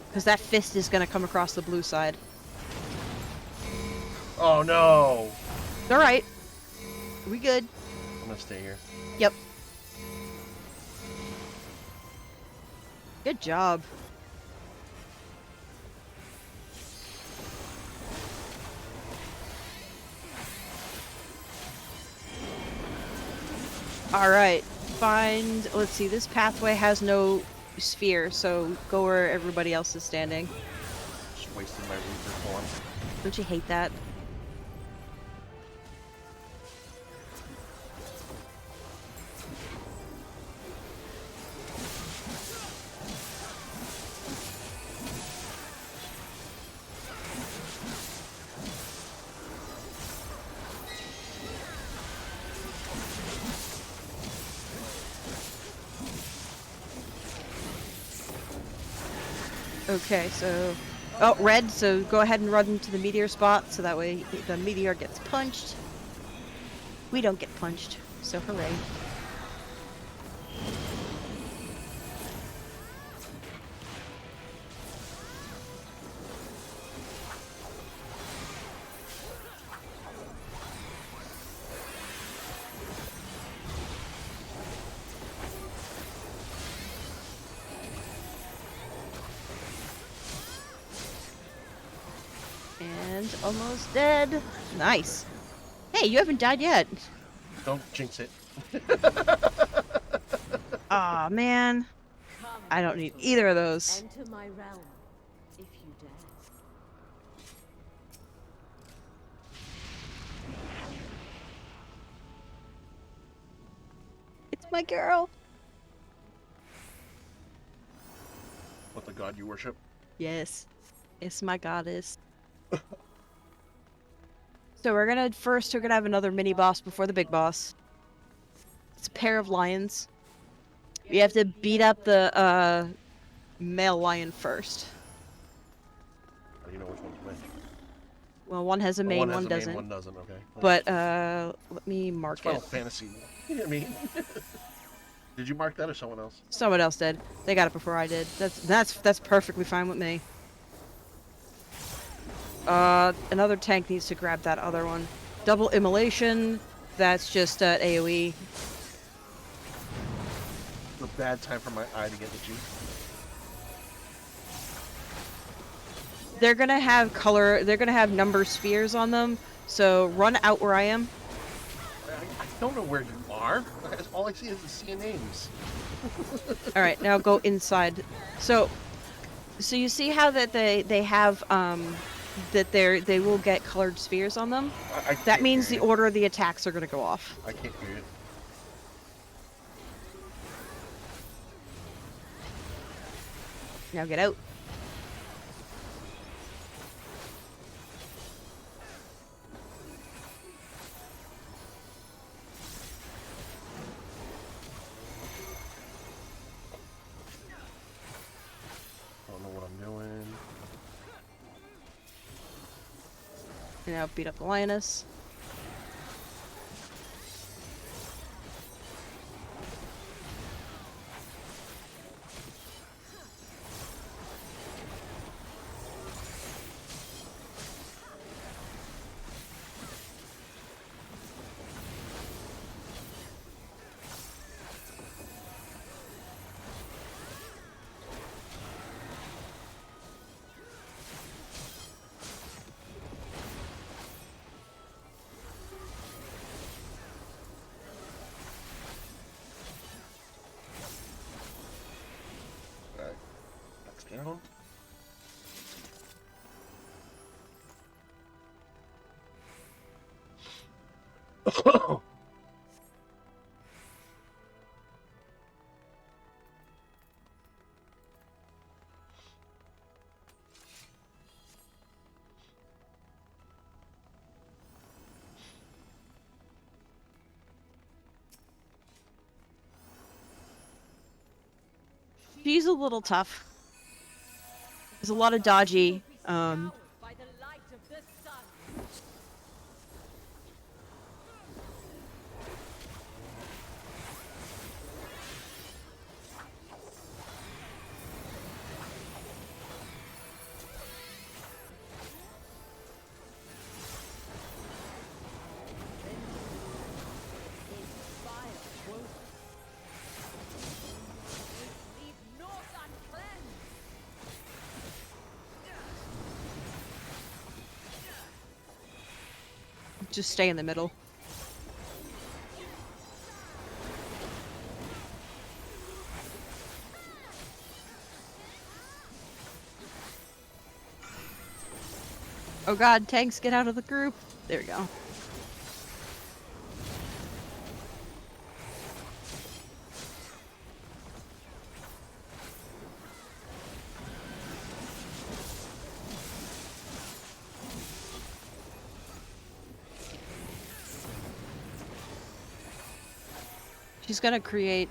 Because that fist is going to come across the blue side. Oh no! It's alright. We good. I'm gonna stay here. Yep. Good job. Alright, find... Let's see, this pathway has no sphere, so go where everybody else is standing. Just wasted my Reaper form. Don't you hate that? Okay, so... Oh, red, so go ahead and run into the meteor spot, so that way the meteor gets punched. We don't get punched, so hooray. And almost dead. Nice. Hey, you haven't died yet. Don't jinx it. Aw, man. I don't need either of those. Enter my realm, if you dare. It's my girl. What the god you worship? Yes. It's my goddess. So we're gonna have another mini boss before the big boss. It's a pair of lions. We have to beat up the male lion first. How do you know which one's which? Well, one has a Oh, mane, one has one a main, doesn't. one doesn't. Okay. But let me mark It's Final it. Fantasy. I mean, did you mark that or someone else? Someone else did. They got it before I did. That's perfectly fine with me. Another tank needs to grab that other one. Double immolation. That's just AoE. It's a bad time for my eye to get itchy. They're gonna have number spheres on them. So run out where I am. I don't know where you are. All I see is the sea of names. All right, now go inside. So you see how that they have that they will get colored spheres on them. I That can't means hear the you. order of the attacks are gonna go off. I can't hear you. Now get out. Don't know what I'm doing. Now beat up the lioness. down. She's a little tough. There's a lot of dodgy. By the light of the sun. Leave naught uncleansed. Just stay in the middle. Oh god, tanks, get out of the group. There we go. She's gonna create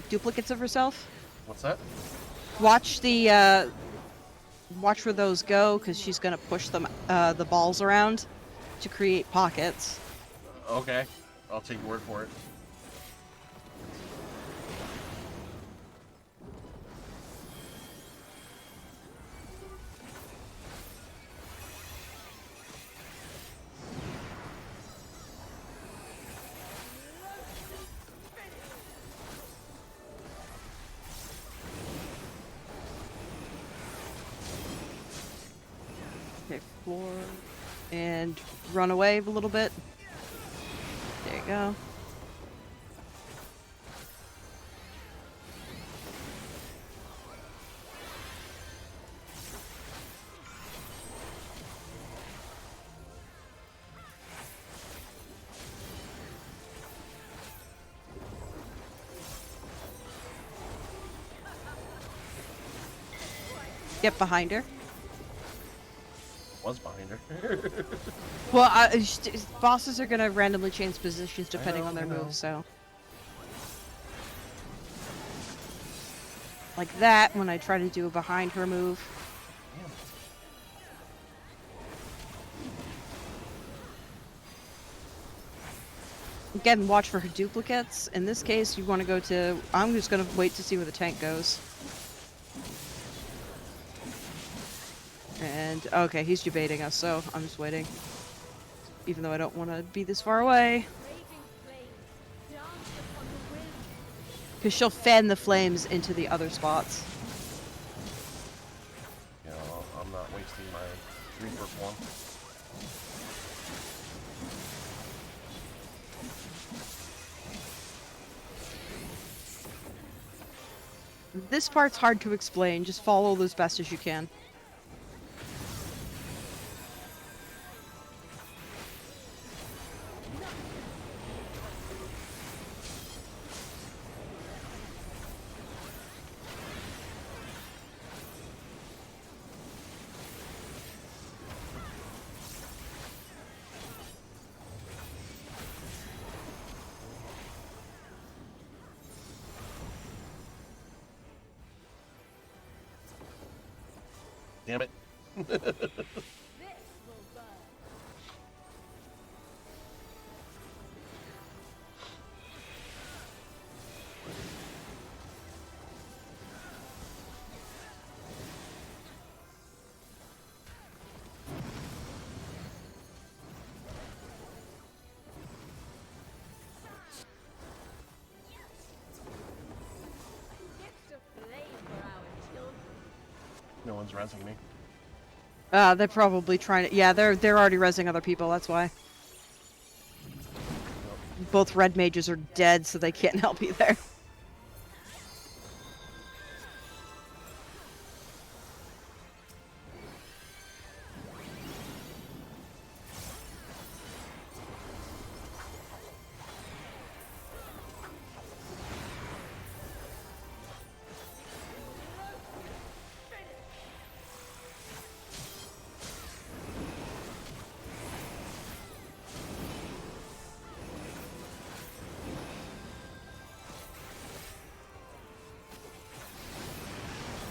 duplicates of herself. What's that? Watch the watch where those go, because she's gonna push them the balls around to create pockets. Okay, I'll take your word for it. Okay, floor and run away a little bit. There you go. Get behind her. Was behind her. Well, bosses are gonna randomly change positions depending on their I know. moves, so. Like that, when I try to do a behind her move. Again, watch for her duplicates. In this case, you want to go to... I'm just gonna wait to see where the tank goes. And, okay, he's debating us, so I'm just waiting. Even though I don't want to be this far away. Raging flames dance upon the wind. Because she'll fan the flames into the other spots. You know, I'm not wasting my Reaper form. This part's hard to explain, just follow as best as you can. Damn it. This will burn. Gift of flame for our children. No one's resing me. They're probably trying to... Yeah, they're already rezzing other people, that's why. Both red mages are dead, so they can't help either.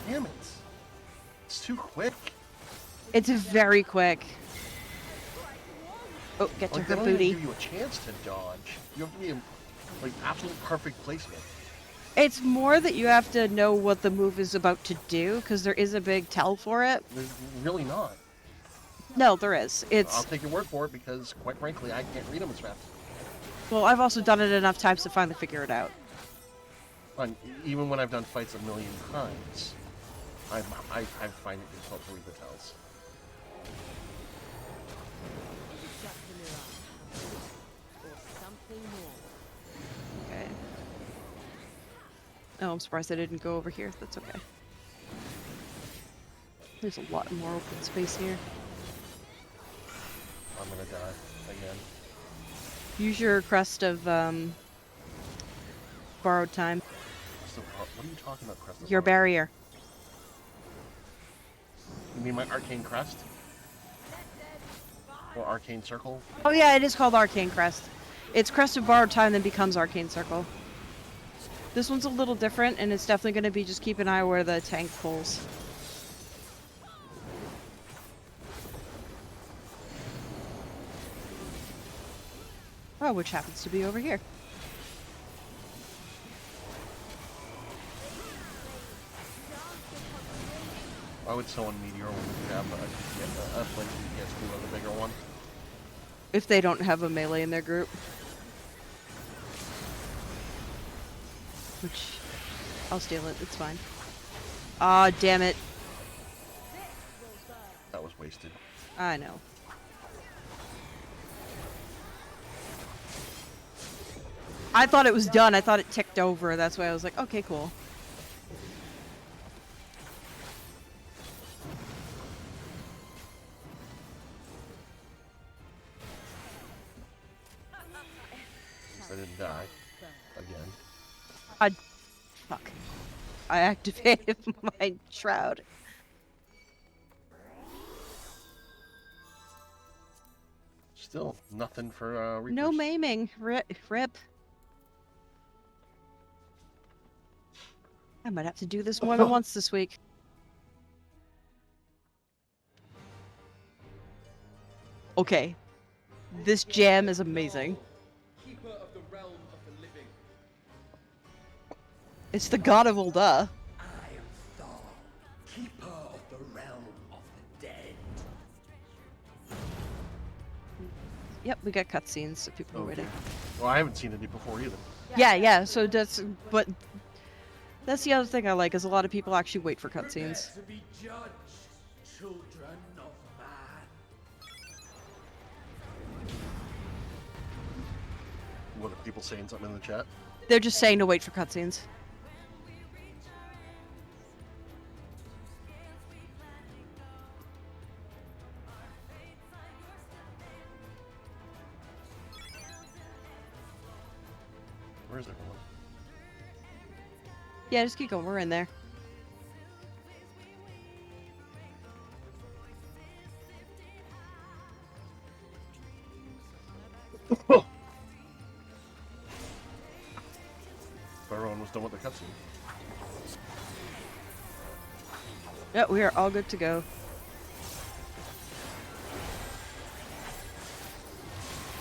Damn it. It's too quick. It's very quick. Oh, get to Like, her they don't even booty. give you a chance to dodge. You have to be in, like, absolute perfect placement. It's more that you have to know what the move is about to do, because there is a big tell for it. There's really not. No, there is. I'll It's... take your word for it because, quite frankly, I can't read them as fast. Well, I've also done it enough times to finally figure it out. And even when I've done fights a million times, I find it difficult to read the tells. Just a mirage. Or something more. Okay. Oh, I'm surprised I didn't go over here. That's okay. There's a lot more open space here. I'm gonna die again. Use your crest of, borrowed time. So, what are you talking about, Crest? Your barrier. You mean my arcane crest? Or arcane circle? Oh yeah, it is called Arcane Crest. It's Crest of Borrowed Time, then becomes Arcane Circle. This one's a little different, and it's definitely going to be just keep an eye where the tank pulls. Oh, which happens to be over here. Why would someone meteor when you have a place you get to the bigger one? If they don't have a melee in their group. Which, I'll steal it, it's fine. Aw, damn it. That was wasted. I know. I thought it was done. I thought it ticked over. That's why I was like, okay, cool. I didn't die. Again. Fuck. I activated my shroud. Still, nothing for Reapers. No maiming. Rip. I might have to do this more than once this week. Okay. This jam is amazing. Keeper of the realm of the living. It's the god of Ulda. I am Thor, keeper of the realm of the dead. Yep, we got cutscenes, so people are Okay. waiting. Well, I haven't seen it before either. Yeah, so but that's the other thing I like, is a lot of people actually wait for cutscenes. To be judged, children of man. What are people saying something in the chat? They're just saying to wait for cutscenes. Where's everyone? Yeah, just keep going, we're in there. Everyone was done with the cutscene. Yep, we are all good to go.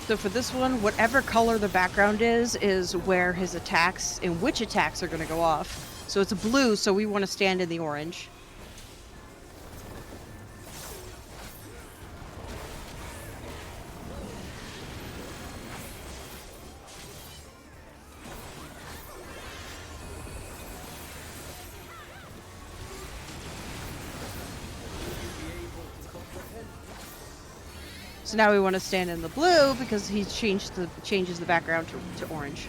So for this one, whatever color the background is where his attacks, in which attacks are going to go off. So it's a blue, so we want to stand in the orange. So now we want to stand in the blue because he changes the background to orange.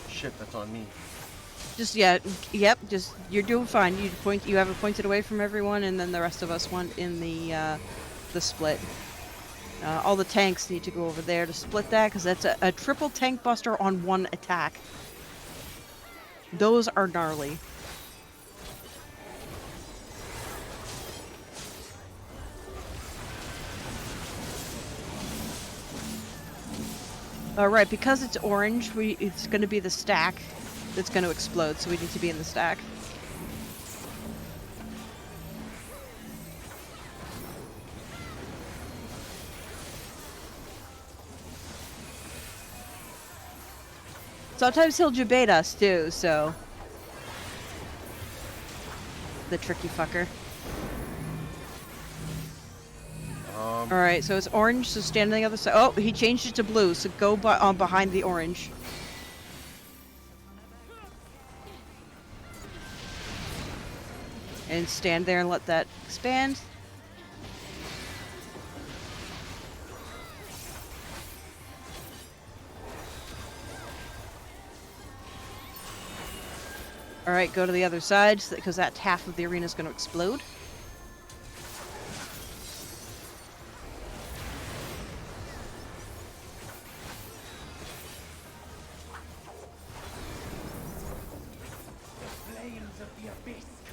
Shit, that's on me. Just just you're doing fine. You have it pointed away from everyone, and then the rest of us want in the split. All the tanks need to go over there to split that, because that's a triple tank buster on one attack. Those are gnarly. Right, because it's orange, it's going to be the stack that's going to explode, so we need to be in the stack. Sometimes he'll debate us too, so. The tricky fucker. Alright, so it's orange, so stand on the other side. Oh, he changed it to blue, so go behind the orange. And stand there and let that expand. Alright, go to the other side, because that half of the arena is going to explode.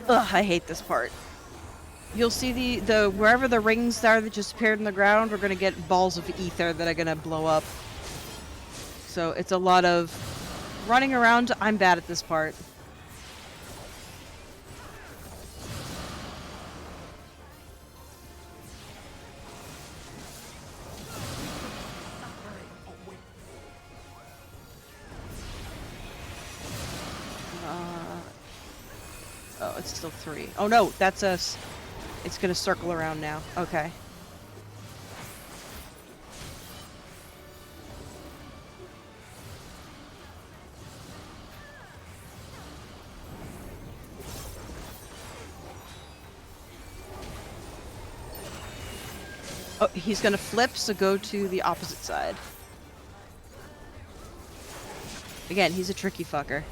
Ugh, I hate this part. You'll see the wherever the rings are that just appeared in the ground, we're gonna get balls of ether that are gonna blow up. So it's a lot of running around. I'm bad at this part. Oh, it's still 3. Oh no, that's us. It's gonna circle around now. Okay. Oh, he's gonna flip, so go to the opposite side. Again, he's a tricky fucker.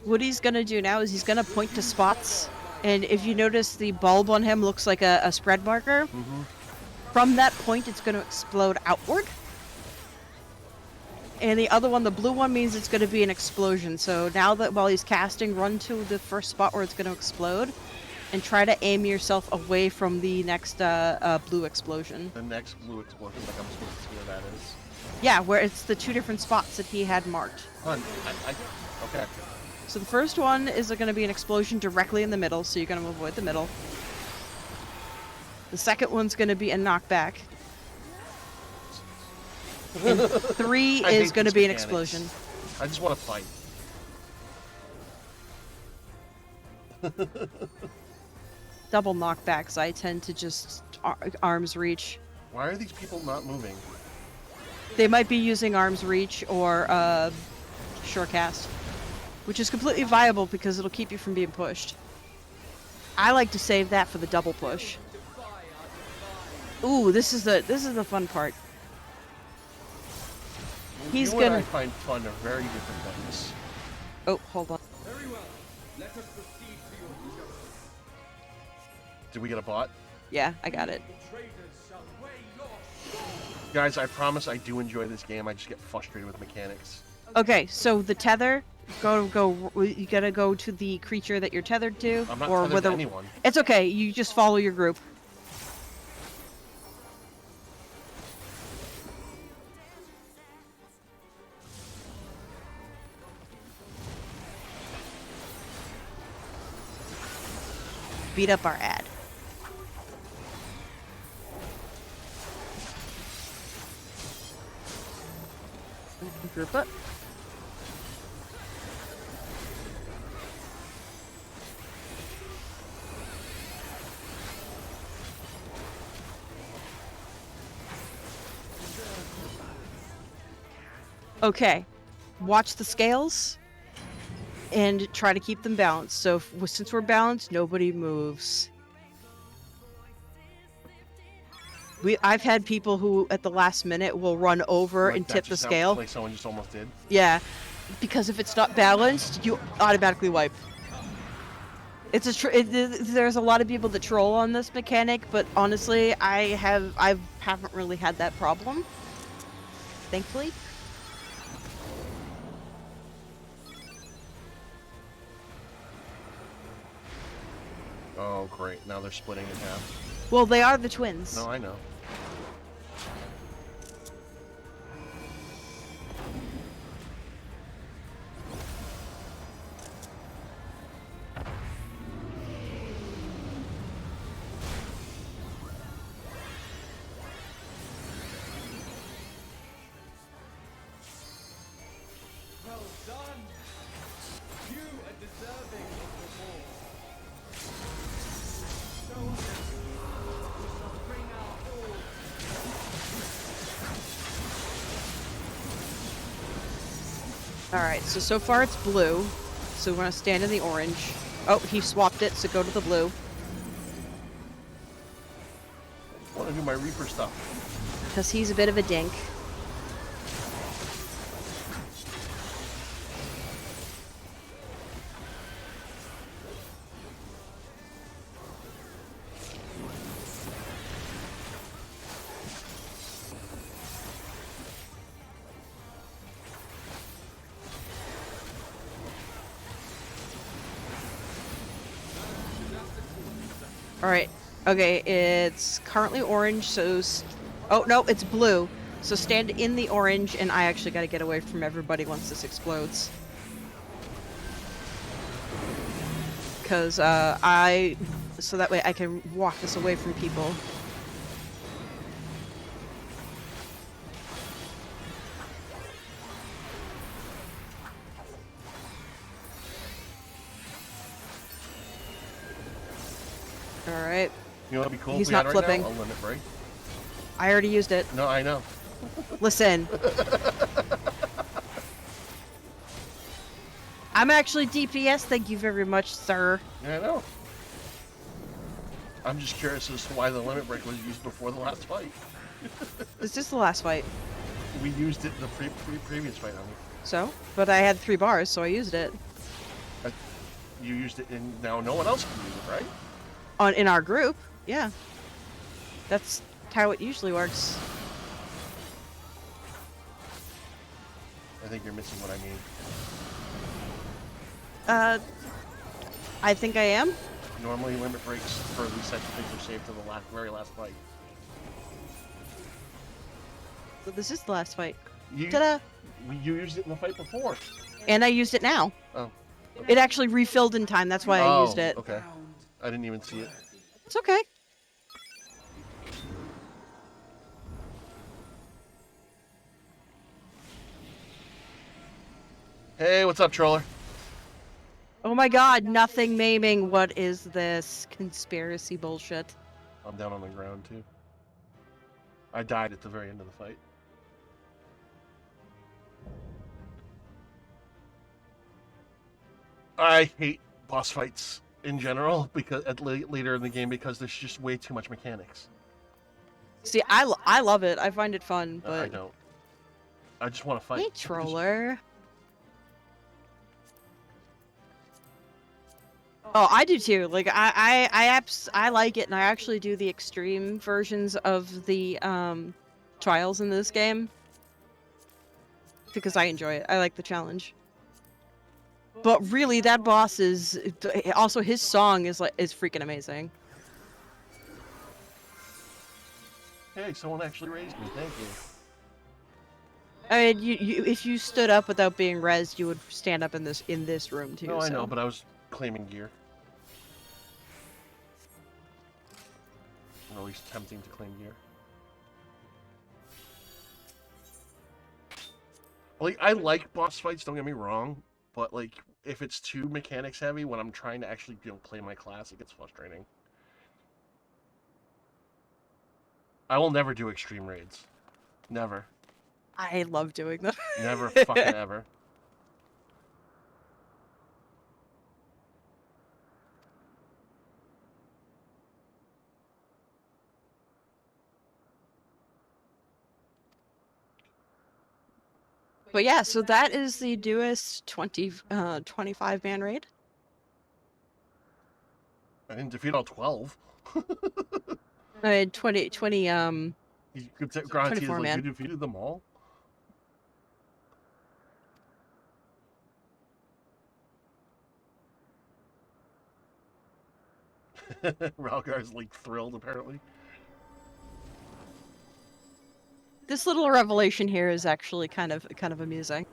What he's gonna do now is he's gonna point to spots, and if you notice the bulb on him looks like a spread marker. Mm-hmm. From that point, it's gonna explode outward. And the other one, the blue one, means it's gonna be an explosion. So now that while he's casting, run to the first spot where it's gonna explode, and try to aim yourself away from the next blue explosion. The next blue explosion, like I'm supposed to see where that is. Yeah, where it's the 2 different spots that he had marked. Okay. So the first one is going to be an explosion directly in the middle, so you're going to avoid the middle. The second one's going to be a knockback. And 3 is going to be an explosion. I just want to fight. Double knockbacks, I tend to just arms reach. Why are these people not moving? They might be using arms reach or shorecast, which is completely viable because it'll keep you from being pushed. I like to save that for the double push. Ooh, this is the fun part. He's you and gonna I find fun are very different things. Oh, hold on. Very well. Let us proceed to your justice. Did we get a bot? Yeah, I got it. Traitors shall weigh your Guys, I promise I do enjoy this game. I just get frustrated with mechanics. Okay, so the tether, you gotta go to the creature that you're tethered to, I'm not or tethered whether to anyone. it's okay. You just follow your group. Beat up our ad. Group up. Okay, watch the scales and try to keep them balanced. So since we're balanced, nobody moves. I've had people who at the last minute will run over Like and that tip the just scale. Like someone just almost did. Yeah, because if it's not balanced, you automatically wipe. It's there's a lot of people that troll on this mechanic, but honestly, I haven't really had that problem. Thankfully. Oh, great. Now they're splitting in half. Well, they are the twins. No, I know. Well done! You are deserving of reward. Show us we shall bring our all. Alright, so far it's blue. So we're gonna stand in the orange. Oh, he swapped it, so go to the blue. I want to do my Reaper stuff. Because he's a bit of a dink. Alright, okay, it's currently orange, so... Oh, no, it's blue. So stand in the orange, and I actually gotta get away from everybody once this explodes. Because, so that way I can walk this away from people. Alright. You know what'd be cool He's if we had not right flipping. now? A limit break. I already used it. No, I know. Listen. I'm actually DPS, thank you very much, sir. Yeah, I know. I'm just curious as to why the limit break was used before the last fight. This is the last fight. We used it in the previous fight, honey. So? But I had 3 bars, so I used it. You used it, and now no one else can use it, right? In our group, yeah. That's how it usually works. I think you're missing what I mean. I think I am. Normally, limit breaks for these types of things are saved to the very last fight. So this is the last fight. You, Ta-da! you used it in the fight before. And I used it now. Oh. It actually refilled in time, that's why I used it. Okay. I didn't even see it. It's okay. Hey, what's up, troller? Oh my god, nothing maiming. What is this conspiracy bullshit? I'm down on the ground, too. I died at the very end of the fight. I hate boss fights in general because later in the game because there's just way too much mechanics. See, I love it. I find it fun, but... I don't. I just want to fight. Hey, troller. Oh, I do too. Like I like it, and I actually do the extreme versions of the trials in this game because I enjoy it. I like the challenge. But really, that boss is also his song is freaking amazing. Hey, someone actually raised me. Thank you. I mean, you if you stood up without being rezzed, you would stand up in this room too. No, I so. know, but I was claiming gear. Or at least attempting to claim gear. Like, I like boss fights, don't get me wrong, but like, if it's too mechanics heavy when I'm trying to actually, play my class, it gets frustrating. I will never do extreme raids. Never. I love doing them. Never fucking ever. But yeah, so that is the Duist 25 man raid. I didn't defeat all 12. I mean, 20 You could say, granted, 24 like, man. you defeated them all? Ralgar's like thrilled apparently. This little revelation here is actually kind of amusing.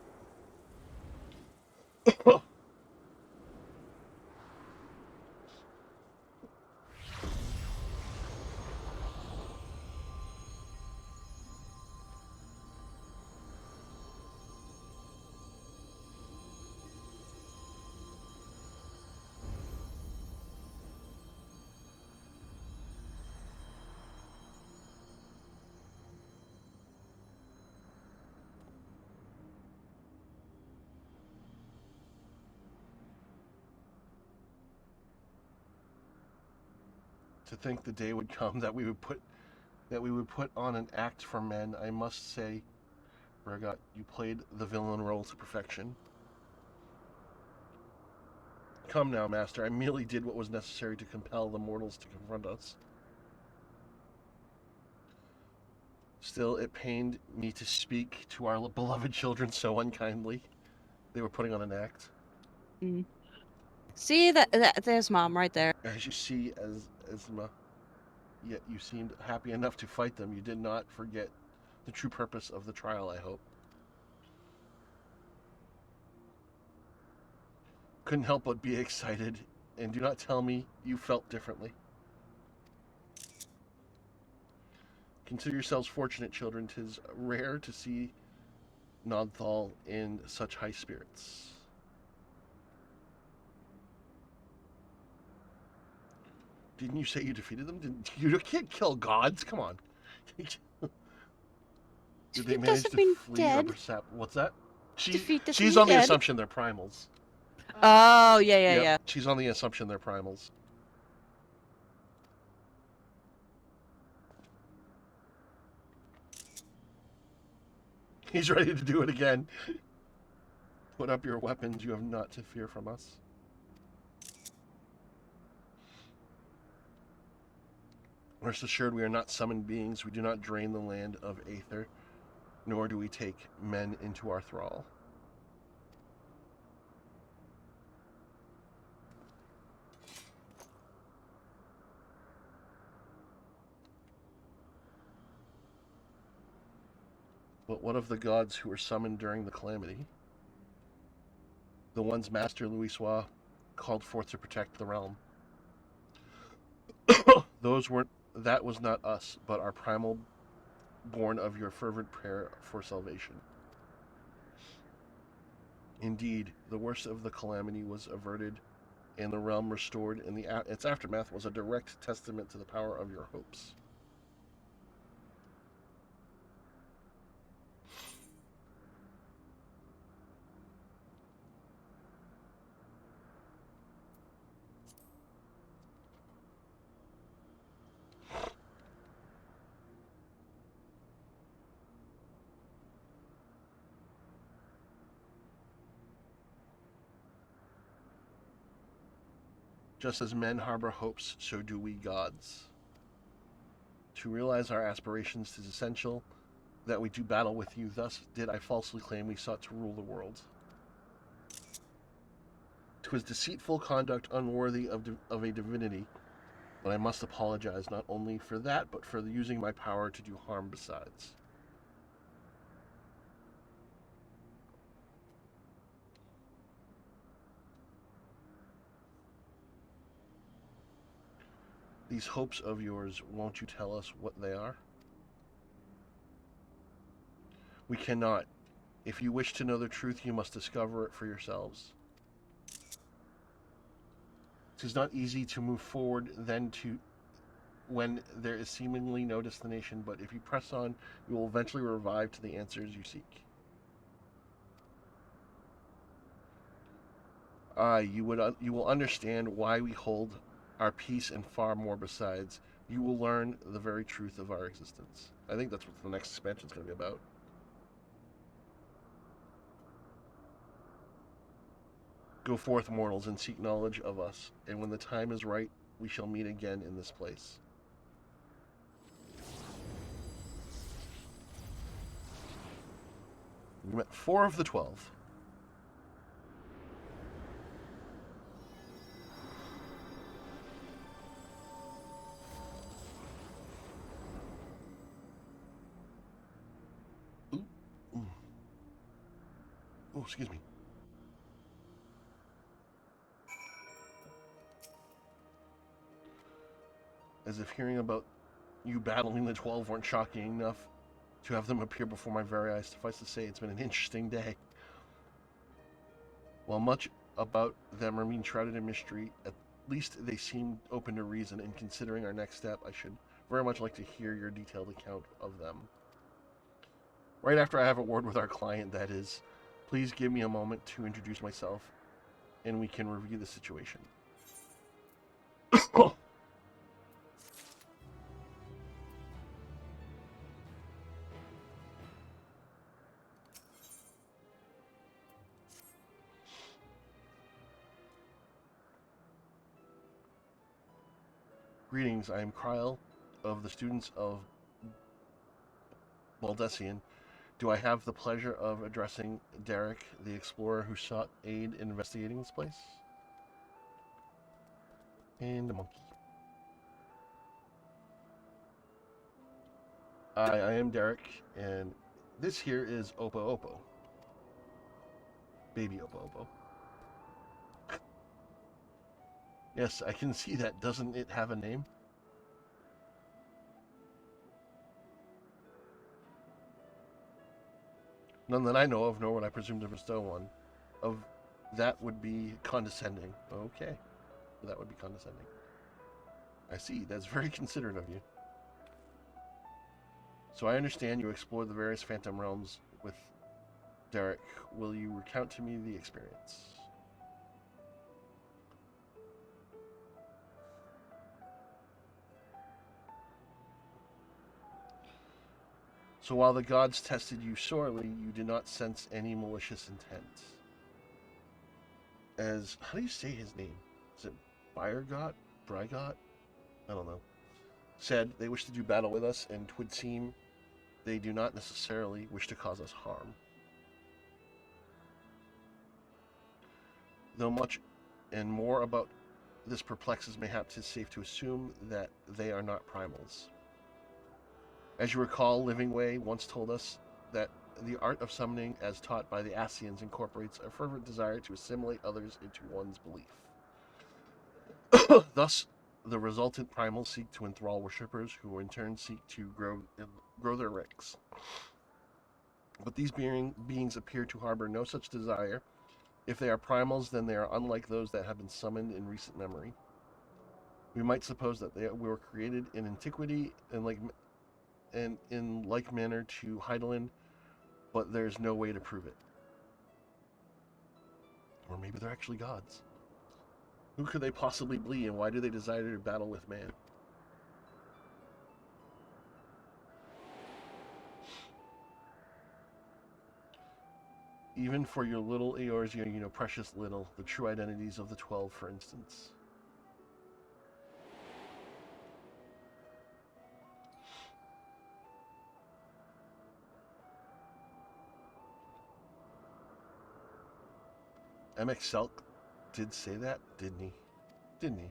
To think the day would come that we would put on an act for men. I must say, Ragot, you played the villain role to perfection. Come now, Master. I merely did what was necessary to compel the mortals to confront us. Still, it pained me to speak to our beloved children so unkindly. They were putting on an act. Mm. See, there's Mom right there. As you see, Esma, yet you seemed happy enough to fight them. You did not forget the true purpose of the trial, I hope. Couldn't help but be excited, and do not tell me you felt differently. Consider yourselves fortunate, children. 'Tis rare to see Nodthal in such high spirits. Didn't you say you defeated them? You can't kill gods. Come on. Did they manage doesn't to mean flee dead. or sap? What's that? Defeat doesn't She's mean on the dead. assumption they're primals. Oh, yeah, Yep, yeah. she's on the assumption they're primals. He's ready to do it again. Put up your weapons. You have naught to fear from us. Rest assured, we are not summoned beings. We do not drain the land of Aether, nor do we take men into our thrall. But what of the gods who were summoned during the calamity? The ones Master Louisoix called forth to protect the realm. That was not us, but our primal, born of your fervent prayer for salvation. Indeed, the worst of the calamity was averted and the realm restored, and its aftermath was a direct testament to the power of your hopes. Just as men harbor hopes, so do we gods. To realize our aspirations is essential that we do battle with you. Thus did I falsely claim we sought to rule the world. 'Twas deceitful conduct unworthy of a divinity, but I must apologize not only for that, but for using my power to do harm besides. These hopes of yours, won't you tell us what they are? We cannot. If you wish to know the truth, you must discover it for yourselves. It is not easy to move forward when there is seemingly no destination, but if you press on, you will eventually arrive to the answers you seek. You will understand why we hold our peace and far more besides. You will learn the very truth of our existence. I think that's what the next expansion is going to be about. Go forth, mortals, and seek knowledge of us, and when the time is right, we shall meet again in this place. We met 4 of the 12. Oh, excuse me. As if hearing about you battling the 12 weren't shocking enough to have them appear before my very eyes. Suffice to say, it's been an interesting day. While much about them remains shrouded in mystery, at least they seem open to reason, and considering our next step, I should very much like to hear your detailed account of them. Right after I have a word with our client, that is. Please give me a moment to introduce myself, and we can review the situation. Greetings, I am Kryl of the students of Baldessian. Do I have the pleasure of addressing Derek, the explorer who sought aid in investigating this place? And the monkey. I am Derek, and this here is Oppo Oppo. Baby Oppo Oppo. Yes, I can see that. Doesn't it have a name? None that I know of, nor would I presume to bestow one. Of that would be condescending. Okay. That would be condescending. I see. That's very considerate of you. So I understand you explored the various phantom realms with Derek. Will you recount to me the experience? So while the gods tested you sorely, you did not sense any malicious intent. As, how do you say his name? Is it Brygot? I don't know. Said they wish to do battle with us, and 'twould seem they do not necessarily wish to cause us harm. Though much and more about this perplexes, mayhaps it's safe to assume that they are not primals. As you recall, Living Way once told us that the art of summoning, as taught by the Asians, incorporates a fervent desire to assimilate others into one's belief. Thus, the resultant primals seek to enthrall worshippers, who in turn seek to grow their ranks. But these beings appear to harbor no such desire. If they are primals, then they are unlike those that have been summoned in recent memory. We might suppose that they were created in antiquity and in like manner to Hydaelyn, but there's no way to prove it. Or maybe they're actually gods. Who could they possibly be, and why do they desire to battle with man? Even for your little Eorzea, you know, precious little, the true identities of the 12, for instance. MX Selk did say that, didn't he? Didn't he?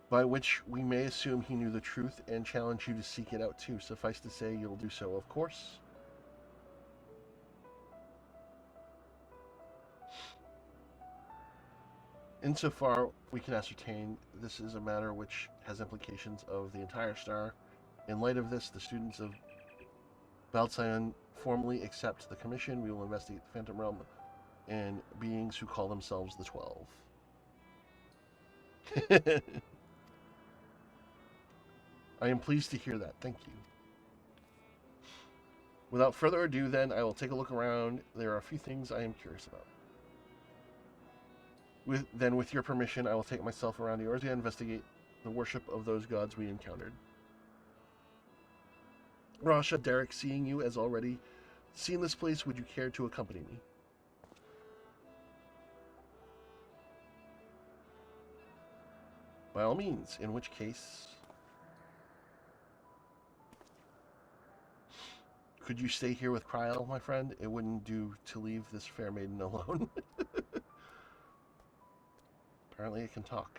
By which we may assume he knew the truth and challenge you to seek it out too. Suffice to say, you'll do so, of course. Insofar we can ascertain, this is a matter which has implications of the entire star. In light of this, the students of Baltzion formally accept the commission. We will investigate the Phantom Realm and beings who call themselves the 12. I am pleased to hear that. Thank you. Without further ado, then, I will take a look around. There are a few things I am curious about. With your permission, I will take myself around Eorzea and investigate the worship of those gods we encountered. Rasha, Derek, seeing you as already seen this place, would you care to accompany me? By all means, in which case... Could you stay here with Kryl, my friend? It wouldn't do to leave this fair maiden alone. Apparently it can talk.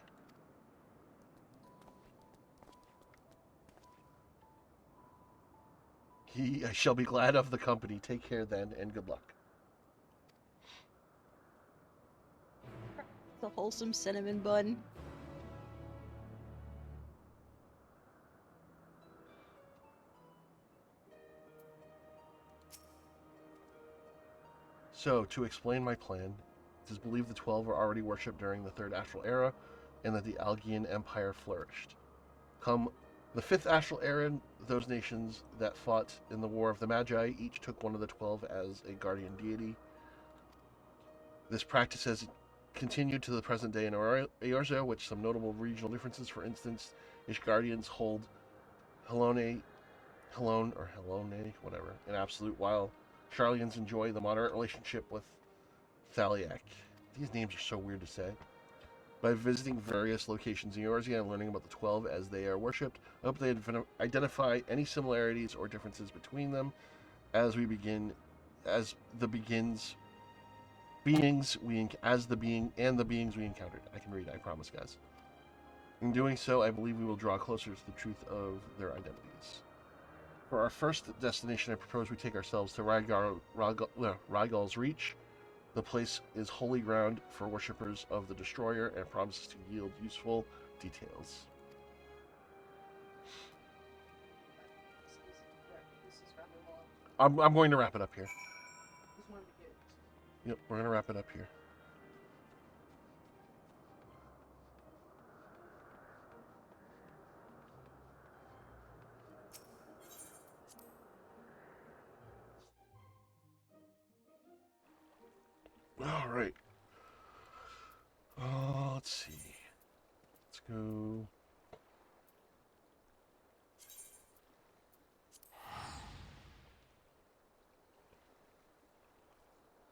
I shall be glad of the company. Take care then, and good luck. The wholesome cinnamon bun. So, to explain my plan, it is believed the 12 were already worshipped during the Third Astral Era, and that the Algian Empire flourished. Come the Fifth Astral Era, those nations that fought in the War of the Magi each took one of the 12 as a guardian deity. This practice has continued to the present day in Eorzo, with some notable regional differences. For instance, Ishgardians hold Helone, whatever, in absolute, while Charlians enjoy the moderate relationship with Thaliak. These names are so weird to say. By visiting various locations in Eorzea and learning about the 12 as they are worshipped, I hope they identify any similarities or differences between them as the beings we encountered. I can read, I promise, guys. In doing so, I believe we will draw closer to the truth of their identities. For our first destination, I propose we take ourselves to Rygal's Reach. The place is holy ground for worshippers of the Destroyer and promises to yield useful details. I'm going to wrap it up here. Yep, we're going to wrap it up here. All right. Let's see. Let's go.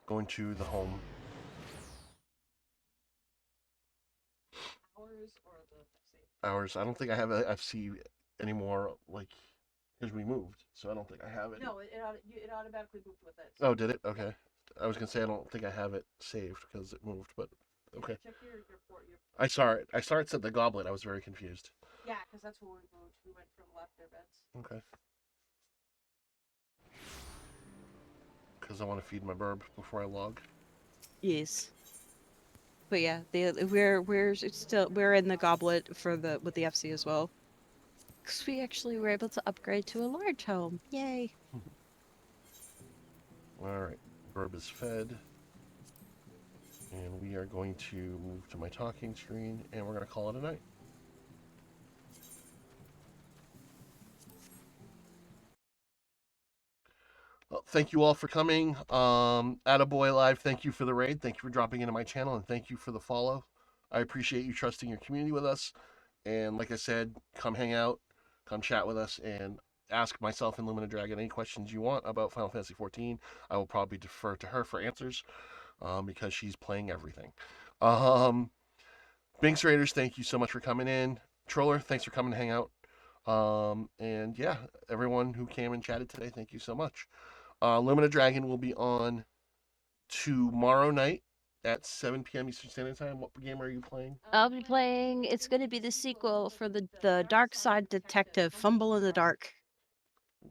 Going to the home. Hours or the FC? Hours. I don't think I have a FC anymore, like, because we moved, so I don't think I have it. No, it automatically moved with it. Oh, did it? Okay. I was gonna say I don't think I have it saved because it moved, but okay. Check your I saw it. I saw it said the goblet. I was very confused. Yeah, because that's where we moved. We went from left their beds. Okay. Because I want to feed my burb before I log. Yes. But yeah, we're in the goblet with the FC as well. Because we actually were able to upgrade to a large home. Yay. Alright. Burb is fed. And we are going to move to my talking screen, and we're going to call it a night. Well, thank you all for coming. Attaboy Live, thank you for the raid. Thank you for dropping into my channel, and thank you for the follow. I appreciate you trusting your community with us. And like I said, come hang out, come chat with us, and ask myself and Lumina Dragon any questions you want about Final Fantasy XIV. I will probably defer to her for answers because she's playing everything. Binks Raiders, thank you so much for coming in. Troller, thanks for coming to hang out. And yeah, everyone who came and chatted today, thank you so much. Lumina Dragon will be on tomorrow night at 7 p.m. Eastern Standard Time. What game are you playing? I'll be playing. It's going to be the sequel for the Dark Side Detective, Fumble in the Dark.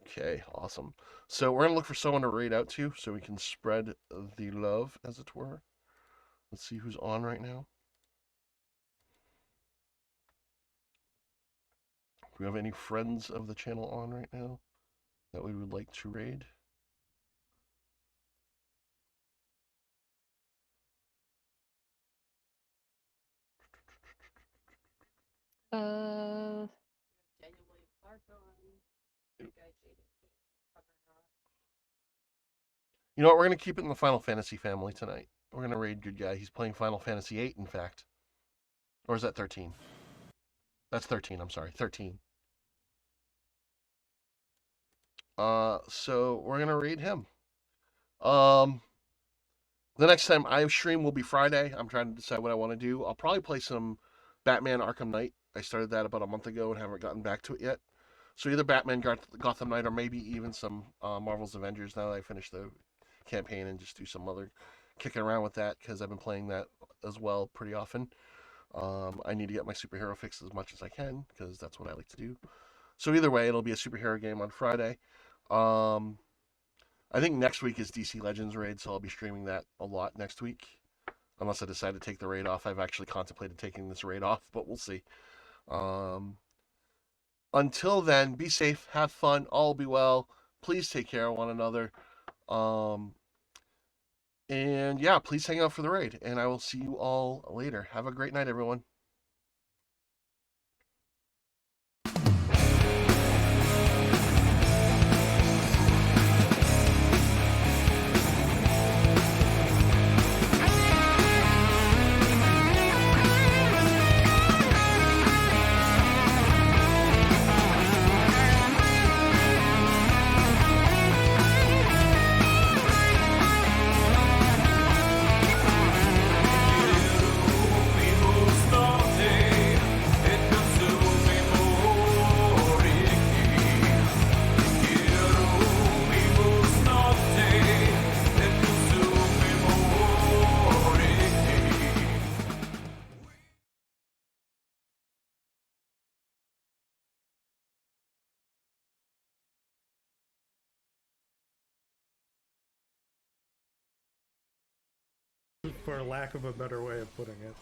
Okay, awesome. So we're gonna look for someone to raid out to, so we can spread the love, as it were. Let's see who's on right now. Do we have any friends of the channel on right now that we would like to raid? You know what? We're going to keep it in the Final Fantasy family tonight. We're going to raid Good Guy. He's playing Final Fantasy VIII, in fact. Or is that 13? That's 13, I'm sorry. 13. So we're going to raid him. The next time I stream will be Friday. I'm trying to decide what I want to do. I'll probably play some Batman Arkham Knight. I started that about a month ago and haven't gotten back to it yet. So either Batman Gotham Knight or maybe even some Marvel's Avengers now that I finished the campaign, and just do some other kicking around with that because I've been playing that as well pretty often. I need to get my superhero fixed as much as I can because that's what I like to do. So either way, it'll be a superhero game on Friday. I think next week is DC Legends raid, so I'll be streaming that a lot next week. unless I decide to take the raid off. I've actually contemplated taking this raid off, but we'll see. Until then, be safe, have fun, all be well. Please take care of one another. And yeah, please hang out for the raid, and I will see you all later. Have a great night, everyone. For lack of a better way of putting it.